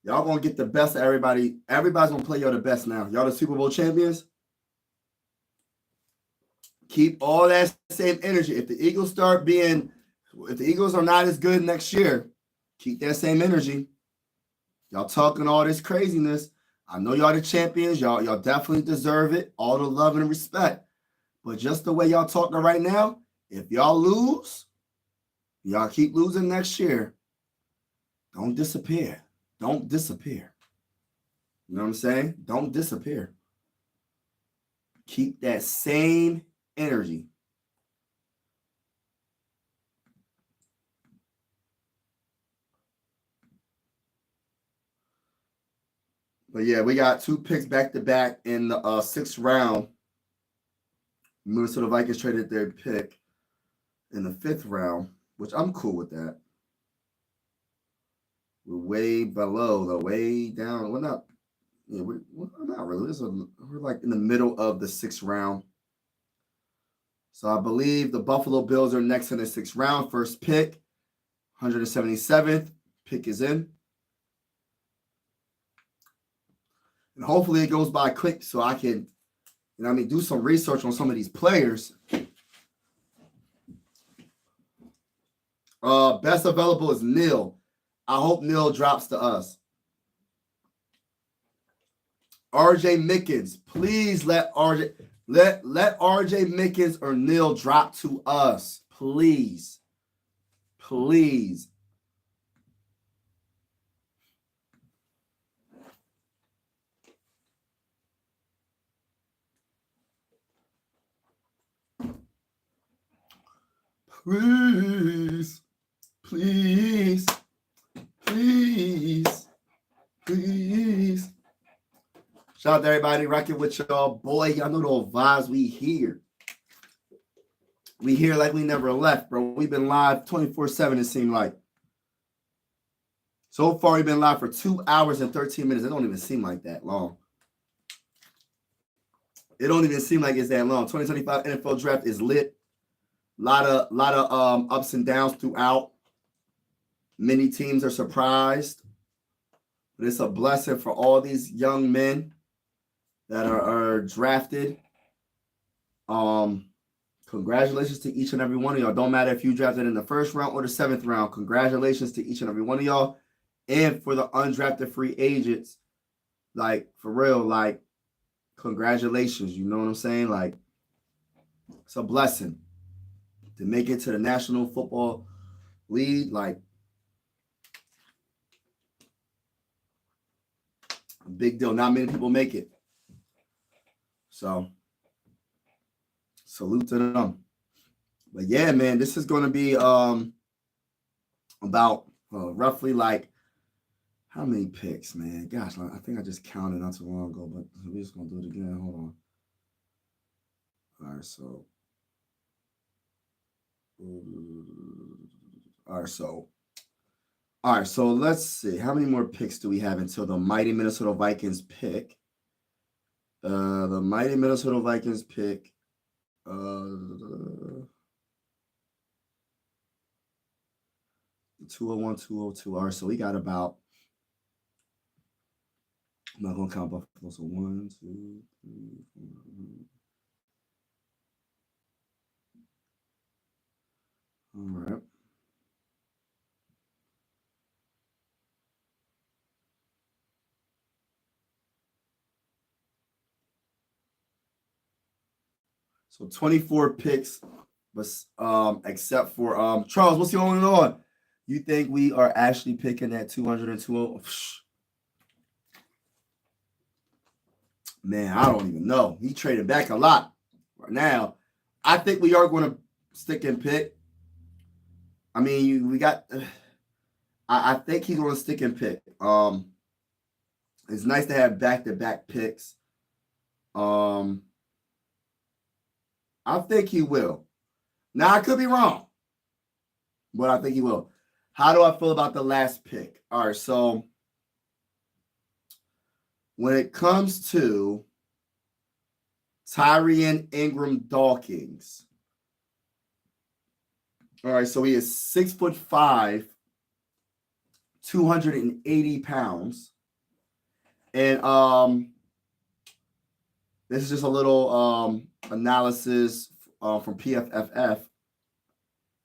Y'all gonna get the best of everybody. Everybody's gonna play y'all the best now. Y'all the Super Bowl champions. Keep all that same energy. If the Eagles are not as good next year, keep that same energy. Y'all talking all this craziness. I know y'all the champions. Y'all definitely deserve it. All the love and respect. But just the way y'all talking right now, if y'all lose, y'all keep losing next year, don't disappear. Don't disappear. You know what I'm saying? Don't disappear. Keep that same energy. But yeah, we got 2 picks back to back in the 6th round. Minnesota Vikings traded their pick in the 5th round, which I'm cool with that. We're way below, though, way down. We're not. Yeah, we're not really. We're like in the middle of the 6th round. So I believe the Buffalo Bills are next in the 6th round. First pick, 177th. Pick is in. And hopefully it goes by quick so I can, do some research on some of these players. Best available is Neil. I hope Neil drops to us. RJ Mickens, please let RJ Mickens or Neil drop to us. Please. Please. Please. Please. Please. Please. Shout out to everybody rocking with y'all. Boy, y'all know those vibes we hear. We hear like we never left, bro. We've been live 24/7, it seemed like. So far, we've been live for 2 hours and 13 minutes. It don't even seem like that long. It don't even seem like it's that long. 2025 NFL draft is lit. Lot of ups and downs throughout. Many teams are surprised. But it's a blessing for all these young men that are drafted. Congratulations to each and every one of y'all. Don't matter if you drafted in the 1st round or the 7th round. Congratulations to each and every one of y'all. And for the undrafted free agents, like, for real, like, congratulations. You know what I'm saying? Like, it's a blessing to make it to the National Football League. Like, a big deal. Not many people make it. So, salute to them. But yeah, man, this is going to be about roughly like, how many picks, man? Gosh, I think I just counted not too long ago, but we're just going to do it again. Hold on. All right, so. All right, so let's see. How many more picks do we have until the mighty Minnesota Vikings pick? The mighty Minnesota Vikings pick. 201, 202. All right, so we got about. I'm not gonna count Buffalo. So 1, 2, 3, 4. All right. So 24 picks, but except for Charles, what's going on? You think we are actually picking at 202? Man, I don't even know. He traded back a lot right now. I think we are going to stick and pick. I mean, we got. I think he's going to stick and pick. It's nice to have back-to-back picks. I think he will. Now, I could be wrong, but I think he will. How do I feel about the last pick? All right, so when it comes to Tyrion Ingram Dawkins, all right, so he is 6'5", 280 pounds. And this is just a little analysis from PFFF.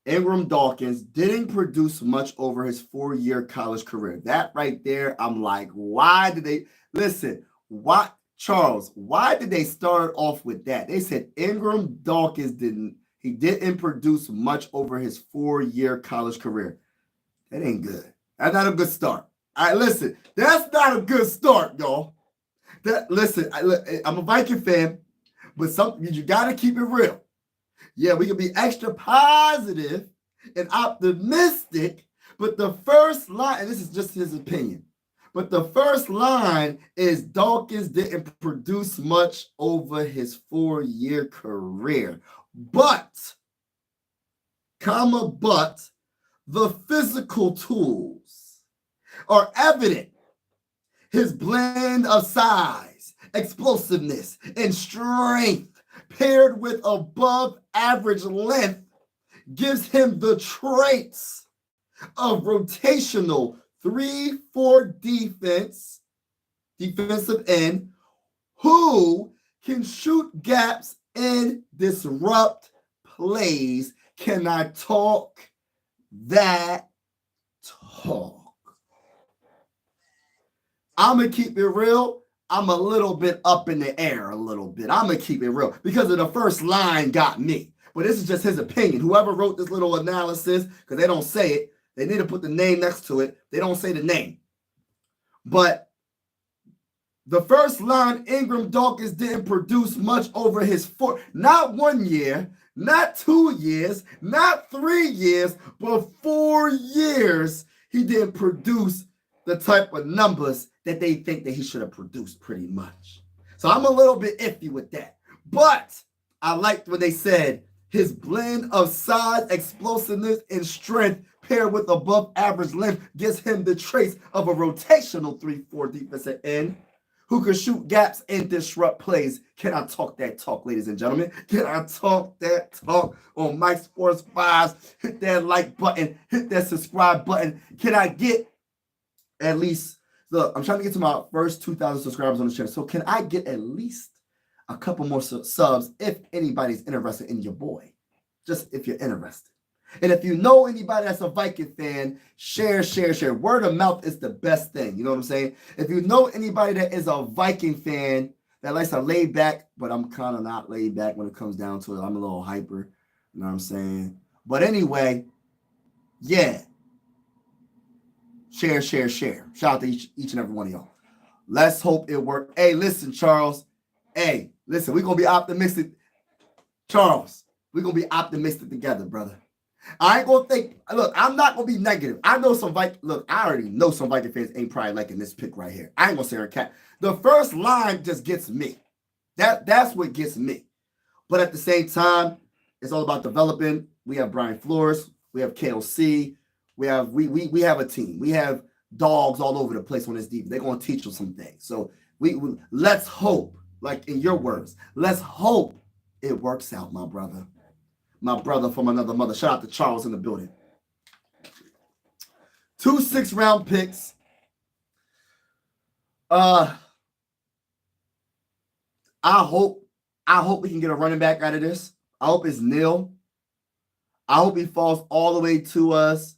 Ingram Dawkins didn't produce much over his 4-year college career. That right there, I'm like, why did they listen? Why, Charles? Why did they start off with that? They said Ingram Dawkins didn't produce much over his 4-year college career. That ain't good. That's not a good start. All right, listen, that's not a good start, y'all. Listen, I'm a Viking fan, but you got to keep it real. Yeah, we can be extra positive and optimistic, but the first line, and this is just his opinion, but the first line is Dawkins didn't produce much over his 4-year career. But, the physical tools are evident. His blend of size, explosiveness, and strength paired with above average length gives him the traits of rotational 3-4 defensive end who can shoot gaps and disrupt plays. Can I talk that talk? I'm going to keep it real. I'm a little bit up in the air a little bit. I'm going to keep it real because of the first line got me. But this is just his opinion. Whoever wrote this little analysis, because they don't say it, they need to put the name next to it. They don't say the name. But the first line, Ingram Dawkins didn't produce much over his not 1 year, not 2 years, not 3 years, but 4 years. He didn't produce the type of numbers that they think that he should have produced pretty much. So I'm a little bit iffy with that. But I liked when they said his blend of size, explosiveness, and strength paired with above average length gives him the traits of a rotational 3-4 defensive end who can shoot gaps and disrupt plays. Can I talk that talk, ladies and gentlemen? Can I talk that talk on Mike Sports Vibes? Hit that like button. Hit that subscribe button. Can I get at least, look, I'm trying to get to my first 2,000 subscribers on the channel. So can I get at least a couple more subs if anybody's interested in your boy? Just if you're interested. And if you know anybody that's a Viking fan, share. Word of mouth is the best thing. You know what I'm saying? If you know anybody that is a Viking fan that likes to lay back, but I'm kind of not laid back when it comes down to it. I'm a little hyper. You know what I'm saying? But anyway, yeah. Share. Shout out to each and every one of y'all. Let's hope it works. Hey, listen, Charles. Hey, listen, we're going to be optimistic. Charles, we're going to be optimistic together, brother. I ain't going to think, look, I'm not going to be negative. I know some Viking, look, I already know some Viking fans ain't probably liking this pick right here. I ain't going to say her cat. The first line just gets me. That's what gets me. But at the same time, it's all about developing. We have Brian Flores. We have KLC. We have a team. We have dogs all over the place on this defense. They're gonna teach us some things. So let's hope, like in your words, let's hope it works out, my brother. My brother from another mother. Shout out to Charles in the building. 2 6-round picks. I hope we can get a running back out of this. I hope it's nil. I hope he falls all the way to us.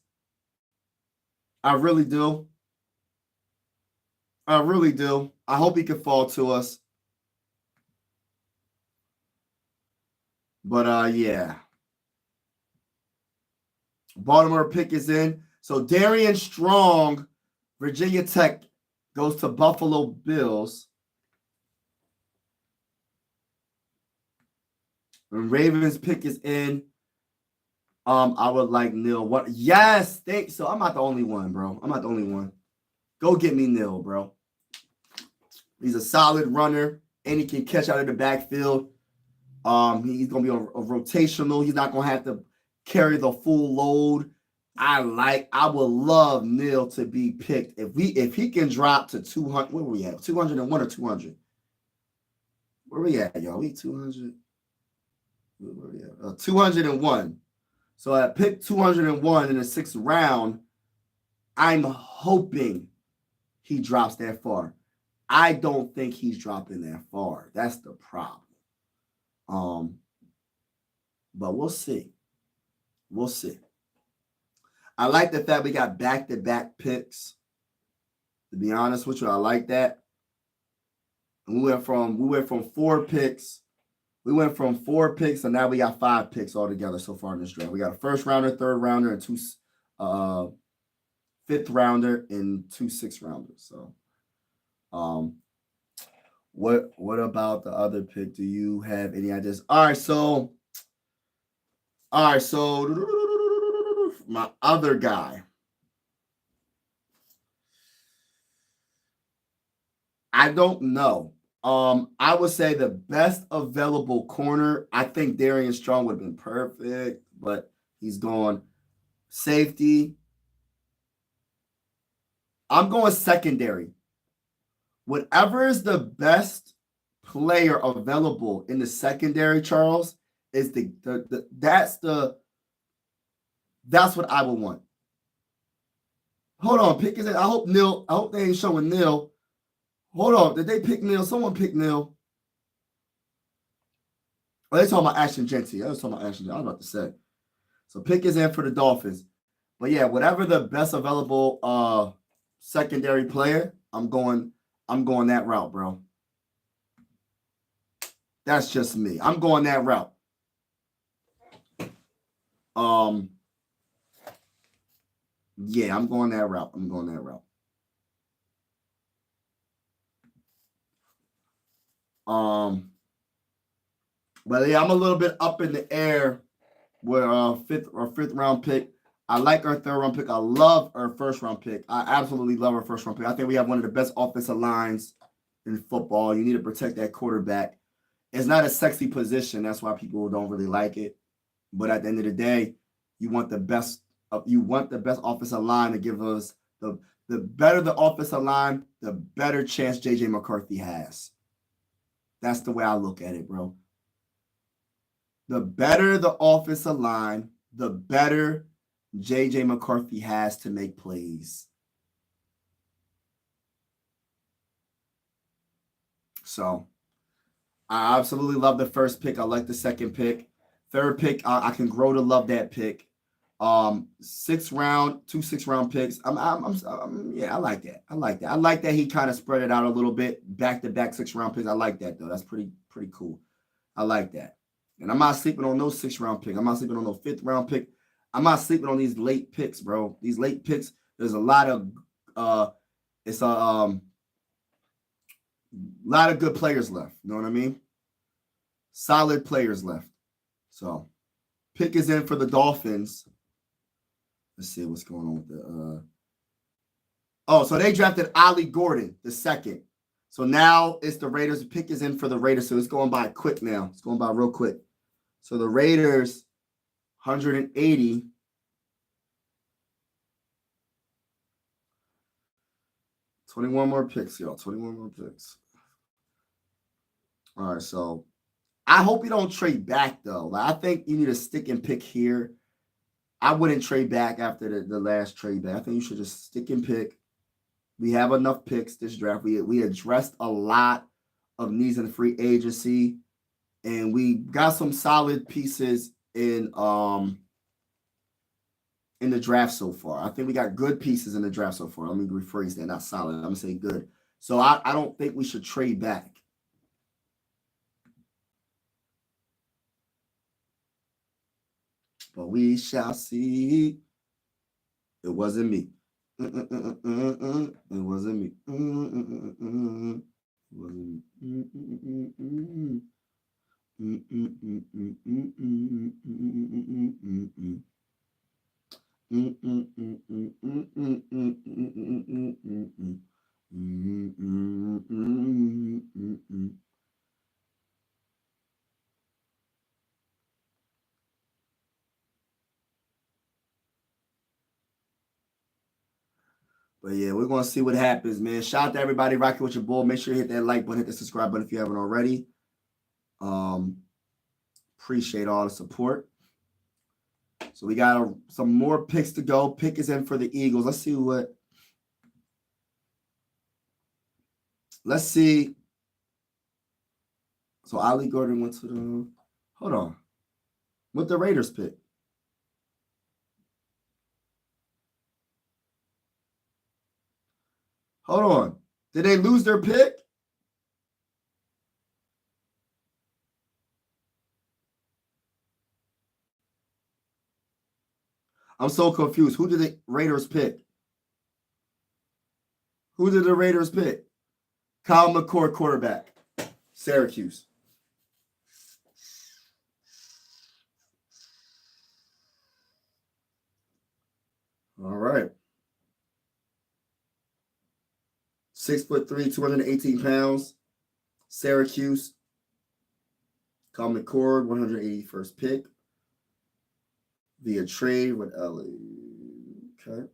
I really do. I really do. I hope he can fall to us. But yeah. Baltimore pick is in. So Darian Strong, Virginia Tech, goes to Buffalo Bills. And Ravens pick is in. I would like nil. What? Yes, so I'm not the only one, bro. I'm not the only one. Go get me nil, bro. He's a solid runner, and he can catch out of the backfield. He's gonna be a rotational. He's not gonna have to carry the full load. I would love Nil to be picked. If he can drop to 200, where we at? 201 or 200? Where we at, y'all? We 200. Where we at? 201. So I picked 201 in the 6th round. I'm hoping he drops that far. I don't think he's dropping that far. That's the problem. But we'll see. We'll see. I like the fact we got back-to-back picks. To be honest with you, I like that. And we went from 4 picks. We went from 4 picks, and now we got 5 picks altogether so far in this draft. We got a 1st rounder, 3rd rounder, and 2 5th rounder, and 2 6th rounders. So, what about the other pick? Do you have any ideas? All right, so my other guy. I don't know. I would say the best available corner. I think Darian Strong would have been perfect, but he's gone. Safety. I'm going secondary. Whatever is the best player available in the secondary, Charles, is that's what I would want. Hold on, pick is it? I hope they ain't showing Nil. Hold on, did they pick Nil? Someone picked Nil. Oh, they talking about Ashton Genty. I was talking about Ashton Genty. I was about to say. So pick is in for the Dolphins. But yeah, whatever the best available secondary player, I'm going that route, bro. That's just me. I'm going that route. Yeah, I'm going that route. But yeah, I'm a little bit up in the air with our 5th round pick. I like our 3rd round pick. I love our 1st round pick. I absolutely love our 1st round pick. I think we have one of the best offensive lines in football. You need to protect that quarterback. It's not a sexy position. That's why people don't really like it. But at the end of the day, you want the best offensive line to give us the better the offensive line, the better chance JJ McCarthy has. That's the way I look at it, bro. The better the offensive line, the better JJ McCarthy has to make plays. So I absolutely love the 1st pick. I like the 2nd pick. 3rd pick, I can grow to love that pick. 6th round, 2 6-round picks. Yeah, I like that. I like that he kind of spread it out a little bit. Back-to-back 6-round picks. I like that though. That's pretty cool. I like that. And I'm not sleeping on no 6th-round pick. I'm not sleeping on no 5th-round pick. I'm not sleeping on these late picks, bro. These late picks, there's a lot of lot of good players left. You know what I mean? Solid players left. So, pick is in for the Dolphins. Let's see what's going on with the so they drafted Ollie Gordon, the 2nd. So now it's the Raiders. The pick is in for the Raiders. So it's going by quick now. It's going by real quick. So the Raiders, 180. 21 more picks, y'all. 21 more picks. All right, so I hope you don't trade back though. Like, I think you need a stick and pick here. I wouldn't trade back after the last trade back. I think you should just stick and pick. We have enough picks this draft. We addressed a lot of needs in the free agency, and we got some solid pieces in the draft so far. I think we got good pieces in the draft so far. Let me rephrase that. Not solid. I'm gonna say good. So I don't think we should trade back. But we shall see. It wasn't me. It wasn't me. It wasn't me. But yeah, we're gonna see what happens, man. Shout out to everybody rocking with your bull. Make sure you hit that like button, hit the subscribe button if you haven't already. Appreciate all the support. So we got some more picks to go. Pick is in for the Eagles. Let's see. So Ali Gordon went to the. Hold on. What the Raiders pick? Hold on. Did they lose their pick? I'm so confused. Who did the Raiders pick? Who did the Raiders pick? Kyle McCord, quarterback, Syracuse. All right. 6'3", 218 pounds. Syracuse. Kyle McCord, 181st pick. Via trade with LA. Okay.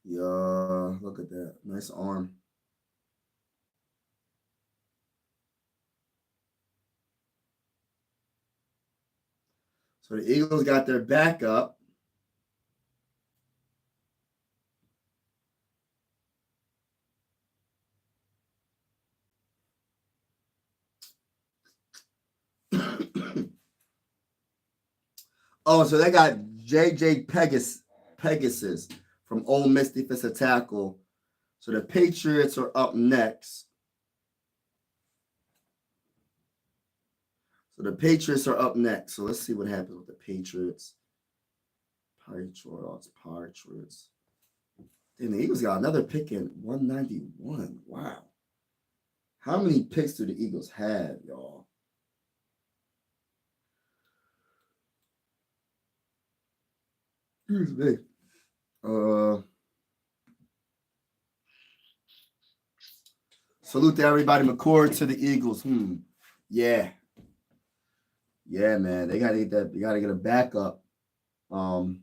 Yeah, look at that. Nice arm. So the Eagles got their backup. Oh, so they got J.J. Pegasus from Ole Miss defensive tackle. So the Patriots are up next. So let's see what happens with the Patriots. Patriots. Then the Eagles got another pick in 191. Wow. How many picks do the Eagles have, y'all? Excuse me. Salute to everybody. McCord to the Eagles. Yeah. Yeah, man. They gotta get that. You gotta get a backup. I'm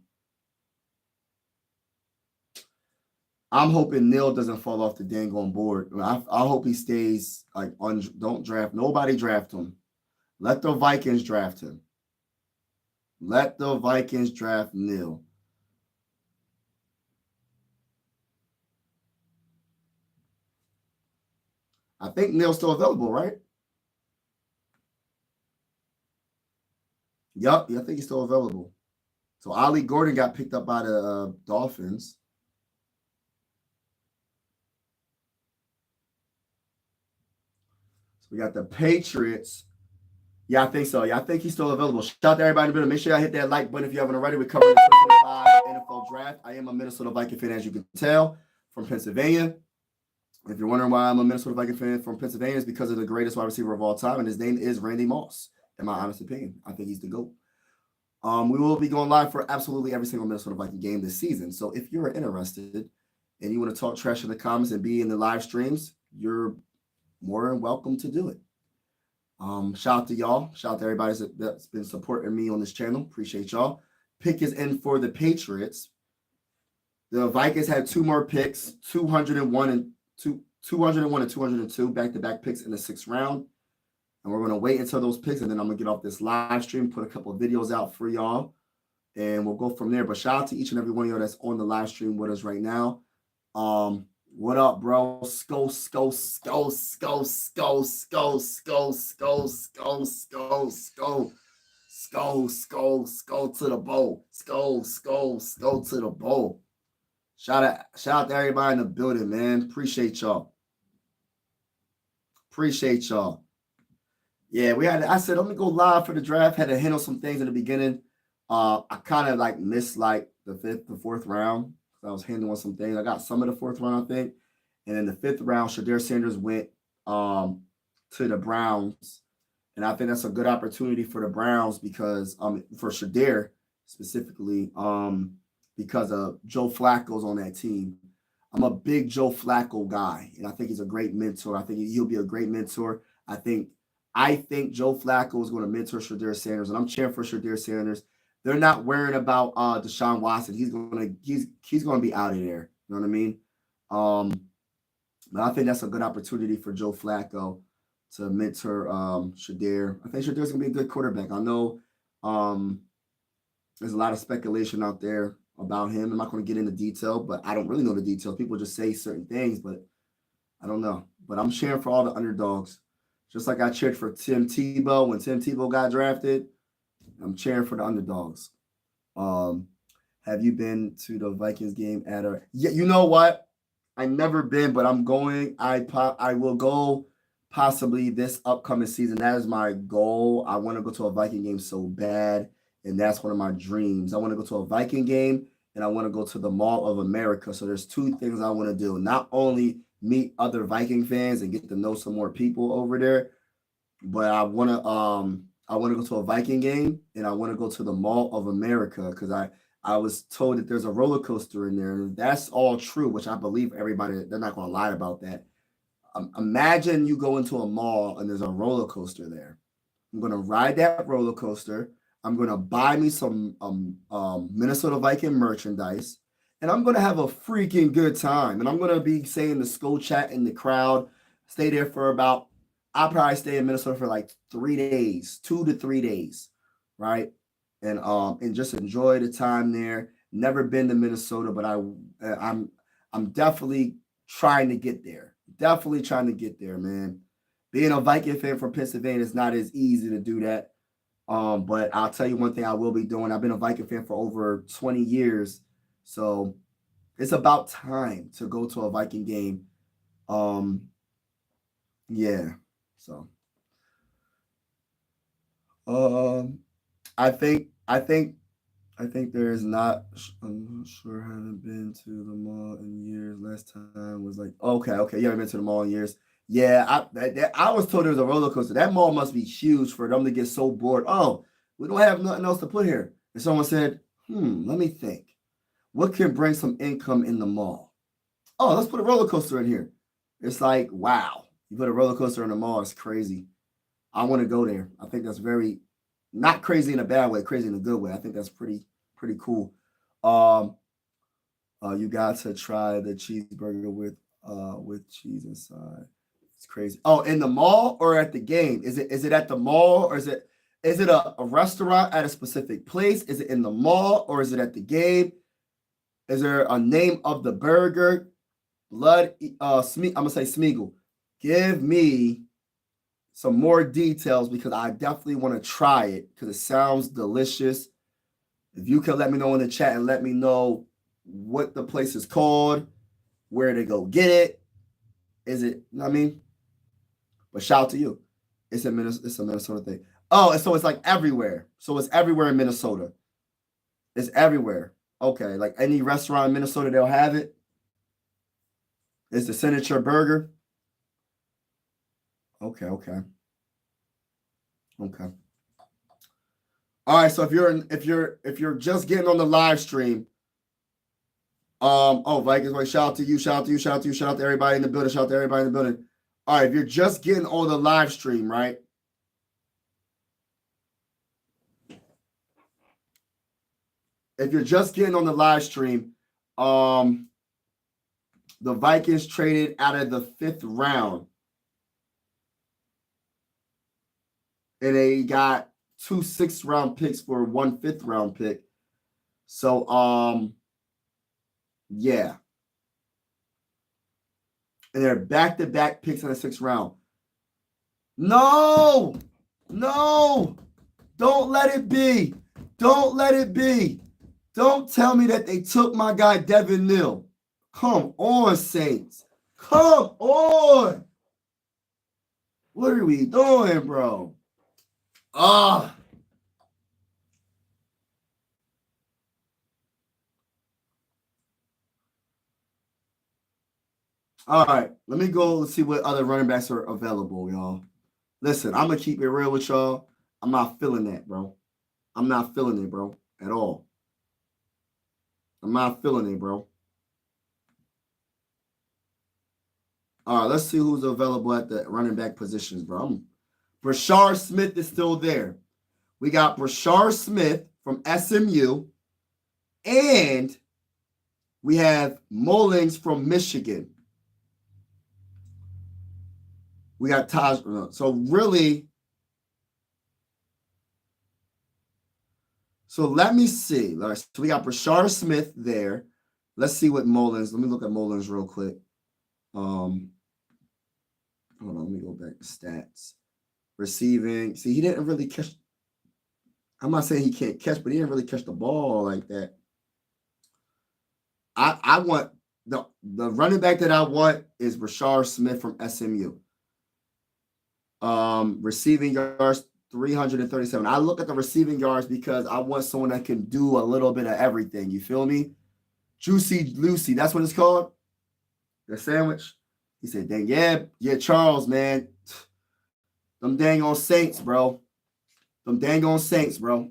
hoping Neil doesn't fall off the dang on board. I hope he stays like on. Don't draft. Nobody draft him. Let the Vikings draft him. Let the Vikings draft Neil. I think Neil's still available, right? Yup, I think he's still available. So Ali Gordon got picked up by the Dolphins. So we got the Patriots. Yeah, I think so. Yeah, I think he's still available. Shout out to everybody in the building. Make sure y'all hit that like button if you haven't already. We're covering the 2025 NFL draft. I am a Minnesota Viking fan, as you can tell, from Pennsylvania. If you're wondering why I'm a Minnesota Viking fan from Pennsylvania, it's because of the greatest wide receiver of all time, and his name is Randy Moss, in my honest opinion. I think he's the GOAT. We will be going live for absolutely every single Minnesota Viking game this season. So if you're interested and you want to talk trash in the comments and be in the live streams, you're more than welcome to do it. Shout out to y'all. Shout out to everybody that's been supporting me on this channel. Appreciate y'all. Pick is in for the Patriots. The Vikings had two more picks, 201 and 202, back-to-back picks in the 6th round. And we're going to wait until those picks, and then I'm going to get off this live stream, put a couple of videos out for y'all, and we'll go from there. But shout out to each and every one of y'all that's on the live stream with us right now. What up, bro? Skull to the bowl. Skull to the bowl. Shout out to everybody in the building, man. Appreciate y'all. Yeah, I said, let me go live for the draft. Had to handle some things in the beginning. I kind of like missed like the 4th round. I was handling some things. I got some of the 4th round, I think. And in the 5th round, Shedeur Sanders went to the Browns. And I think that's a good opportunity for the Browns because for Shedeur specifically, because of Joe Flacco's on that team. I'm a big Joe Flacco guy, and I think he's a great mentor. I think he'll be a great mentor. I think Joe Flacco is going to mentor Shedeur Sanders, and I'm cheering for Shedeur Sanders. They're not worrying about Deshaun Watson. He's going to be out of there. You know what I mean? But I think that's a good opportunity for Joe Flacco to mentor Shedeur. I think Shedeur's going to be a good quarterback. I know there's a lot of speculation out there about him. I'm not going to get into detail, but I don't really know the details. People just say certain things, but I don't know. But I'm cheering for all the underdogs. Just like I cheered for Tim Tebow when Tim Tebow got drafted, I'm cheering for the underdogs. Have you been to the Vikings game at a... Yeah, you know what? I never been, but I'm going. I will go possibly this upcoming season. That is my goal. I want to go to a Viking game so bad, and that's one of my dreams. I want to go to a Viking game, and I want to go to the Mall of America. So there's two things I want to do. Not only meet other Viking fans and get to know some more people over there, but I want to go to a Viking game, and I want to go to the Mall of America because I was told that there's a roller coaster in there, and that's all true, which I believe everybody, they're not going to lie about that. Imagine you go into a mall and there's a roller coaster there. I'm going to ride that roller coaster. I'm going to buy me some Minnesota Viking merchandise, and I'm going to have a freaking good time. And I'm going to be saying the skull chat in the crowd, stay there for about, I'll probably stay in Minnesota for like 3 days, 2 to 3 days, right? And just enjoy the time there. Never been to Minnesota, but I'm definitely trying to get there. Definitely trying to get there, man. Being a Viking fan from Pennsylvania is not as easy to do that. But I'll tell you one thing I will be doing. I've been a Viking fan for over 20 years. So it's about time to go to a Viking game. Yeah. So I think there is not. I'm not sure. I haven't been to the mall in years. Last time was like okay. You haven't been to the mall in years. Yeah, I was told there was a roller coaster. That mall must be huge for them to get so bored. Oh, we don't have nothing else to put here. And someone said, let me think. What can bring some income in the mall? Oh, let's put a roller coaster in here. It's like, wow. You put a roller coaster in the mall, it's crazy. I want to go there. I think that's very, not crazy in a bad way, crazy in a good way. I think that's pretty cool. You got to try the cheeseburger with cheese inside. It's crazy. Oh, in the mall or at the game? Is it at the mall or is it a restaurant at a specific place? Is it in the mall or is it at the game? Is there a name of the burger? I'm gonna say Smeagol. Give me some more details because I definitely want to try it because it sounds delicious. If you could let me know in the chat and let me know what the place is called, where to go get it. Is it, you know what I mean? But shout out to you. It's a Minnesota thing. Oh, and so it's like everywhere. So it's everywhere in Minnesota. It's everywhere. Okay, like any restaurant in Minnesota, they'll have it. It's the signature burger. Okay. All right, so if you're just getting on the live stream, Vikings, shout out to you, shout out to everybody in the building, All right, if you're just getting on the live stream, right? If you're just getting on the live stream, the Vikings traded out of the 5th round. And they got 2 6th-round picks for 1 5th-round pick. So, yeah. And they're back-to-back picks in the 6th round. No! Don't let it be. Don't let it be. Don't tell me that they took my guy Devin Neal. Come on, Saints. Come on. What are we doing, bro? All right, let me go see what other running backs are available, y'all. Listen, I'm going to keep it real with y'all. I'm not feeling that, bro. I'm not feeling it, bro, at all. I'm not feeling it, bro. All right, let's see who's available at the running back positions, bro. Brashard Smith is still there. We got Brashard Smith from SMU, and we have Mullings from Michigan. We got Taj. So really, so let me see. All right, so we got Brashard Smith there. Let's see what Mullings. Let me look at Mullings real quick. Hold on, let me go back to stats. Receiving. See, he didn't really catch. I'm not saying he can't catch, but he didn't really catch the ball like that. I want the running back that I want is Brashard Smith from SMU. Receiving yards 337. I look at the receiving yards because I want someone that can do a little bit of everything. You feel me? Juicy Lucy, that's what it's called. The sandwich. He said, "Dang, yeah, Charles, man. Them dang on Saints, bro. Them dang on Saints, bro."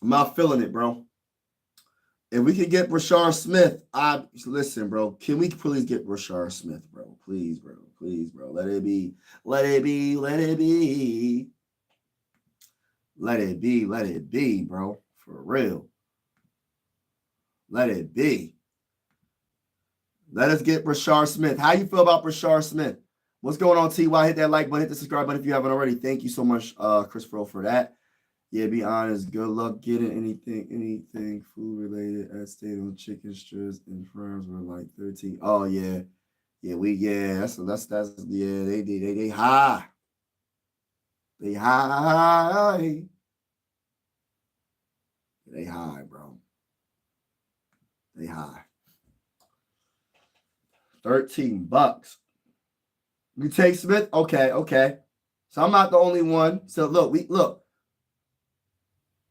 I'm not feeling it, bro. If we can get Brashard Smith, listen, bro. Can we please get Brashard Smith, bro? Please, bro. Please, bro. Let it be. Let it be. Let it be. Let it be. Let it be, bro. For real. Let it be. Let us get Brashard Smith. How you feel about Brashard Smith? What's going on, TY? Hit that like button, hit the subscribe button if you haven't already. Thank you so much, Christopher, for that. Yeah, be honest. Good luck getting anything food related. At state on chicken strips and fries were like 13. Oh yeah, that's yeah. They high. They high. They high, bro. They high. $13. You take Smith? Okay. So I'm not the only one. So look.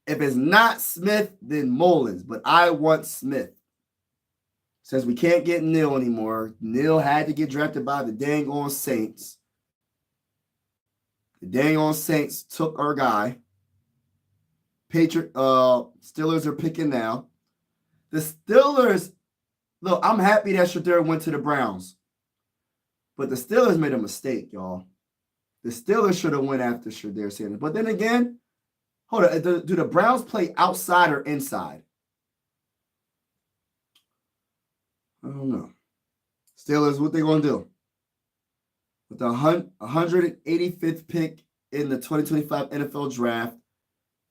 If it's not Smith, then Mullins. But I want Smith. Since we can't get Neal anymore, Neal had to get drafted by the dang on Saints. The dang on Saints took our guy. Steelers are picking now. The Steelers, look, I'm happy that Shedeur went to the Browns. But the Steelers made a mistake, y'all. The Steelers should have went after Shedeur Sanders. But then again, hold on. Do the Browns play outside or inside? I don't know. Steelers, what they going to do? With the 185th pick in the 2025 NFL Draft,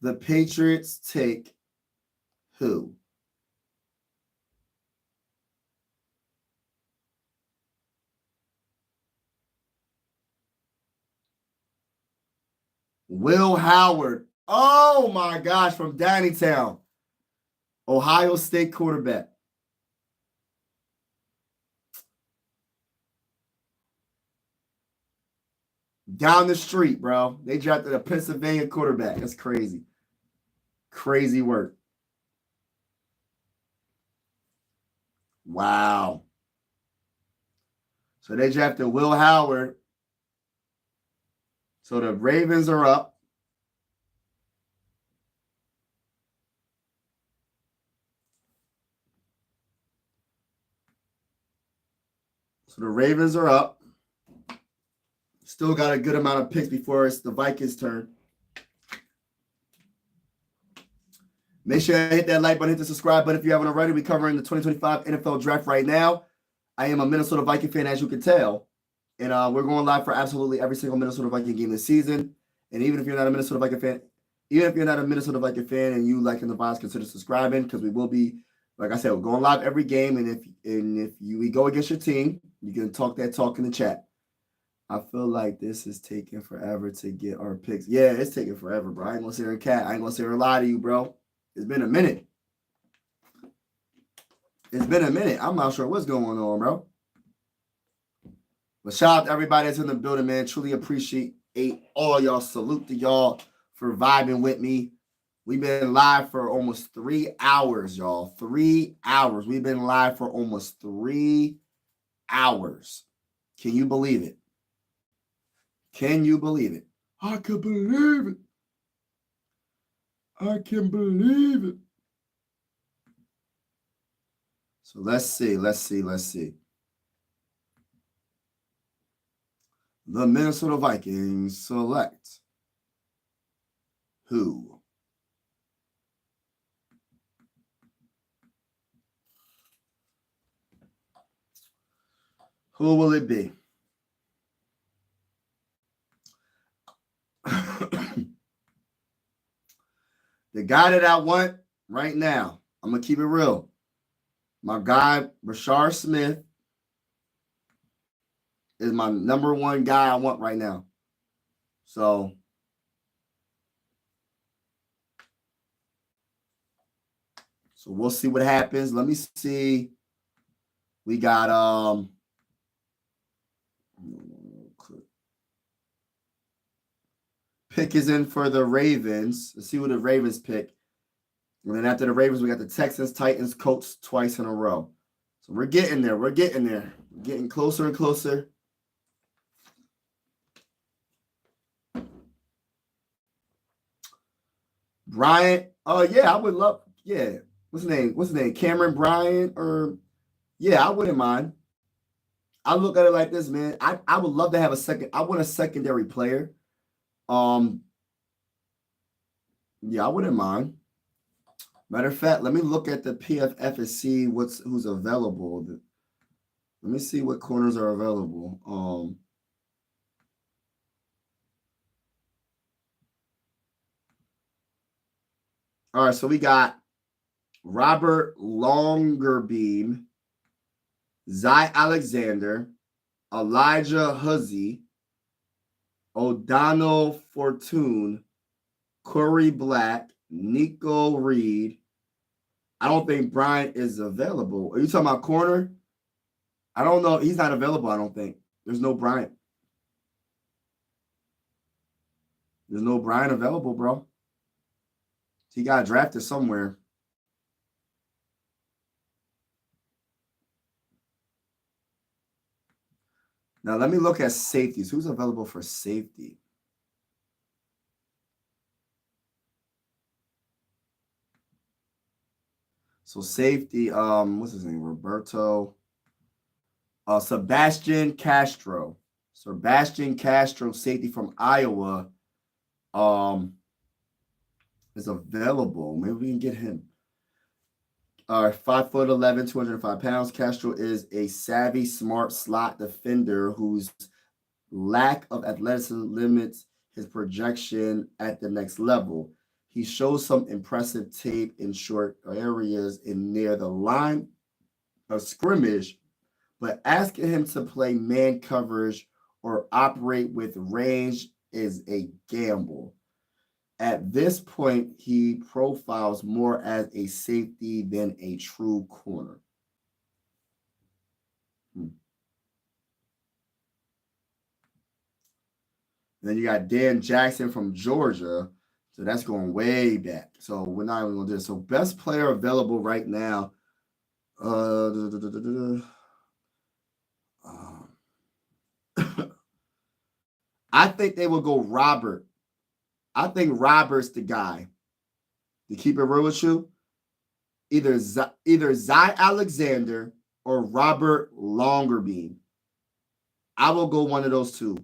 the Patriots take who? Will Howard. Oh, my gosh, from Downingtown. Ohio State quarterback. Down the street, bro. They drafted a Pennsylvania quarterback. That's crazy. Crazy work. Wow. So they drafted Will Howard. So the Ravens are up. So the Ravens are up. Still got a good amount of picks before it's the Vikings' turn. Make sure you hit that like button, hit the subscribe button if you haven't already. We're covering the 2025 NFL Draft right now. I am a Minnesota Viking fan, as you can tell. And we're going live for absolutely every single Minnesota Viking game this season. And even if you're not a Minnesota Viking fan, and you liking the vibes, consider subscribing, because we will be, like I said, we're going live every game. And if we go against your team, you can talk that talk in the chat. I feel like this is taking forever to get our picks. Yeah, it's taking forever, bro. I ain't gonna sit here and cat. I ain't gonna sit here and lie to you, bro. It's been a minute. I'm not sure what's going on, bro. But shout out to everybody that's in the building, man. Truly appreciate all y'all. Salute to y'all for vibing with me. We've been live for almost 3 hours, y'all. 3 hours. We've been live for almost 3 hours. Can you believe it? Can you believe it? I can believe it. I can believe it. So let's see. The Minnesota Vikings select who? Who will it be? The guy that I want right now, I'm going to keep it real. My guy, Shedeur Smith, is my number one guy I want right now. So we'll see what happens. Let me see. We got pick is in for the Ravens. Let's see what the Ravens pick. And then after the Ravens, we got the Texans, Titans, Colts twice in a row. So we're getting there. We're getting closer and closer. Bryant. Oh, yeah, I would love. Yeah. What's his name? Cameron Bryant? Yeah, I wouldn't mind. I look at it like this, man. I would love to have a second. I want a secondary player. Yeah, I wouldn't mind. Matter of fact, let me look at the PFF and see who's available. Let me see what corners are available. All right, so we got Robert Longerbeam, Zy Alexander, Elijah Huzzy, O'Donnell Fortune, Corey Black, Nico Reed. I don't think Bryant is available. Are you talking about corner? I don't know. He's not available, I don't think. There's no Bryant. There's no Bryant available, bro. He got drafted somewhere. Now, let me look at safeties. Who's available for safety? So safety, what's his name? Roberto. Sebastian Castro. Sebastian Castro, safety from Iowa, is available. Maybe we can get him. 5'11", 205 pounds. Castro is a savvy, smart slot defender whose lack of athleticism limits his projection at the next level. He shows some impressive tape in short areas and near the line of scrimmage, but asking him to play man coverage or operate with range is a gamble. At this point, he profiles more as a safety than a true corner. Then you got Dan Jackson from Georgia. So that's going way back. So we're not even going to do this. So best player available right now. I think they will go Robert. I think Robert's the guy. To keep it real with you, either Zy Alexander or Robert Longerbeam. I will go one of those two.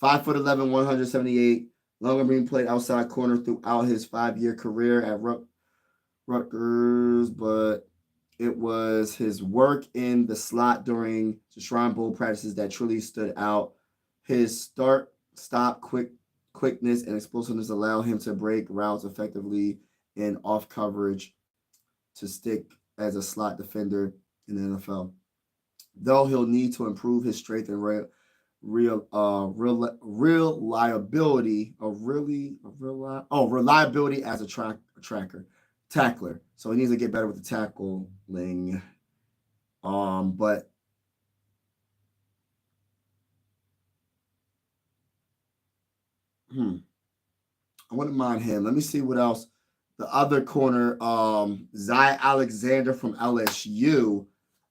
5'11", 178. Longer being played outside corner throughout his 5-year career at Rutgers, but it was his work in the slot during the Shrine Bowl practices that truly stood out. His stop quickness and explosiveness allow him to break routes effectively in off coverage to stick as a slot defender in the NFL. Though he'll need to improve his strength and reliability as a tackler. So he needs to get better with the tackling. But I wouldn't mind him. Let me see what else. The other corner, Zy Alexander from LSU.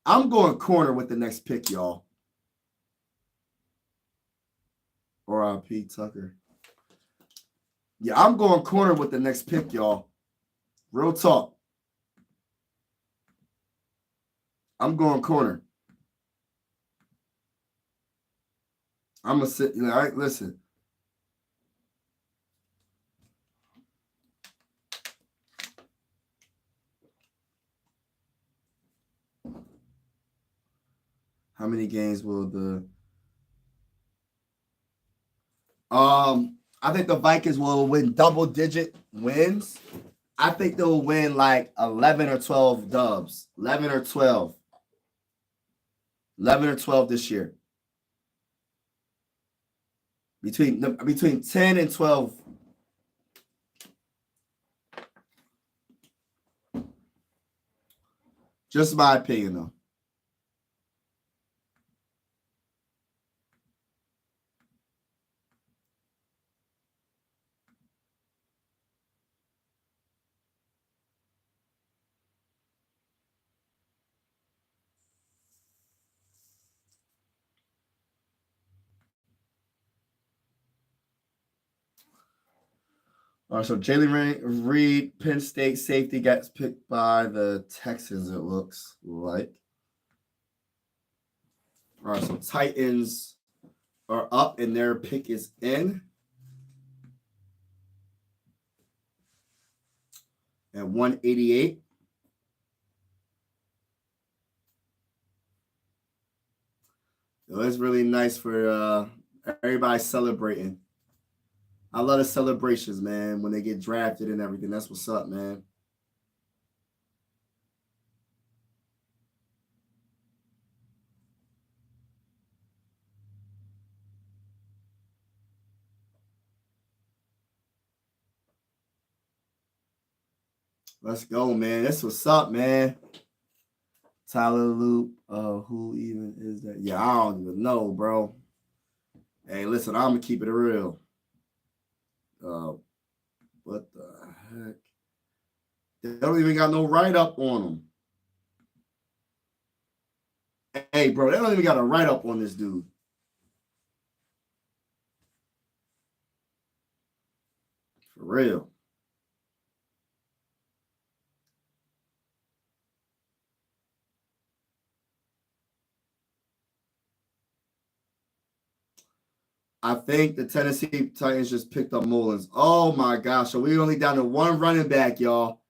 I'm going corner with the next pick, y'all. Or Pete Tucker. Yeah, I'm going corner with the next pick, y'all. Real talk. I'm going corner. I'm going to sit. All right, listen. How many games will the I think the Vikings will win double-digit wins. I think they'll win like 11 or 12 dubs. 11 or 12. 11 or 12 this year. Between 10 and 12. Just my opinion, though. All right, so Jalen Reed, Penn State safety, gets picked by the Texans, it looks like. All right, so Titans are up and their pick is in. At 188. So it's really nice for everybody celebrating. I love the celebrations, man, when they get drafted and everything. That's what's up, man. Let's go, man. That's what's up, man. Tyler Loop. Who even is that? Yeah, I don't even know, bro. Hey, listen, I'm gonna keep it real. What the heck? They don't even got no write-up on them. Hey, bro, they don't even got a write-up on this dude. For real. I think the Tennessee Titans just picked up Mullins. Oh my gosh. So we're only down to one running back, y'all.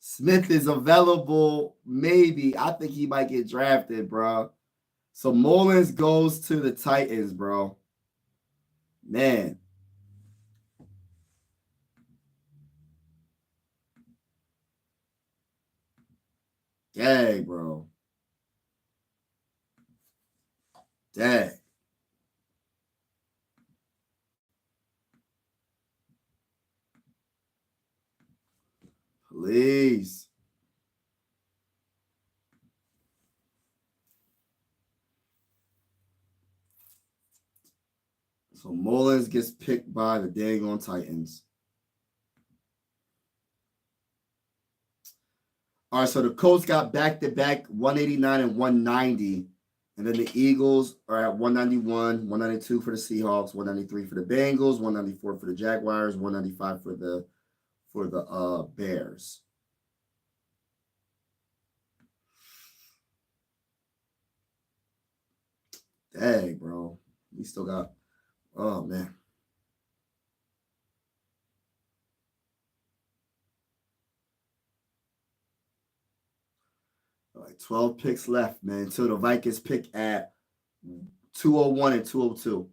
Smith is available. Maybe. I think he might get drafted, bro. So Mullins goes to the Titans, bro. Man. Dang, bro. Dang. Please. So Mullins gets picked by the dang on Titans. All right, so the Colts got back-to-back 189 and 190. And then the Eagles are at 191, 192 for the Seahawks, 193 for the Bengals, 194 for the Jaguars, 195 for the Bears. Dang, bro. We still got, oh, man. All right, 12 picks left, man, until the Vikings pick at 201 and 202.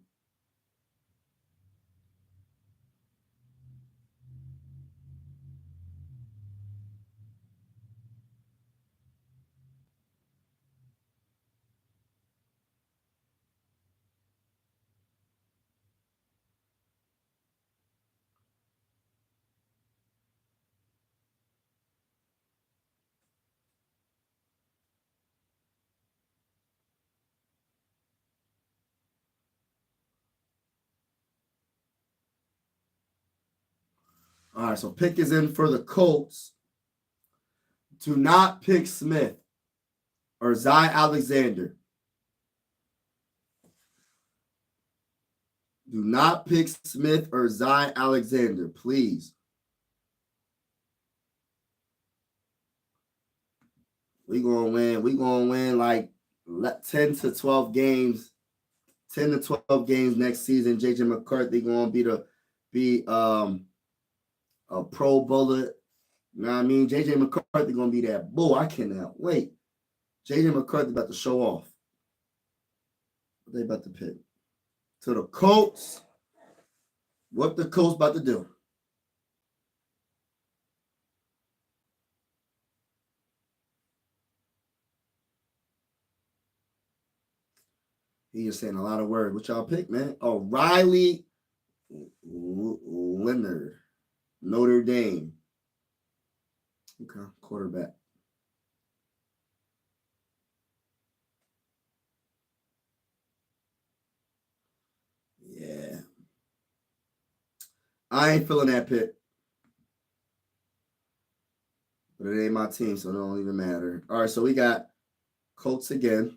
All right, so pick is in for the Colts. Do not pick Smith or Zy Alexander. Do not pick Smith or Zy Alexander, please. We're going to win. We're going to win like 10 to 12 games. 10 to 12 games next season. JJ McCarthy going to be a pro bowler. You know what I mean? JJ McCarthy going to be that bull. I cannot wait. JJ McCarthy about to show off. What they about to pick? To the Colts. What the Colts about to do? He is saying a lot of words. What y'all pick, man? Oh, Riley Leonard, Notre Dame. Okay, quarterback. Yeah. I ain't feeling that pick. But it ain't my team, so it don't even matter. All right, so we got Colts again.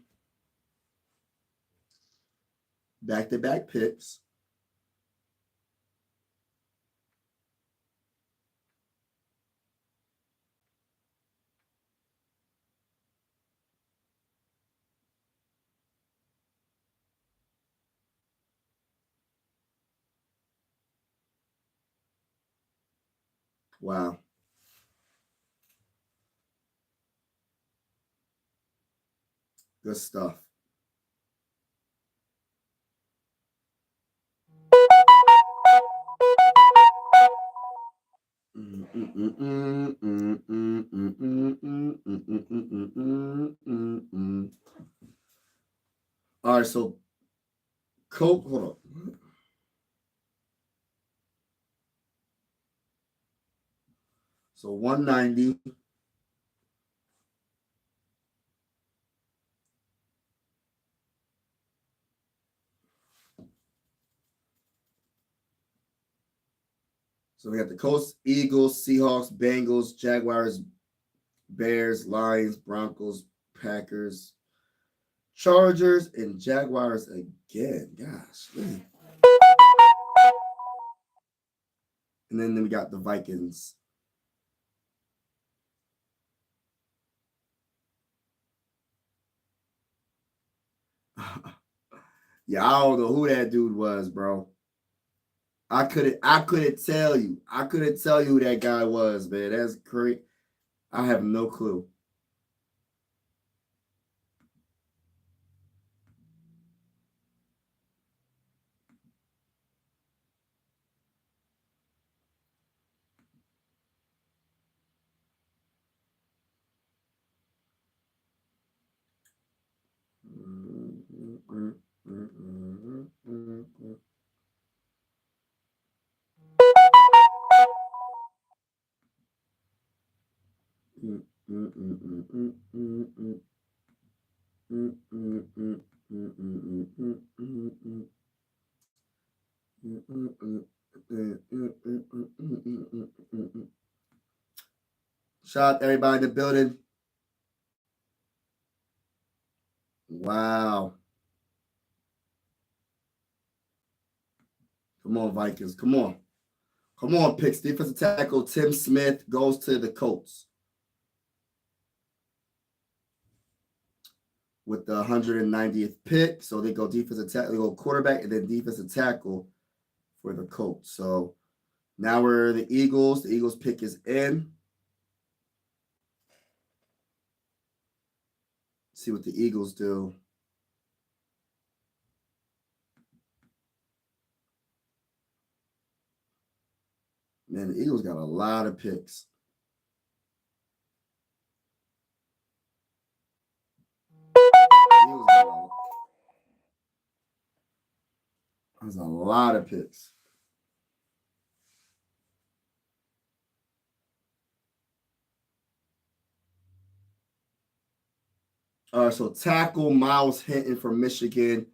Back-to-back picks. Wow. Good stuff. All right, so Colt, hold on. So 190. So we got the Colts, Eagles, Seahawks, Bengals, Jaguars, Bears, Lions, Broncos, Packers, Chargers, and Jaguars again. Gosh. Man. And then we got the Vikings. Yeah, I don't know who that dude was, bro. I couldn't tell you. I couldn't tell you who that guy was, man. That's great. I have no clue. Shout out to everybody in the building. Wow. Come on, Vikings. Come on. Come on, picks. Defensive tackle Tim Smith goes to the Colts. with the 190th pick. So they go defensive tackle, they go quarterback, and then defensive tackle for the Colts. So now we're the Eagles. The Eagles pick is in. See what the Eagles do. Man, the Eagles got a lot of picks. There's a lot of picks. All right, so tackle Miles Hinton from Michigan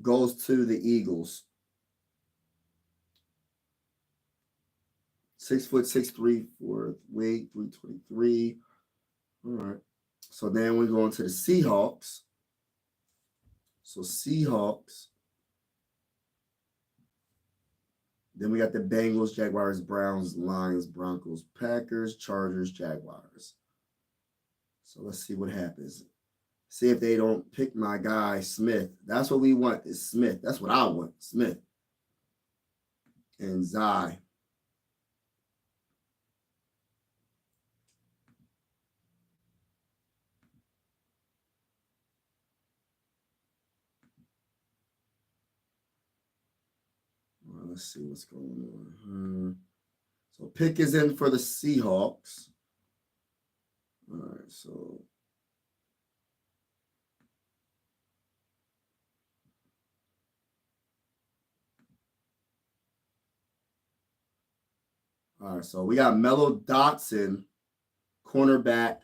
goes to the Eagles. 6'6", for weight, 323. All right. So then we go into the Seahawks. So Seahawks. Then we got the Bengals, Jaguars, Browns, Lions, Broncos, Packers, Chargers, Jaguars. So let's see what happens. See if they don't pick my guy, Smith. That's what we want, is Smith. That's what I want, Smith. And Zai. Well, let's see what's going on. So pick is in for the Seahawks. All right, so all right, so we got Mello Dotson, cornerback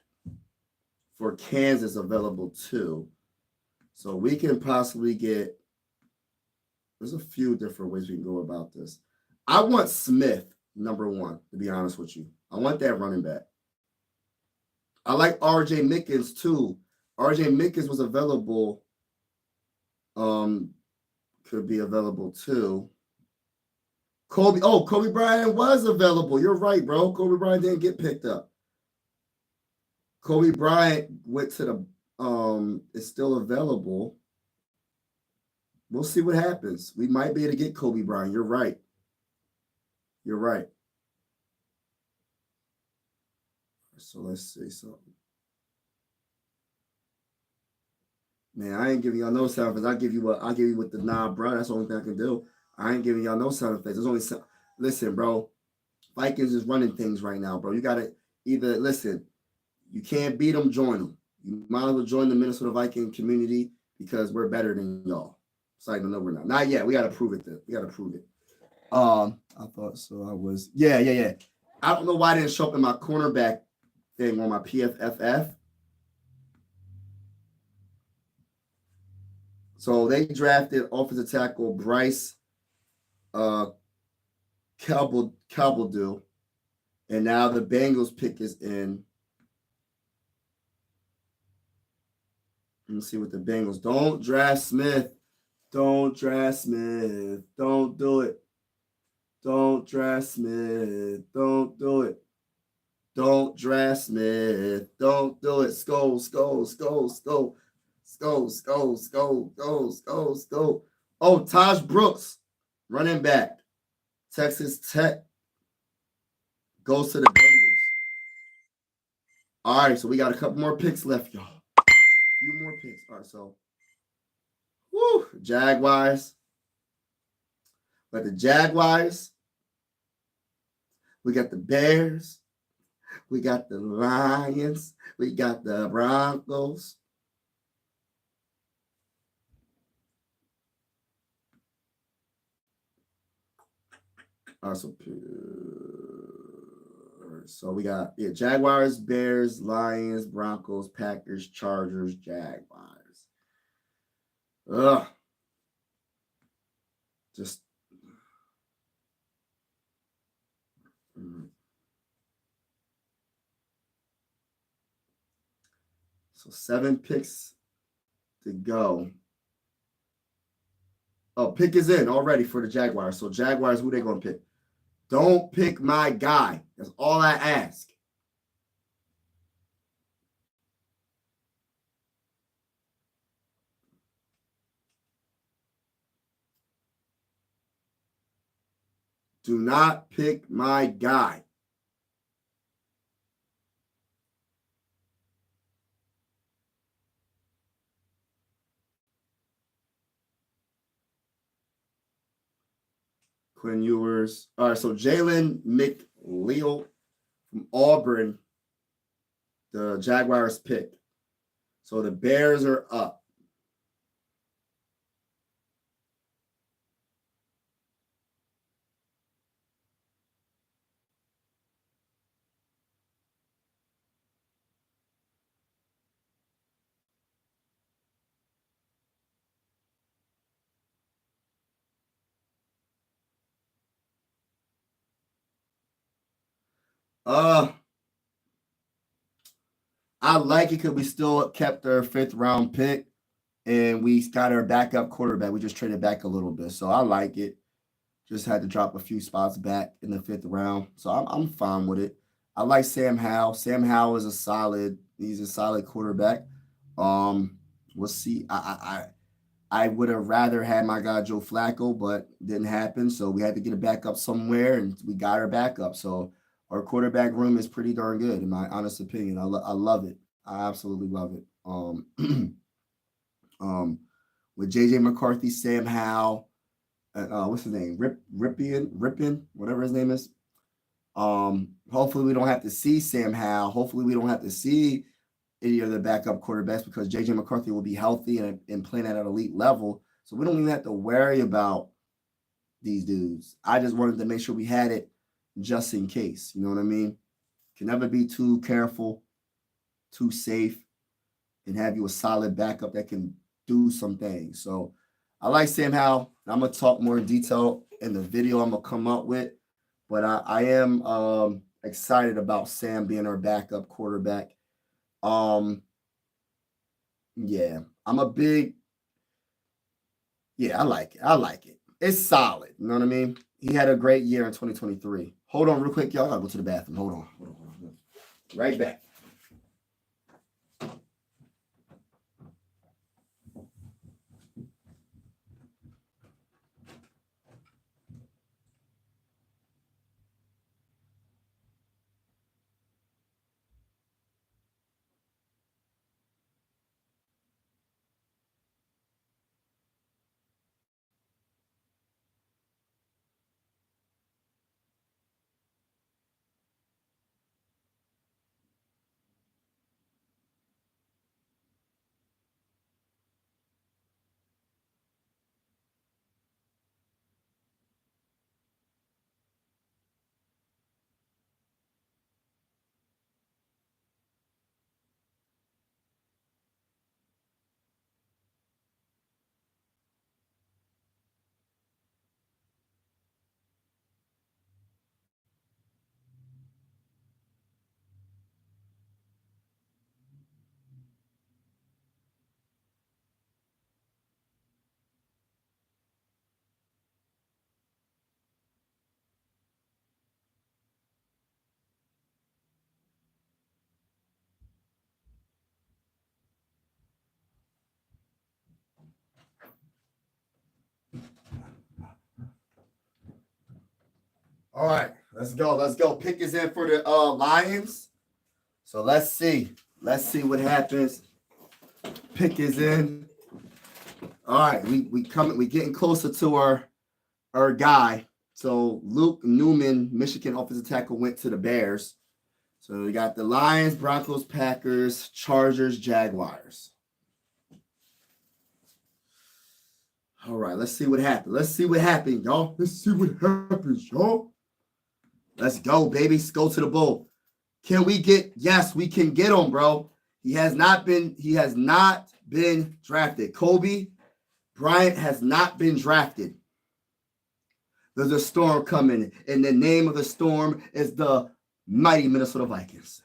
for Kansas, available too. So we can possibly get, there's a few different ways we can go about this. I want Smith, number one, to be honest with you. I want that running back. I like RJ Mickens too. RJ Mickens was available. Could be available too. Kobe Bryant was available. You're right, bro. Kobe Bryant didn't get picked up. Kobe Bryant went to the is still available. We'll see what happens. We might be able to get Kobe Bryant. You're right. You're right. So let's see something. Man, I ain't giving y'all no sound effects. I'll give you with the bro. That's the only thing I can do. I ain't giving y'all no sound effects. There's only listen, bro. Vikings is running things right now, bro. You gotta either listen. You can't beat them, join them. You might as well join the Minnesota Viking community because we're better than y'all. Sorry, no, we're not. Not yet. We gotta prove it. We gotta prove it. I thought so. I was. Yeah. I don't know why I didn't show up in my cornerback thing on my PFFF. So they drafted offensive tackle Bryce Calbadu, and now the Bengals pick is in. Let me see what the Bengals. Don't draft Smith. Don't draft Smith. Don't do it. Don't draft Smith. Don't do it. Don't draft Smith. Don't do it. Skull. Oh, Taj Brooks, running back. Texas Tech goes to the Bengals. All right, so we got a couple more picks left, y'all. A few more picks. All right, so Jaguars. But the Jaguars, we got the Bears, we got the Lions, we got the Broncos. So we got Jaguars, Bears, Lions, Broncos, Packers, Chargers, Jaguars. Ugh. Just so 7 picks to go. Oh, pick is in already for the Jaguars. So Jaguars, who they gonna pick? Don't pick my guy. That's all I ask. Do not pick my guy. Quinn Ewers. All right, so Jalen McLeod from Auburn, the Jaguars pick. So the Bears are up. I like it because we still kept our 5th round pick and we got our backup quarterback. We just traded back a little bit. So I like it. Just had to drop a few spots back in the 5th round. So I'm fine with it. I like Sam Howell. Sam Howell is he's a solid quarterback. We'll see. I would have rather had my guy Joe Flacco, but didn't happen. So we had to get a backup somewhere, and we got our backup. So our quarterback room is pretty darn good, in my honest opinion. I love it. I absolutely love it. With JJ McCarthy, Sam Howell, what's his name? Ripien, whatever his name is. Hopefully we don't have to see Sam Howell. Hopefully we don't have to see any of the backup quarterbacks because JJ McCarthy will be healthy and playing at an elite level. So we don't even have to worry about these dudes. I just wanted to make sure we had it just in case. You know what I mean? Can never be too careful, too safe, and have you a solid backup that can do some things. So I like Sam Howell. I'm going to talk more in detail in the video I'm going to come up with. But I am excited about Sam being our backup quarterback. Yeah, I like it. I like it. It's solid. You know what I mean? He had a great year in 2023. Hold on real quick, y'all. I gotta go to the bathroom. Hold on. Right back. All right, let's go. Let's go. Pick is in for the Lions. So let's see. Let's see what happens. Pick is in. All right, we getting closer to our guy. So Luke Newman, Michigan offensive tackle, went to the Bears. So we got the Lions, Broncos, Packers, Chargers, Jaguars. All right, let's see what happens. Let's see what happens, y'all. Let's see what happens, y'all. Let's go, baby. Let's go to the bowl. Can we get? Yes, we can get him, bro. He has not been drafted. Kobe Bryant has not been drafted. There's a storm coming, and the name of the storm is the mighty Minnesota Vikings.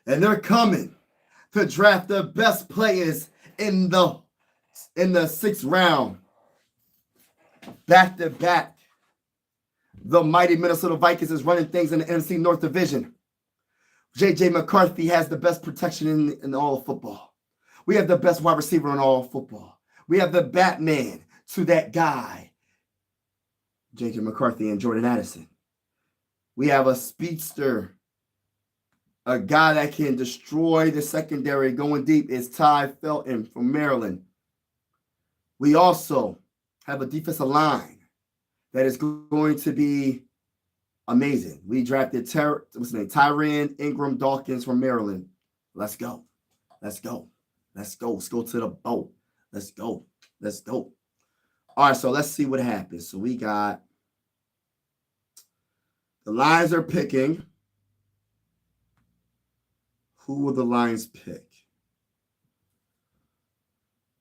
And they're coming to draft the best players in the 6th round. Back to back. The mighty Minnesota Vikings is running things in the NFC North Division. JJ McCarthy has the best protection in all of football. We have the best wide receiver in all of football. We have the Batman to that guy, J.J. McCarthy and Jordan Addison. We have a speedster, a guy that can destroy the secondary going deep is Ty Felton from Maryland. We also have a defensive line that is going to be amazing. We drafted Tyrann Ingram Dawkins from Maryland. Let's go. Let's go. Let's go. Let's go to the boat. Let's go. Let's go. All right, so let's see what happens. So we got the Lions are picking. Who will the Lions pick?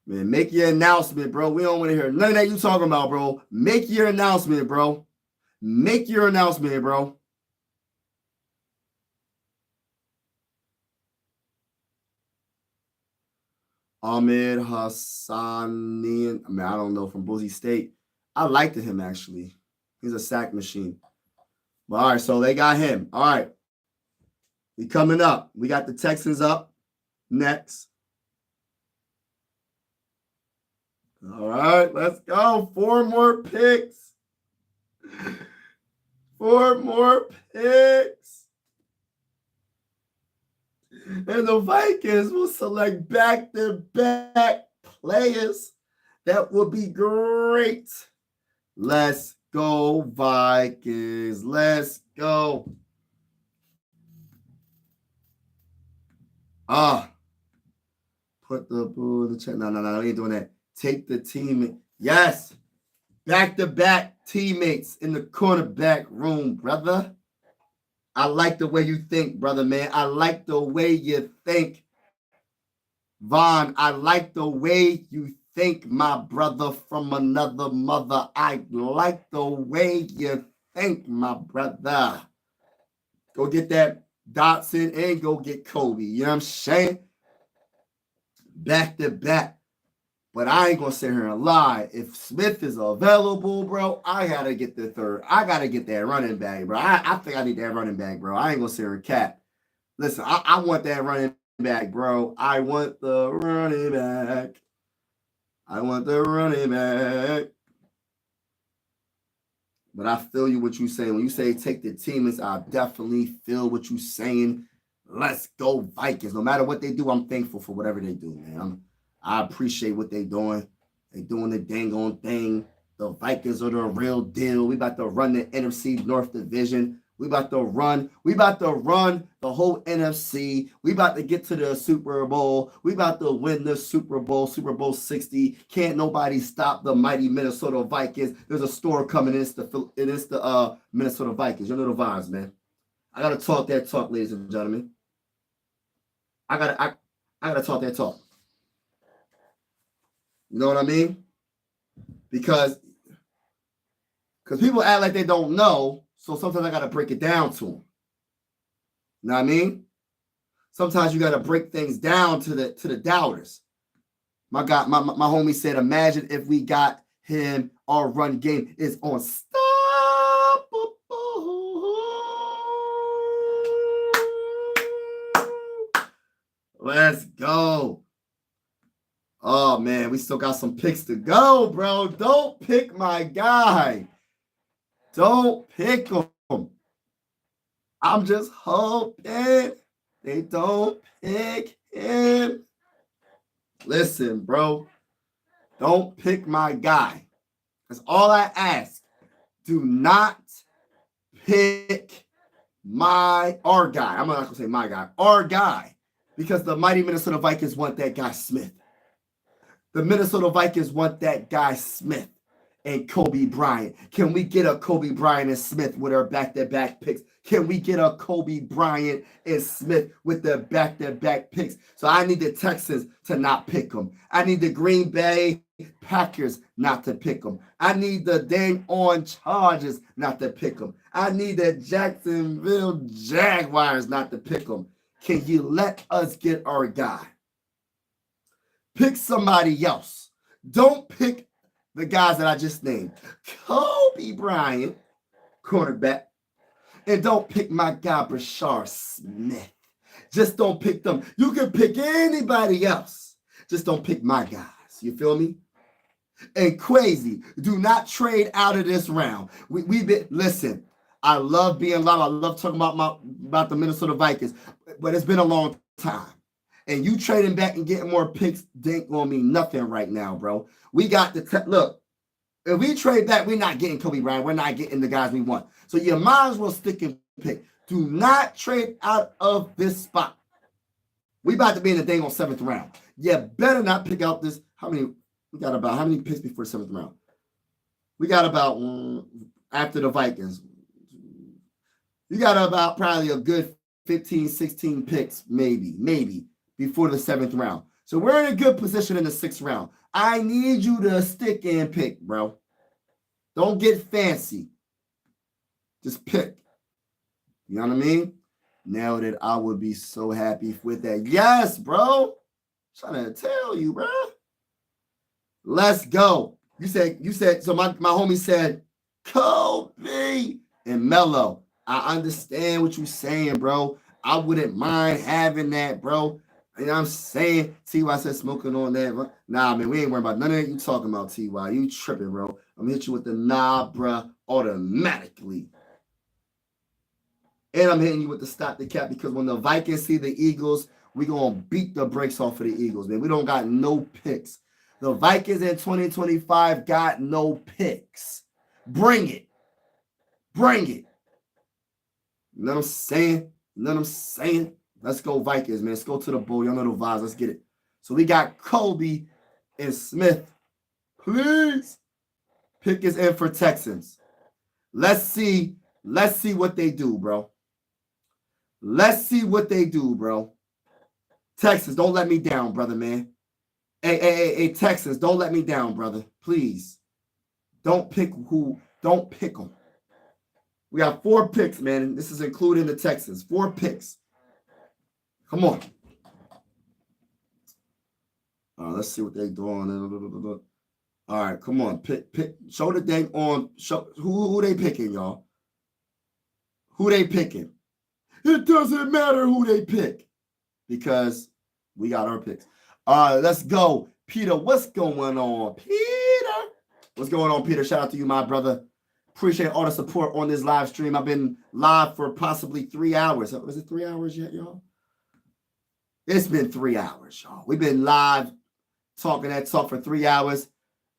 Man, make your announcement, bro. We don't want to hear none of that you talking about, bro. Make your announcement, bro. Make your announcement, bro. Ahmed Hassanian. I mean, I don't know, from Boise State. I liked him, actually. He's a sack machine. But, all right, so they got him. All right. We coming up. We got the Texans up next. All right, let's go. 4 more picks. 4 more picks. And the Vikings will select back-to-back players. That would be great. Let's go, Vikings. Let's go. Put the boo in the chat. No, we ain't doing that. Take the team. Yes. Back-to-back teammates in the cornerback room, brother. I like the way you think, brother, man. I like the way you think. Vaughn, I like the way you think, my brother from another mother. I like the way you think, my brother. Go get that Dotson and go get Kobe. You know what I'm saying? Back to back. But I ain't going to sit here and lie. If Smith is available, bro, I got to get the third. I got to get that running back, bro. I think I need that running back, bro. I ain't going to sit here and cap. Listen, I want that running back, bro. I want the running back. I want the running back. But I feel you what you saying. When you say take the teammates, I definitely feel what you saying. Let's go Vikings. No matter what they do, I'm thankful for whatever they do, man. I appreciate what they doing. They doing the dang on thing. The Vikings are the real deal. We about to run the NFC North Division. We about to run the whole NFC. We about to get to the Super Bowl. We about to win the Super Bowl 60. Can't nobody stop the mighty Minnesota Vikings. There's a store coming. It's the Minnesota Vikings. You know the vibes, man. I gotta talk that talk, ladies and gentlemen. I gotta talk that talk. You know what I mean? Because people act like they don't know, so sometimes I got to break it down to them. You know what I mean? Sometimes you got to break things down to the doubters. My homie said, imagine if we got him, our run game is unstoppable. Let's go. Oh, man, we still got some picks to go, bro. Don't pick my guy. Don't pick him. I'm just hoping they don't pick him. Listen, bro. Don't pick my guy. That's all I ask. Do not pick our guy. I'm not going to say my guy. Our guy. Because the mighty Minnesota Vikings want that guy Smith. The Minnesota Vikings want that guy Smith and Kobe Bryant. Can we get a Kobe Bryant and Smith with our back-to-back picks? Can we get a Kobe Bryant and Smith with their back-to-back picks? So I need the Texans to not pick them. I need the Green Bay Packers not to pick them. I need the dang on Chargers not to pick them. I need the Jacksonville Jaguars not to pick them. Can you let us get our guy? Pick somebody else. Don't pick the guys that I just named. Kobe Bryant, quarterback. And don't pick my guy, Brashard Smith. Just don't pick them. You can pick anybody else. Just don't pick my guys. You feel me? And crazy. Do not trade out of this round. We've been listen. I love being loud. I love talking about the Minnesota Vikings, but it's been a long time. And you trading back and getting more picks ain't gonna mean nothing right now, bro. We got the look. If we trade back, we're not getting Kobe Bryant. We're not getting the guys we want. So you might as well stick and pick. Do not trade out of this spot. We about to be in the dang on 7th round. You better not pick out this. How many picks before the 7th round? We got about after the Vikings. You got about probably a good 15, 16 picks, maybe before the 7th round. So we're in a good position in the 6th round. I need you to stick and pick, bro. Don't get fancy. Just pick. You know what I mean? Nailed it. I would be so happy with that. Yes, bro. I'm trying to tell you, bro. Let's go. You said, so my homie said, Kobe and Melo. I understand what you're saying, bro. I wouldn't mind having that, bro. You know what I'm saying? T.Y. said smoking on that. Nah, man, we ain't worrying about none of that you talking about, T.Y. You tripping, bro. I'm gonna hit you with the nah, bruh, automatically. And I'm hitting you with the stop the cap because when the Vikings see the Eagles, we gonna beat the brakes off of the Eagles, man. We don't got no picks. The Vikings in 2025 got no picks. Bring it. Bring it. You know what I'm saying? You know what I'm saying? Let's go Vikings, man. Let's go to the bowl. Y'all know the vibes. Let's get it. So we got Kobe and Smith. Please. Pick is in for Texans. Let's see what they do, bro. Let's see what they do, bro. Texans, don't let me down, brother, man. Hey, Texans, don't let me down, brother. Please. Don't pick them. We got 4 picks, man. This is including the Texans. 4 picks. Come on. Let's see what they're doing. All right, come on. Pick. Show the dang on. Show who they picking, y'all. Who they picking? It doesn't matter who they pick because we got our picks. Let's go. Peter, what's going on? Peter. What's going on, Peter? Shout out to you, my brother. Appreciate all the support on this live stream. I've been live for possibly 3 hours. Was it 3 hours yet, y'all? It's been 3 hours, y'all. We've been live talking that talk for 3 hours.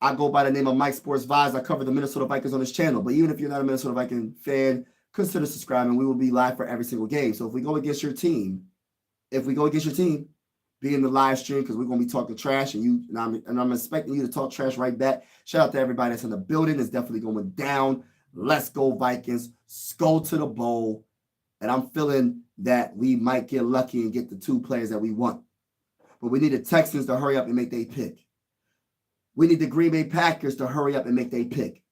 I go by the name of Mike Sports Vibes. I cover the Minnesota Vikings on this channel. But even if you're not a Minnesota Viking fan, consider subscribing. We will be live for every single game. So if we go against your team, be in the live stream because we're going to be talking trash and I'm expecting you to talk trash right back. Shout out to everybody that's in the building. It's definitely going down. Let's go Vikings. Let's go to the bowl. And I'm feeling that we might get lucky and get the 2 players that we want. But we need the Texans to hurry up and make their pick. We need the Green Bay Packers to hurry up and make their pick.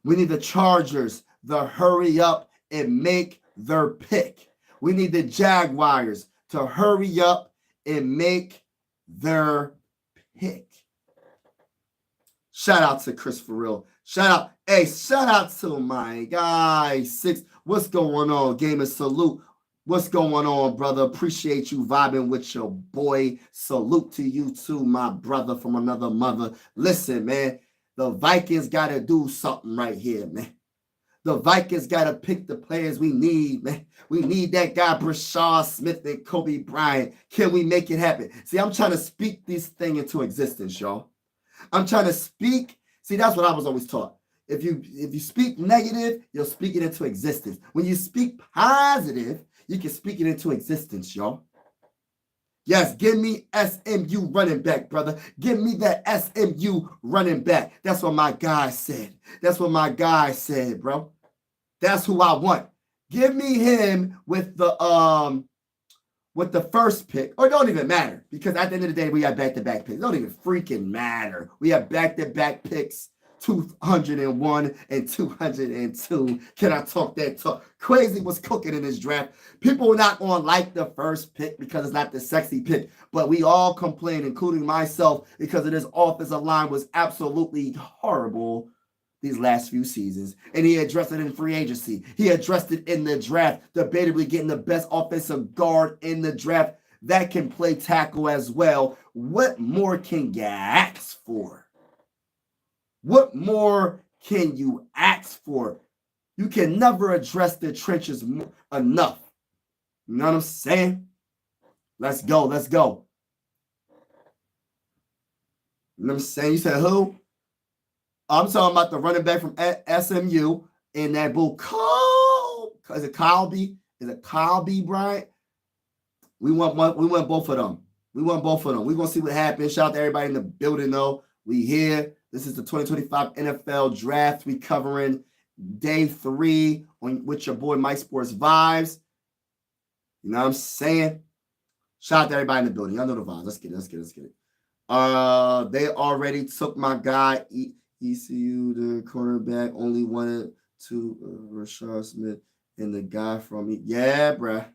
We need the Chargers to hurry up and make their pick. We need the Jaguars to hurry up and make their pick. Shout out to Chris for real. Shout out to my guy 6. What's going on? Gamer salute. What's going on, brother? Appreciate you vibing with your boy. Salute to you too, my brother from another mother. Listen, man, the Vikings got to do something right here, man. The Vikings got to pick the players we need, man. We need that guy, Brashard Smith and Kobe Bryant. Can we make it happen? See, I'm trying to speak this thing into existence, y'all. I'm trying to speak. See, that's what I was always taught. If you speak negative, you'll speak it into existence. When you speak positive, you can speak it into existence, y'all. Yes, give me SMU running back, brother. Give me that SMU running back. That's what my guy said. That's what my guy said, bro. That's who I want. Give me him with the first pick. Or it don't even matter. Because at the end of the day, we have back-to-back picks. It don't even freaking matter. We have back-to-back picks. 201 and 202. Can I talk that talk? Crazy what's cooking in this draft. People are not going to like the first pick because it's not the sexy pick. But we all complain, including myself, because of this offensive line was absolutely horrible these last few seasons. And he addressed it in free agency. He addressed it in the draft, debatably getting the best offensive guard in the draft that can play tackle as well. What more can you ask for? What more can you ask for? You can never address the trenches enough. You know what I'm saying? Let's go. Let's go. You know what I'm saying? You said who? I'm talking about the running back from SMU in that bull. Is it Kyle B? Is it Kyle B. Bryant? We want both of them. We want both of them. We're gonna see what happens. Shout out to everybody in the building, though. We here. This is the 2025 NFL Draft. We covering day 3 with your boy Mike Sports Vibes. You know what I'm saying? Shout out to everybody in the building. Y'all know the vibes. Let's get it. They already took my guy ECU, the cornerback. Only wanted to Rashard Smith and the guy from yeah, bruh.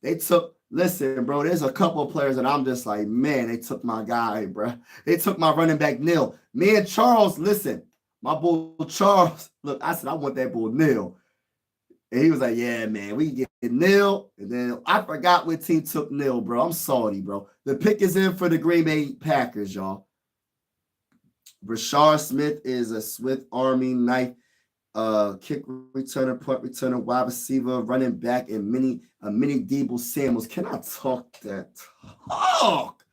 They took. Listen, bro, there's a couple of players that I'm just like, man, they took my guy, bro. They took my running back, Neil. Me and Charles, listen, my bull Charles, look, I said, I want that bull, Neil. And he was like, yeah, man, we can get Neil. And then I forgot what team took Neil, bro. I'm sorry, bro. The pick is in for the Green Bay Packers, y'all. Rashard Smith is a Swift Army knife. Kick returner, punt returner, wide receiver, running back, and mini Debo Samuels. Can I talk that talk?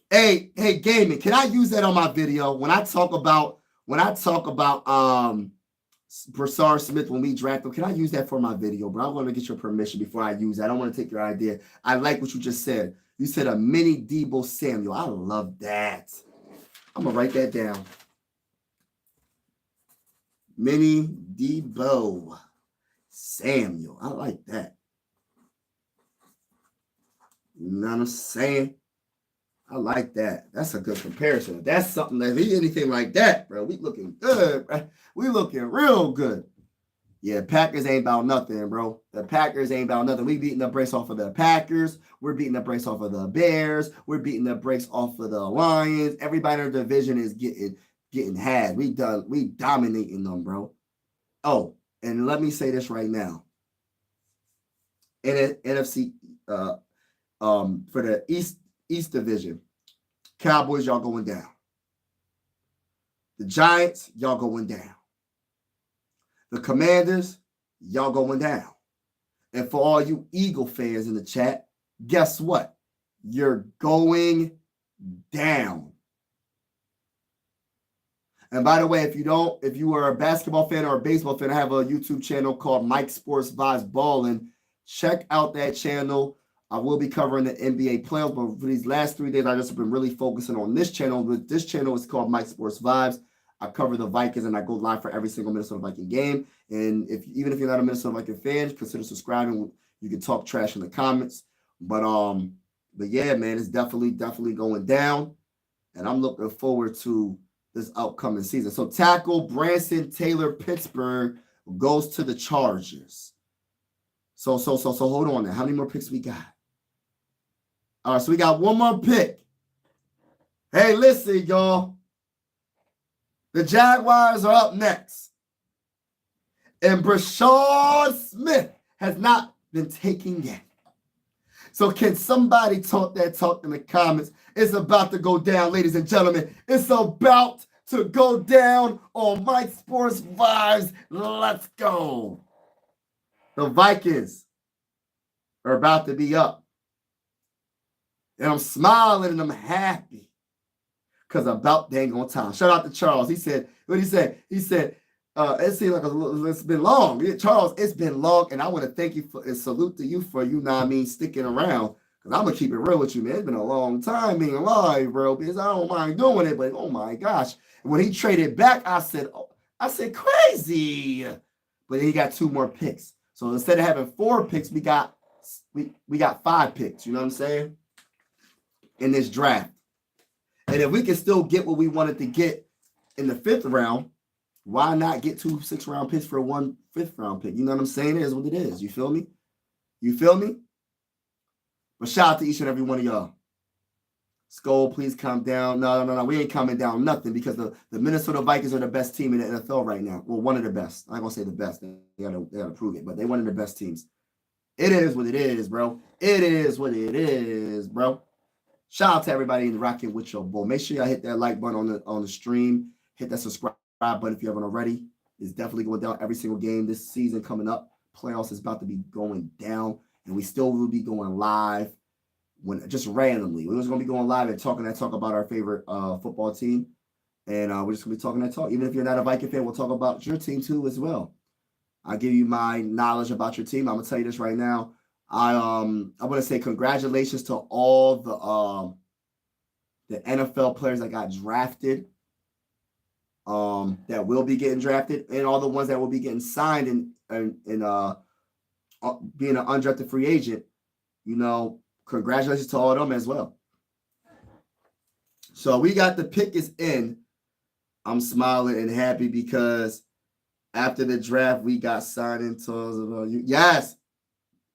Hey, gaming. Can I use that on my video when I talk about Rashard Smith when we draft him? Can I use that for my video, bro? I want to get your permission before I use that. I don't want to take your idea. I like what you just said. You said a mini Debo Samuel. I love that. I'm gonna write that down. Mini Debo Samuel. I like that. You know what I'm saying? I like that. That's a good comparison. That's something that if he anything like that, bro, we looking good, bro. We looking real good. Yeah, Packers ain't about nothing, bro. The Packers ain't about nothing. We beating the brakes off of the Packers. We're beating the brakes off of the Bears. We're beating the brakes off of the Lions. Everybody in the division is getting had. We dominating them, bro. Oh, and let me say this right now. In NFC for the East Division, Cowboys, y'all going down. The Giants, y'all going down. The Commanders, y'all going down. And for all you Eagle fans in the chat, guess what? You're going down. And by the way, if you are a basketball fan or a baseball fan, I have a YouTube channel called Mike Sports Vibes Ballin'. Check out that channel. I will be covering the NBA playoffs, but for these last 3 days, I just have been really focusing on this channel. This channel is called Mike Sports Vibes. I cover the Vikings, and I go live for every single Minnesota Viking game. And even if you're not a Minnesota Viking fan, consider subscribing. You can talk trash in the comments. But yeah, man, it's definitely going down. And I'm looking forward to this upcoming season. So tackle Branson Taylor, Pittsburgh, goes to the Chargers. So hold on now. How many more picks we got? All right, so we got one more pick. Hey, listen, y'all. The Jaguars are up next. And Rashard Smith has not been taken yet. So can somebody talk that talk in the comments? It's about to go down, ladies and gentlemen. It's about to go down on Mike Sports Vibes. Let's go. The Vikings are about to be up. And I'm smiling and I'm happy because about dang on time. Shout out to Charles. He said, what he said? He said, it seems like it's been long. Charles, it's been long. And I want to thank you and salute to you for, you know what I mean, sticking around. Because I'm going to keep it real with you, man. It's been a long time being live, bro. Because I don't mind doing it. But, oh, my gosh. When he traded back, I said, crazy. But then he got 2 more picks. So instead of having 4 picks, we got 5 picks. You know what I'm saying? In this draft. And if we can still get what we wanted to get in the 5th round, why not get 2 6th-round picks for 1 5th-round pick? You know what I'm saying? It is what it is. You feel me? You feel me? But shout out to each and every one of y'all. Skull, please calm down. No. We ain't calming down nothing because the Minnesota Vikings are the best team in the NFL right now. Well, one of the best. I'm going to say the best. They gotta prove it, but they're one of the best teams. It is what it is, bro. It is what it is, bro. Shout out to everybody in rocking with your boy. Make sure y'all hit that like button on the stream. Hit that subscribe button if you haven't already. It's definitely going down every single game this season coming up. Playoffs is about to be going down, and we still will be going live when just randomly. We're just going to be going live and talk about our favorite football team, and we're just going to be talking that talk. Even if you're not a Viking fan, we'll talk about your team too as well. I'll give you my knowledge about your team. I'm going to tell you this right now. I want to say congratulations to all the NFL players that got drafted. That will be getting drafted, and all the ones that will be getting signed and being an undrafted free agent. Congratulations to all of them as well. So we got the pick is in. I'm smiling and happy because after the draft, we got signed into yes,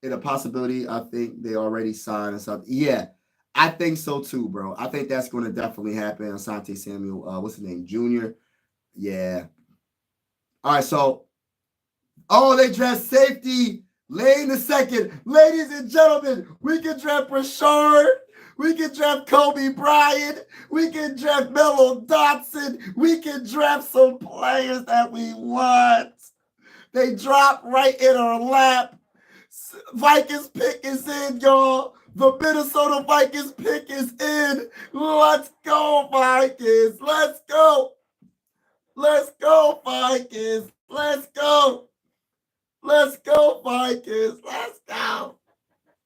in a possibility. I think they already signed or something. Yeah, I think so too, bro. I think that's going to definitely happen. Asante Samuel, what's his name, Junior. Yeah. All right, so they draft safety late in the second. Ladies and gentlemen, we can draft Rashard. We can draft Kobe Bryant. We can draft Mello Dotson. We can draft some players that we want. They drop right in our lap. Vikings pick is in, y'all. The Minnesota Vikings pick is in. Let's go, Vikings. Let's go. Let's go, Vikings. Let's go. Let's go, Vikings. Let's go.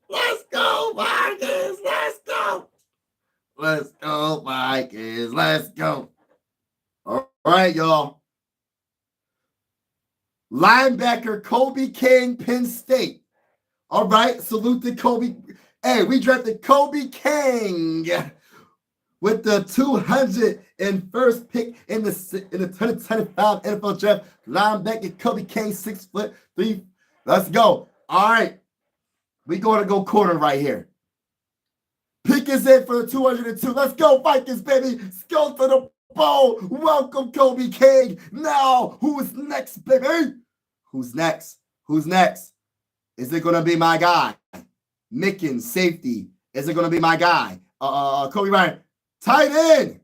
Let's go, Vikings. Let's go. Let's go, Vikings. Let's go. All right, y'all. Linebacker Kobe King, Penn State. All right, salute to Kobe. Hey, we drafted Kobe King with the 201st pick in the 2025 NFL draft. Linebacker Kobe King, 6'3". Let's go. All right. We're going to go corner right here. Pick is in for the 202. Let's go, Vikings, baby. Let's go to the bowl. Welcome, Kobe King. Now, who's next, baby? Who's next? Who's next? Is it going to be my guy? Mickens, safety. Is it going to be my guy? Kobe Bryant. Tight end.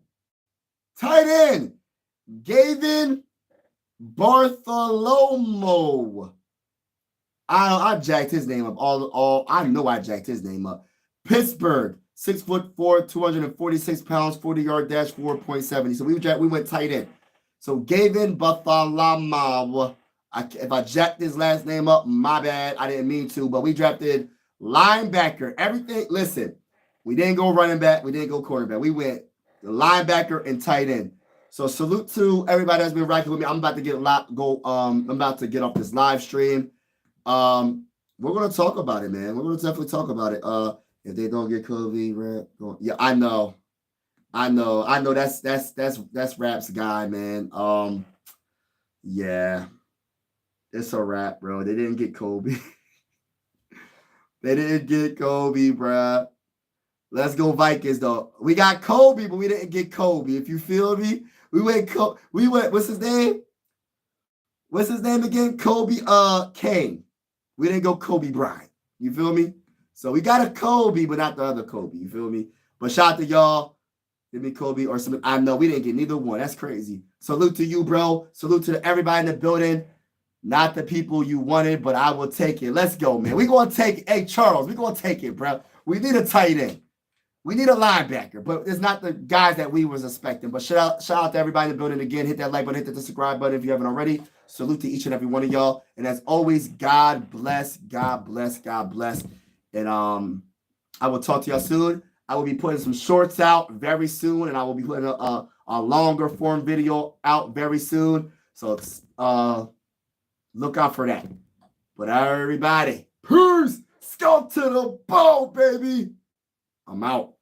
Gavin Bartholomew. I jacked his name up. I know I jacked his name up. Pittsburgh, 6'4", 246 pounds, 40-yard dash, 4.70. So we went tight end. So Gavin Bartholomew. If I jacked his last name up, my bad. I didn't mean to, but we drafted linebacker. Everything. Listen, we didn't go running back. We didn't go quarterback. We went linebacker and tight end. So salute to everybody that's been rocking with me. I'm about to get I'm about to get off this live stream. We're gonna talk about it, man. We're gonna definitely talk about it. If they don't get Kobe, yeah, I know. That's Rap's guy, man. Yeah, it's a wrap, bro. They didn't get Kobe. They didn't get Kobe, bro. Let's go Vikings, though. We got Kobe, but we didn't get Kobe. If you feel me, we went. What's his name? What's his name again? Kobe King. We didn't go Kobe Bryant. You feel me? So we got a Kobe, but not the other Kobe. You feel me? But shout out to y'all. Give me Kobe or something. I know we didn't get neither one. That's crazy. Salute to you, bro. Salute to everybody in the building. Not the people you wanted, but I will take it. Let's go, man. We're going to take it. Hey, Charles, we're going to take it, bro. We need a tight end. We need a linebacker, but it's not the guys that we was expecting. But shout out to everybody in the building again. Hit that like button, hit the subscribe button if you haven't already. Salute to each and every one of y'all. And as always, God bless, God bless, God bless. And I will talk to y'all soon. I will be putting some shorts out very soon, and I will be putting a longer form video out very soon. So look out for that. But everybody, peace. Let's go to the bowl, baby. I'm out.